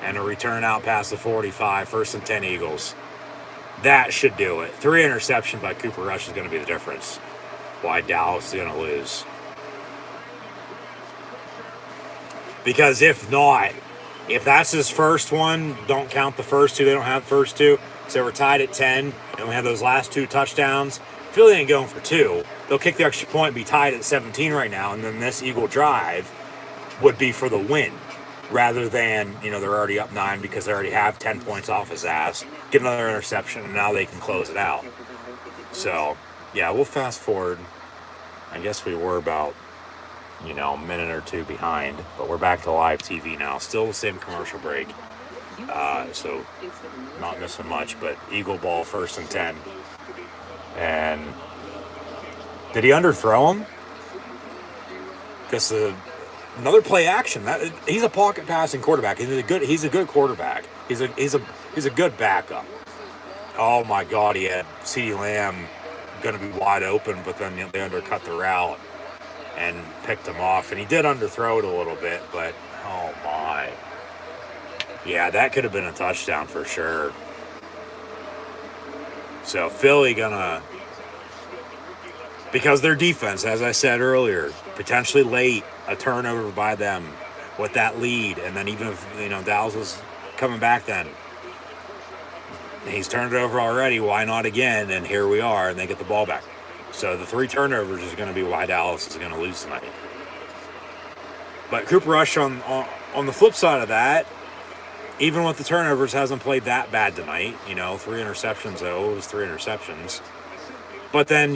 And a return out past the 45, 1st and 10 Eagles. That should do it. 3 interception by Cooper Rush is going to be the difference. Why Dallas is going to lose. Because if not, if that's his first one, don't count the first two. They don't have the first two. So we're tied at 10, and we have those last 2 touchdowns. Philly ain't going for 2. They'll kick the extra point and be tied at 17 right now, and then this Eagle drive would be for the win, rather than, they're already up 9 because they already have 10 points off his ass. Get another interception, and now they can close it out. So, yeah, we'll fast forward. I guess we were about, a minute or 2 behind, but we're back to live TV now. Still the same commercial break. So, not missing much, but Eagle ball 1st and 10. And did he underthrow him? Because another play action. He's a pocket passing quarterback. He's a good quarterback. He's a good backup. Oh my God, he had CeeDee Lamb going to be wide open, but then they undercut the route and picked him off. And he did underthrow it a little bit, but oh my. Yeah, that could have been a touchdown for sure. So Philly because their defense, as I said earlier, potentially late, a turnover by them with that lead, and then even if Dallas was coming back, then he's turned it over already. Why not again? And here we are, and they get the ball back. So the 3 turnovers is going to be why Dallas is going to lose tonight. But Cooper Rush on the flip side of that, even with the turnovers, hasn't played that bad tonight. 3 interceptions, though. It was 3 interceptions. But then,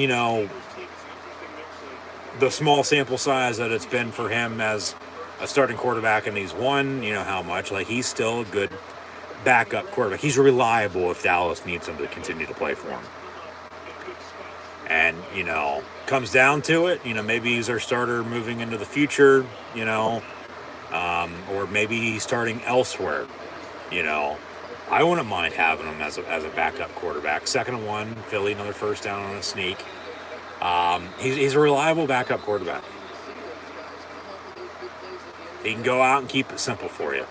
the small sample size that it's been for him as a starting quarterback, and he's won, how much. Like, he's still a good backup quarterback. He's reliable if Dallas needs him to continue to play for him. And, comes down to it, maybe he's our starter moving into the future, or maybe he's starting elsewhere. I wouldn't mind having him as a backup quarterback. 2nd and 1, Philly, another 1st down on a sneak. He's a reliable backup quarterback. He can go out and keep it simple for you.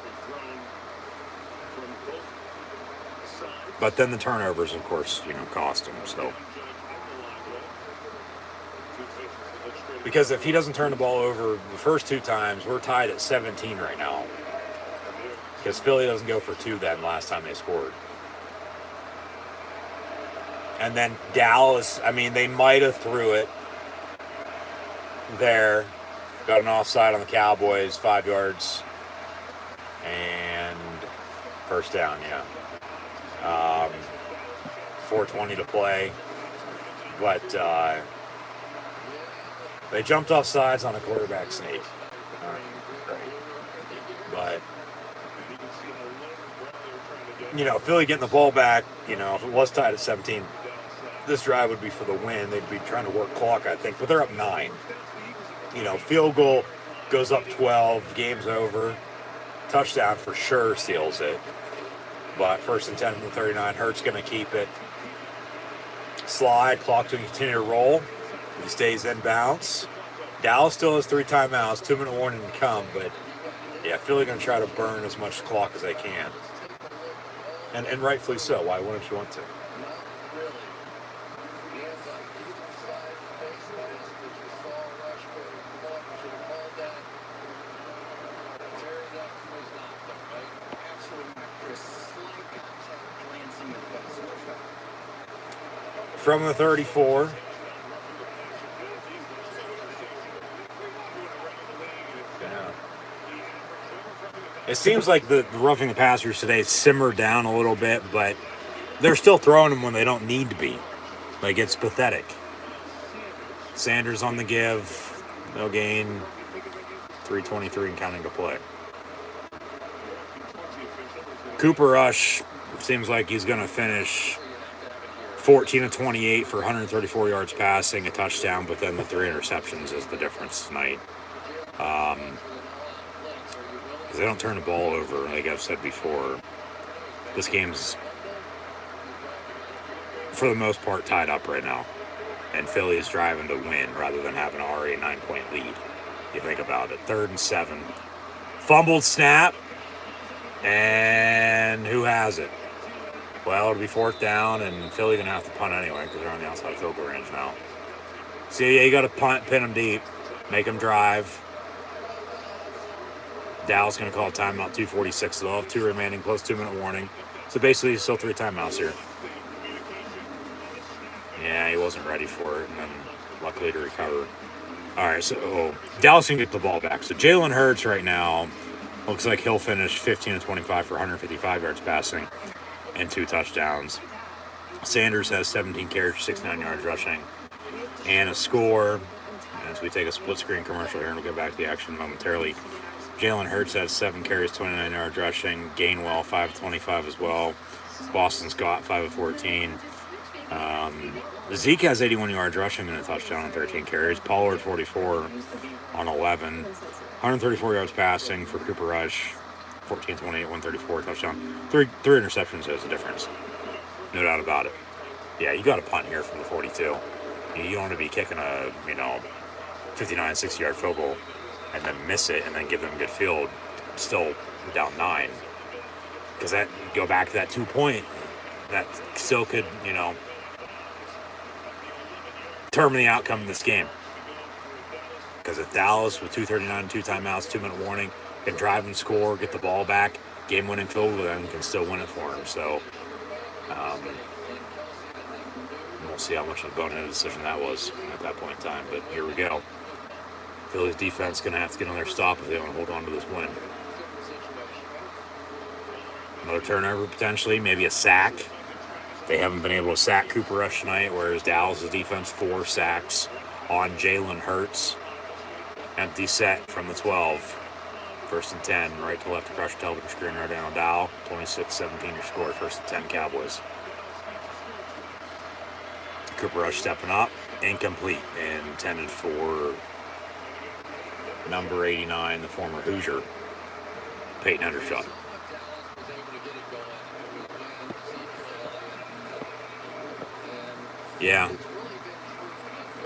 But then the turnovers, of course, cost him. So, because if he doesn't turn the ball over the first 2 times, we're tied at 17 right now. Because Philly doesn't go for 2 then last time they scored. And then Dallas, they might have threw it there. Got an offside on the Cowboys, 5 yards. And 1st down, yeah. 4:20 to play. But they jumped off sides on a quarterback sneak. Great. But Philly getting the ball back, if it was tied at 17, this drive would be for the win. They'd be trying to work clock, I think, but they're up 9. Field goal goes up 12, game's over. Touchdown for sure seals it. But 1st and 10 from the 39, Hurts going to keep it. Slide, clock to continue to roll. He stays in bounds. Dallas still has 3 timeouts, 2-minute warning to come, but yeah, Philly going to try to burn as much clock as they can. And rightfully so. Why wouldn't you want to? from the 34. Yeah. It seems like the roughing the passers today simmered down a little bit, but they're still throwing them when they don't need to be. Like, it's pathetic. Sanders on the give. No gain. 3:23 and counting to play. Cooper Rush seems like he's going to finish 14 of 28 for 134 yards passing, a touchdown, but then the 3 interceptions is the difference tonight. Because they don't turn the ball over, like I've said before. This game's, for the most part, tied up right now. And Philly is driving to win rather than having already a 9-point lead. You think about it. 3rd and 7. Fumbled snap. And who has it? Well, it'll be 4th down, and Philly going to have to punt anyway because they're on the outside field goal range now. So, yeah, you got to punt, pin them deep, make them drive. Dallas going to call a timeout, 2:46. So they'll have 2 remaining, plus 2-minute warning. So basically, still 3 timeouts here. Yeah, he wasn't ready for it, and then luckily to recover. All right, so Dallas can get the ball back. So Jalen Hurts right now looks like he'll finish 15 of 25 for 155 yards passing and 2 touchdowns. Sanders has 17 carries for 69 yards rushing and a score. As we take a split screen commercial here, and we'll get back to the action momentarily. Jalen Hurts has 7 carries, 29 yards rushing. Gainwell 5 of 25 as well. Boston Scott 5 of 14. Zeke has 81 yards rushing and a touchdown on 13 carries. Pollard 44 on 11. 134 yards passing for Cooper Rush. 14-28, 134 touchdown. 3 interceptions is a difference. No doubt about it. Yeah, you got to punt here from the 42. You don't want to be kicking a 59, 60-yard field goal and then miss it and then give them a good field, still down 9. Because that, go back to that 2-point, that still could, determine the outcome of this game. Because if Dallas, with 2:39 and 2 timeouts, 2-minute warning, can drive and score, get the ball back, game-winning field goal, then can still win it for him. So, we'll see how much of a boneheaded decision that was at that point in time. But here we go. Philly's defense is going to have to get on their stop if they want to hold on to this win. Another turnover potentially, maybe a sack. They haven't been able to sack Cooper Rush tonight, whereas Dallas' defense 4 sacks on Jalen Hurts. Empty set from the 12. 1st and 10, right to left across your television screen, right down Dow. 26-17 your score, 1st and 10 Cowboys. Cooper Rush stepping up, incomplete, intended for number 89, the former Hoosier, Peyton Hendershot. Yeah.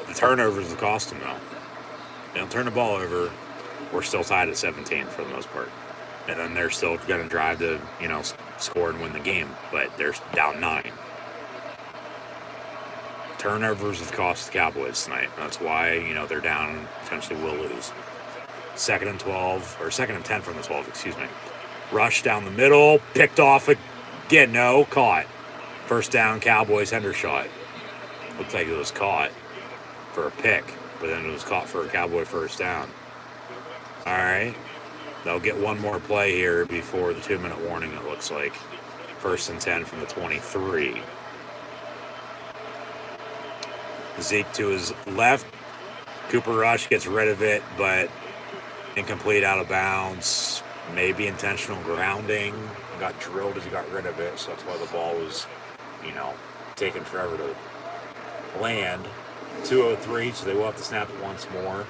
The turnovers will cost them, though. They don't turn the ball over. We're still tied at 17 for the most part. And then they're still going to drive to, score and win the game. But they're down 9. Turnovers have cost the Cowboys tonight. That's why, they're down and potentially will lose. 2nd and 12, or 2nd and 10 from the 12, excuse me. Rush down the middle, picked off again, caught. 1st down, Cowboys, Hendershot. Looks like it was caught for a pick, but then it was caught for a Cowboy 1st down. All right. They'll get one more play here before the 2-minute warning, it looks like. 1st and 10 from the 23. Zeke to his left. Cooper Rush gets rid of it, but incomplete, out of bounds. Maybe intentional grounding. Got drilled as he got rid of it, so that's why the ball was, taking forever to land. 2:03, so they will have to snap it once more.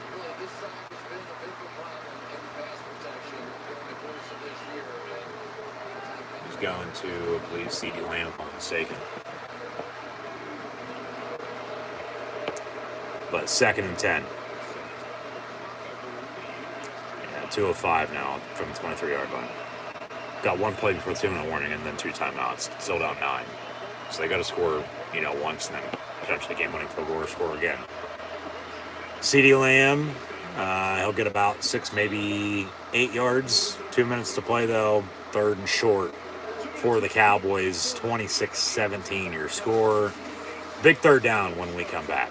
He's going to, I believe, C.D. Lamb, if I'm not mistaken. But 2nd and 10. Yeah, 2:05 now from the 23-yard line. Got one play before the 2-minute warning and then 2 timeouts. Still down 9. So they got to score, once and then potentially game-winning field goal or score again. C.D. Lamb, he'll get about 6, maybe 8 yards. 2 minutes to play, though. 3rd and short for the Cowboys. 26-17 your score. Big third down when we come back.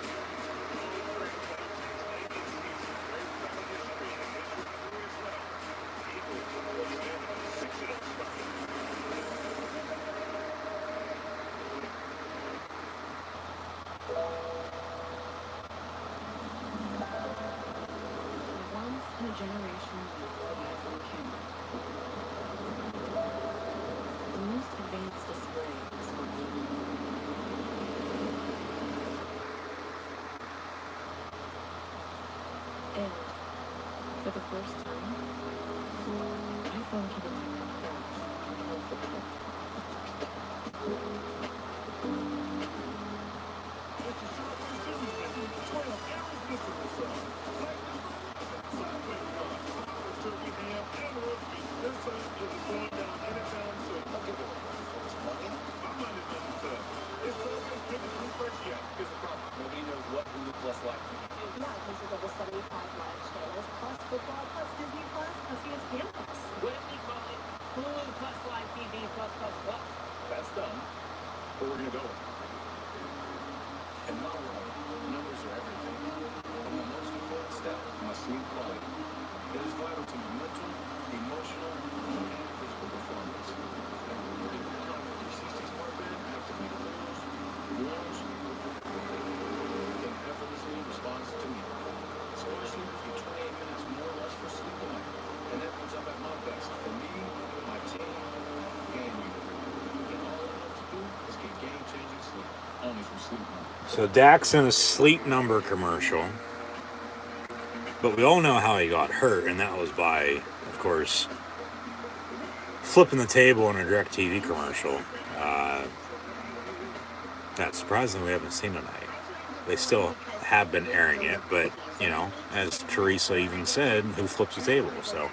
Once in a generation youth for the African king. The most advanced display of smartphone. And for the first time, iPhone can detect a crash and help fix it. Nobody knows what Hulu Plus Live TV is. Yeah, because of over 75 live channels, plus football, plus Disney Plus, plus ESPN Plus. What did we call it? Hulu Plus Live TV Plus Plus Plus. That's dumb. Where we're going to go. In my world, numbers are everything. And the most important step, my sleep quality. It is vital to my mental, emotional, and physical performance. And when you're depending on a 360 smart band, I have to make rules, then effortlessly responds to me. Smart sleep gives me 28 minutes more or less for sleep a night. And that means I'm at my best for me, my team, and you. And all I have to do is get game-changing sleep. Only from Sleep Number. So Dak's in a Sleep Number commercial. But we all know how he got hurt, and that was by, of course, flipping the table in a DirecTV commercial. That's surprising we haven't seen tonight. They still have been airing it, but, you know, as Teresa even said, who flips the table? So,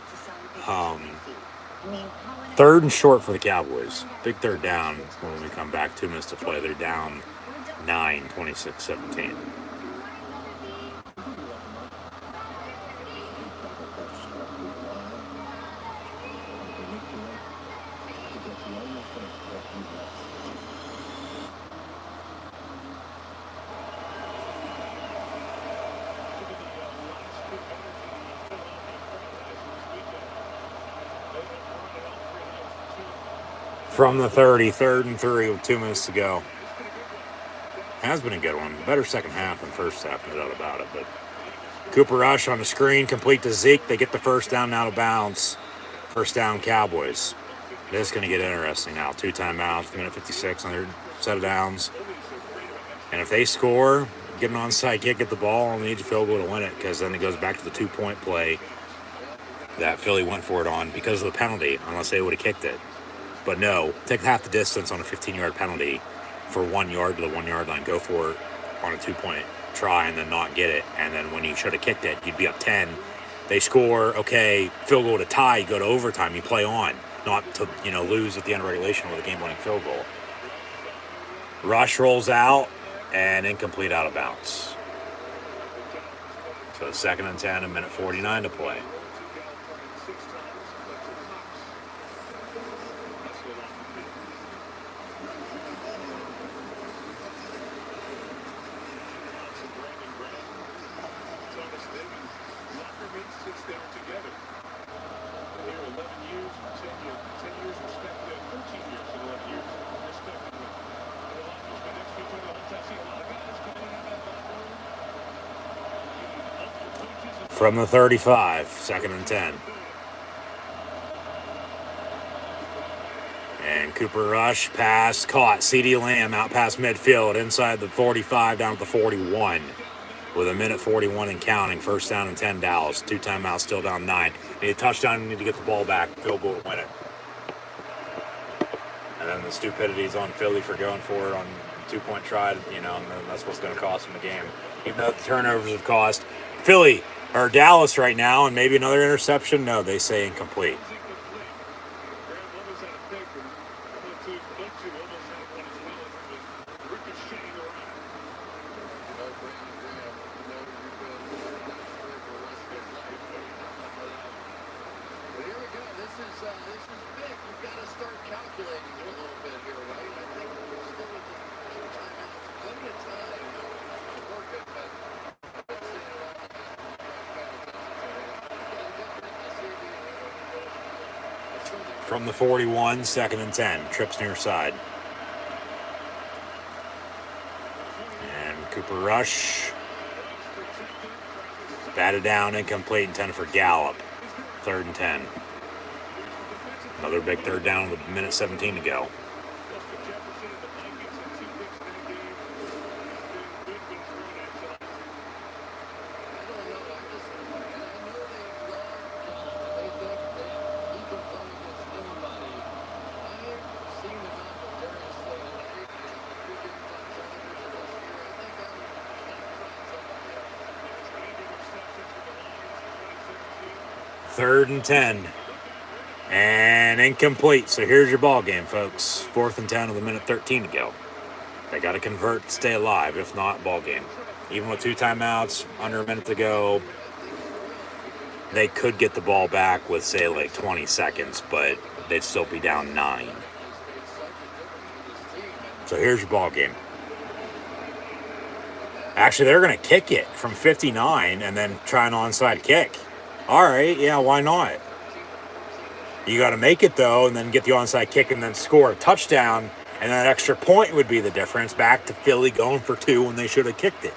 third and short for the Cowboys. Big third down when we come back. 2 minutes to play. They're down 9, 26-17. From the 30, 3rd and 3 with 2 minutes to go. Has been a good one. Better second half than first half, no doubt about it. But Cooper Rush on the screen, complete to Zeke. They get the first down, out of bounds. First down, Cowboys. This is going to get interesting now. 2 timeouts, minute 56 on their set of downs. And if they score, get an onside kick, get the ball on the edge of field goal to win it, because then it goes back to the 2-point play that Philly went for it on because of the penalty, unless they would have kicked it. But no, take half the distance on a 15-yard penalty for 1 yard to the 1 yard line. Go for it on a 2-point try and then not get it. And then when you should have kicked it, you'd be up 10. They score, okay, field goal to tie, you go to overtime, you play on. Not to, lose at the end of regulation with a game-winning field goal. Rush rolls out and incomplete, out of bounds. So 2nd and 10, a minute 49 to play. From the 35, 2nd and 10. And Cooper Rush, pass, caught. CeeDee Lamb out past midfield, inside the 45, down at the 41. With a minute 41 and counting. First down and 10, Dallas. 2 timeouts, still down 9. Need a touchdown, need to get the ball back. Field goal to win it. And then the stupidities on Philly for going for it on 2-point try, and that's what's going to cost them the game. Even though the turnovers have cost Philly or Dallas right now, and maybe another interception. No, they say incomplete. Calculating a little bit here, right? I think we're still with the 2 timeouts. Plenty of time From the 41, 2nd and 10. Trips near side. And Cooper Rush. Batted down, incomplete, intended for Gallup. 3rd and 10. Another big third down with a minute 17 to go. Third and 10. And incomplete. So here's your ball game, folks. 4th and 10 with a minute 13 to go. They got to convert to stay alive. If not, ball game. Even with 2 timeouts, under a minute to go, they could get the ball back with, say, like 20 seconds, but they'd still be down 9. So here's your ball game. Actually, they're going to kick it from 59 and then try an onside kick. All right, yeah, why not? You got to make it, though, and then get the onside kick and then score a touchdown, and that extra point would be the difference. Back to Philly going for 2 when they should have kicked it.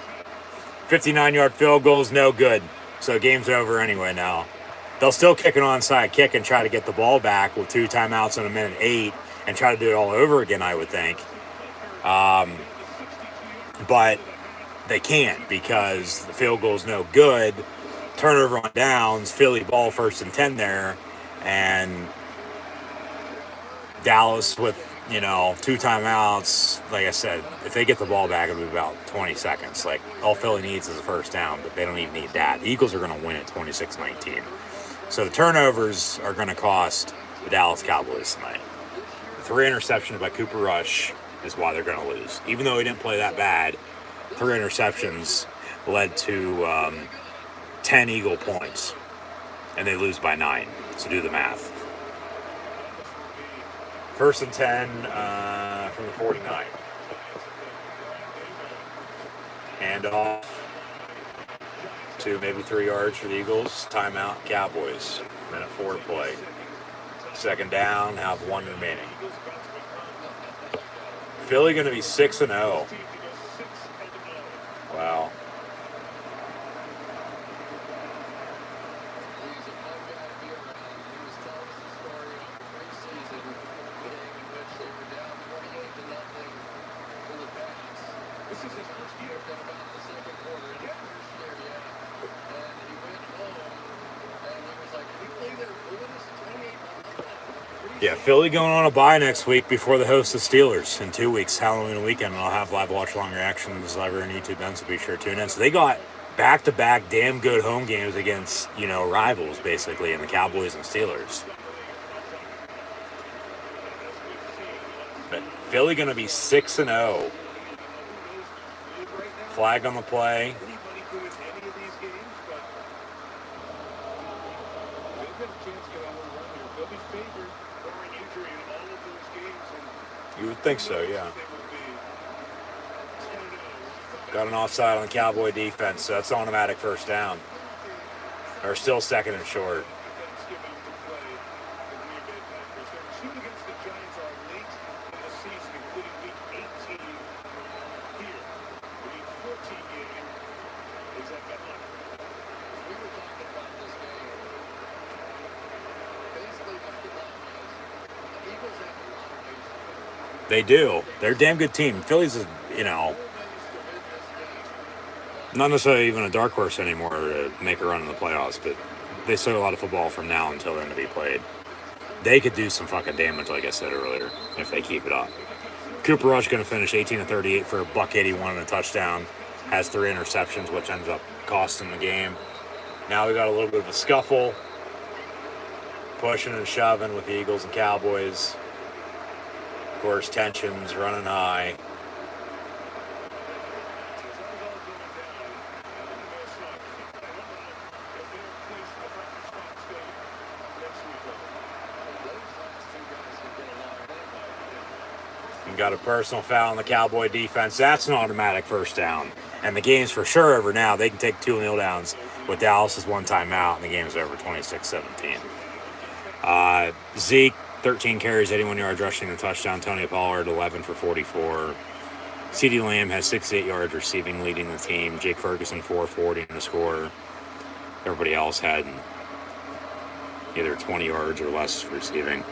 59-yard field goal is no good, so game's over anyway now. They'll still kick an onside kick and try to get the ball back with 2 timeouts in a minute 8 and try to do it all over again, I would think. But they can't because the field goal is no good. Turnover on downs, Philly ball 1st and 10 there, and Dallas with, 2 timeouts. Like I said, if they get the ball back, it'll be about 20 seconds. Like, all Philly needs is a first down, but they don't even need that. The Eagles are going to win at 26-19. So the turnovers are going to cost the Dallas Cowboys tonight. 3 interceptions by Cooper Rush is why they're going to lose. Even though he didn't play that bad, 3 interceptions led to 10 Eagle points, and they lose by 9. So do the math. 1st and 10 from the 49. Hand off to maybe 3 yards for the Eagles. Timeout, Cowboys. Minute 4 to play. 2nd down, have 1 remaining. Philly going to be 6-0. Wow. Yeah, Philly going on a bye next week before the host the Steelers in 2 weeks, Halloween weekend. And I'll have live watch long reactions live on YouTube then, so be sure to tune in. So they got back-to-back damn good home games against, rivals, basically, in the Cowboys and Steelers. But Philly going to be 6-0. Flag on the play. You would think so, yeah. Got an offside on the Cowboy defense, so that's automatic first down. Or still 2nd and short. They do. They're a damn good team. Philly's, not necessarily even a dark horse anymore to make a run in the playoffs, but they still have a lot of football from now until then to be played. They could do some fucking damage, like I said earlier, if they keep it up. Cooper Rush going to finish 18-38 for a $181 and a touchdown. Has 3 interceptions, which ends up costing the game. Now we got a little bit of a scuffle. Pushing and shoving with the Eagles and Cowboys. Of course, tensions running high. And got a personal foul on the Cowboy defense. That's an automatic first down. And the game's for sure over now. They can take 2 kneel downs with Dallas's 1 timeout, and the game's over 26-17. Zeke 13 carries, 81 yards rushing and a touchdown. Tony Pollard, 11 for 44. CeeDee Lamb has 68 yards receiving, leading the team. Jake Ferguson, 440 in the score. Everybody else had either 20 yards or less receiving.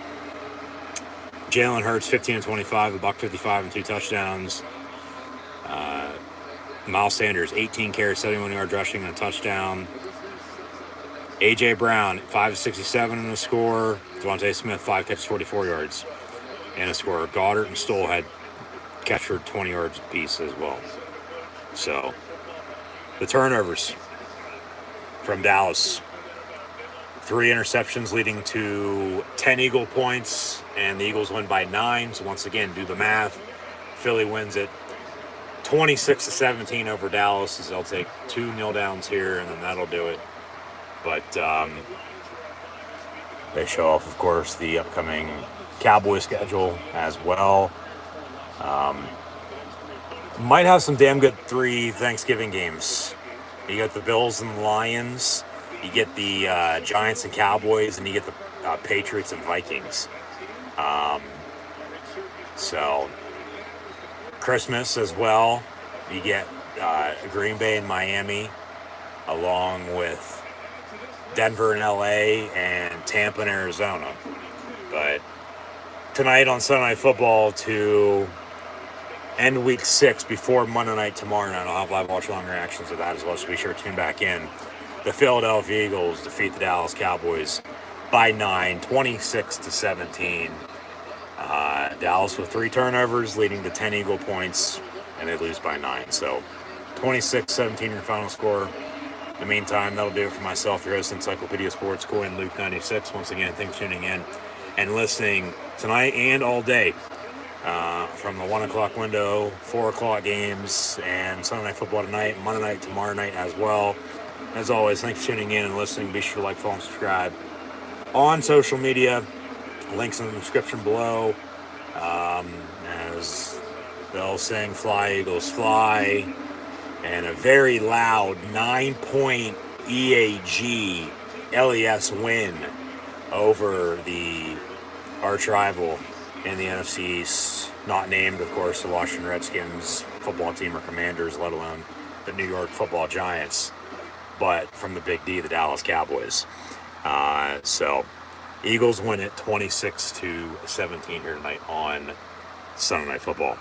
Jalen Hurts, 15 and 25, $155 and 2 touchdowns. Miles Sanders, 18 carries, 71 yards rushing and a touchdown. A.J. Brown, 5-67 in the score. Devontae Smith, 5 catches, 44 yards in a score. Goddard and Stoll had catch for 20 yards apiece as well. So, the turnovers from Dallas. 3 interceptions leading to 10 Eagle points, and the Eagles win by 9. So once again, do the math. Philly wins it 26-17 over Dallas, as they'll take 2 kneel downs here, and then that'll do it. But they show off, of course, the upcoming Cowboys schedule as well. Might have some damn good 3 Thanksgiving games. You got the Bills and the Lions. You get the Giants and Cowboys, and you get the Patriots and Vikings. So, Christmas as well. You get Green Bay and Miami, along with Denver and LA, and Tampa and Arizona. But tonight on Sunday Night Football to end week 6 before Monday night tomorrow night, I'll have live watch-along reactions to that as well, so be sure to tune back in. The Philadelphia Eagles defeat the Dallas Cowboys by 9, 26-17. Dallas with 3 turnovers, leading to 10 Eagle points, and they lose by 9. So 26-17 your final score. In the meantime, that'll do it for myself, your host, Encyclopedia Sports, Coy and Luke 96. Once again, thanks for tuning in and listening tonight and all day. From the 1 o'clock window, 4 o'clock games, and Sunday Night Football tonight, Monday night, tomorrow night as well. As always, thanks for tuning in and listening. Be sure to like, follow, and subscribe on social media. Links in the description below. As they'll sing, Fly, Eagles, Fly. And a very loud 9-point EAG LES win over the arch rival in the NFC East. Not named, of course, the Washington Redskins football team or Commanders, let alone the New York Football Giants, but from the Big D, the Dallas Cowboys. So Eagles win it 26-17 here tonight on Sunday Night Football.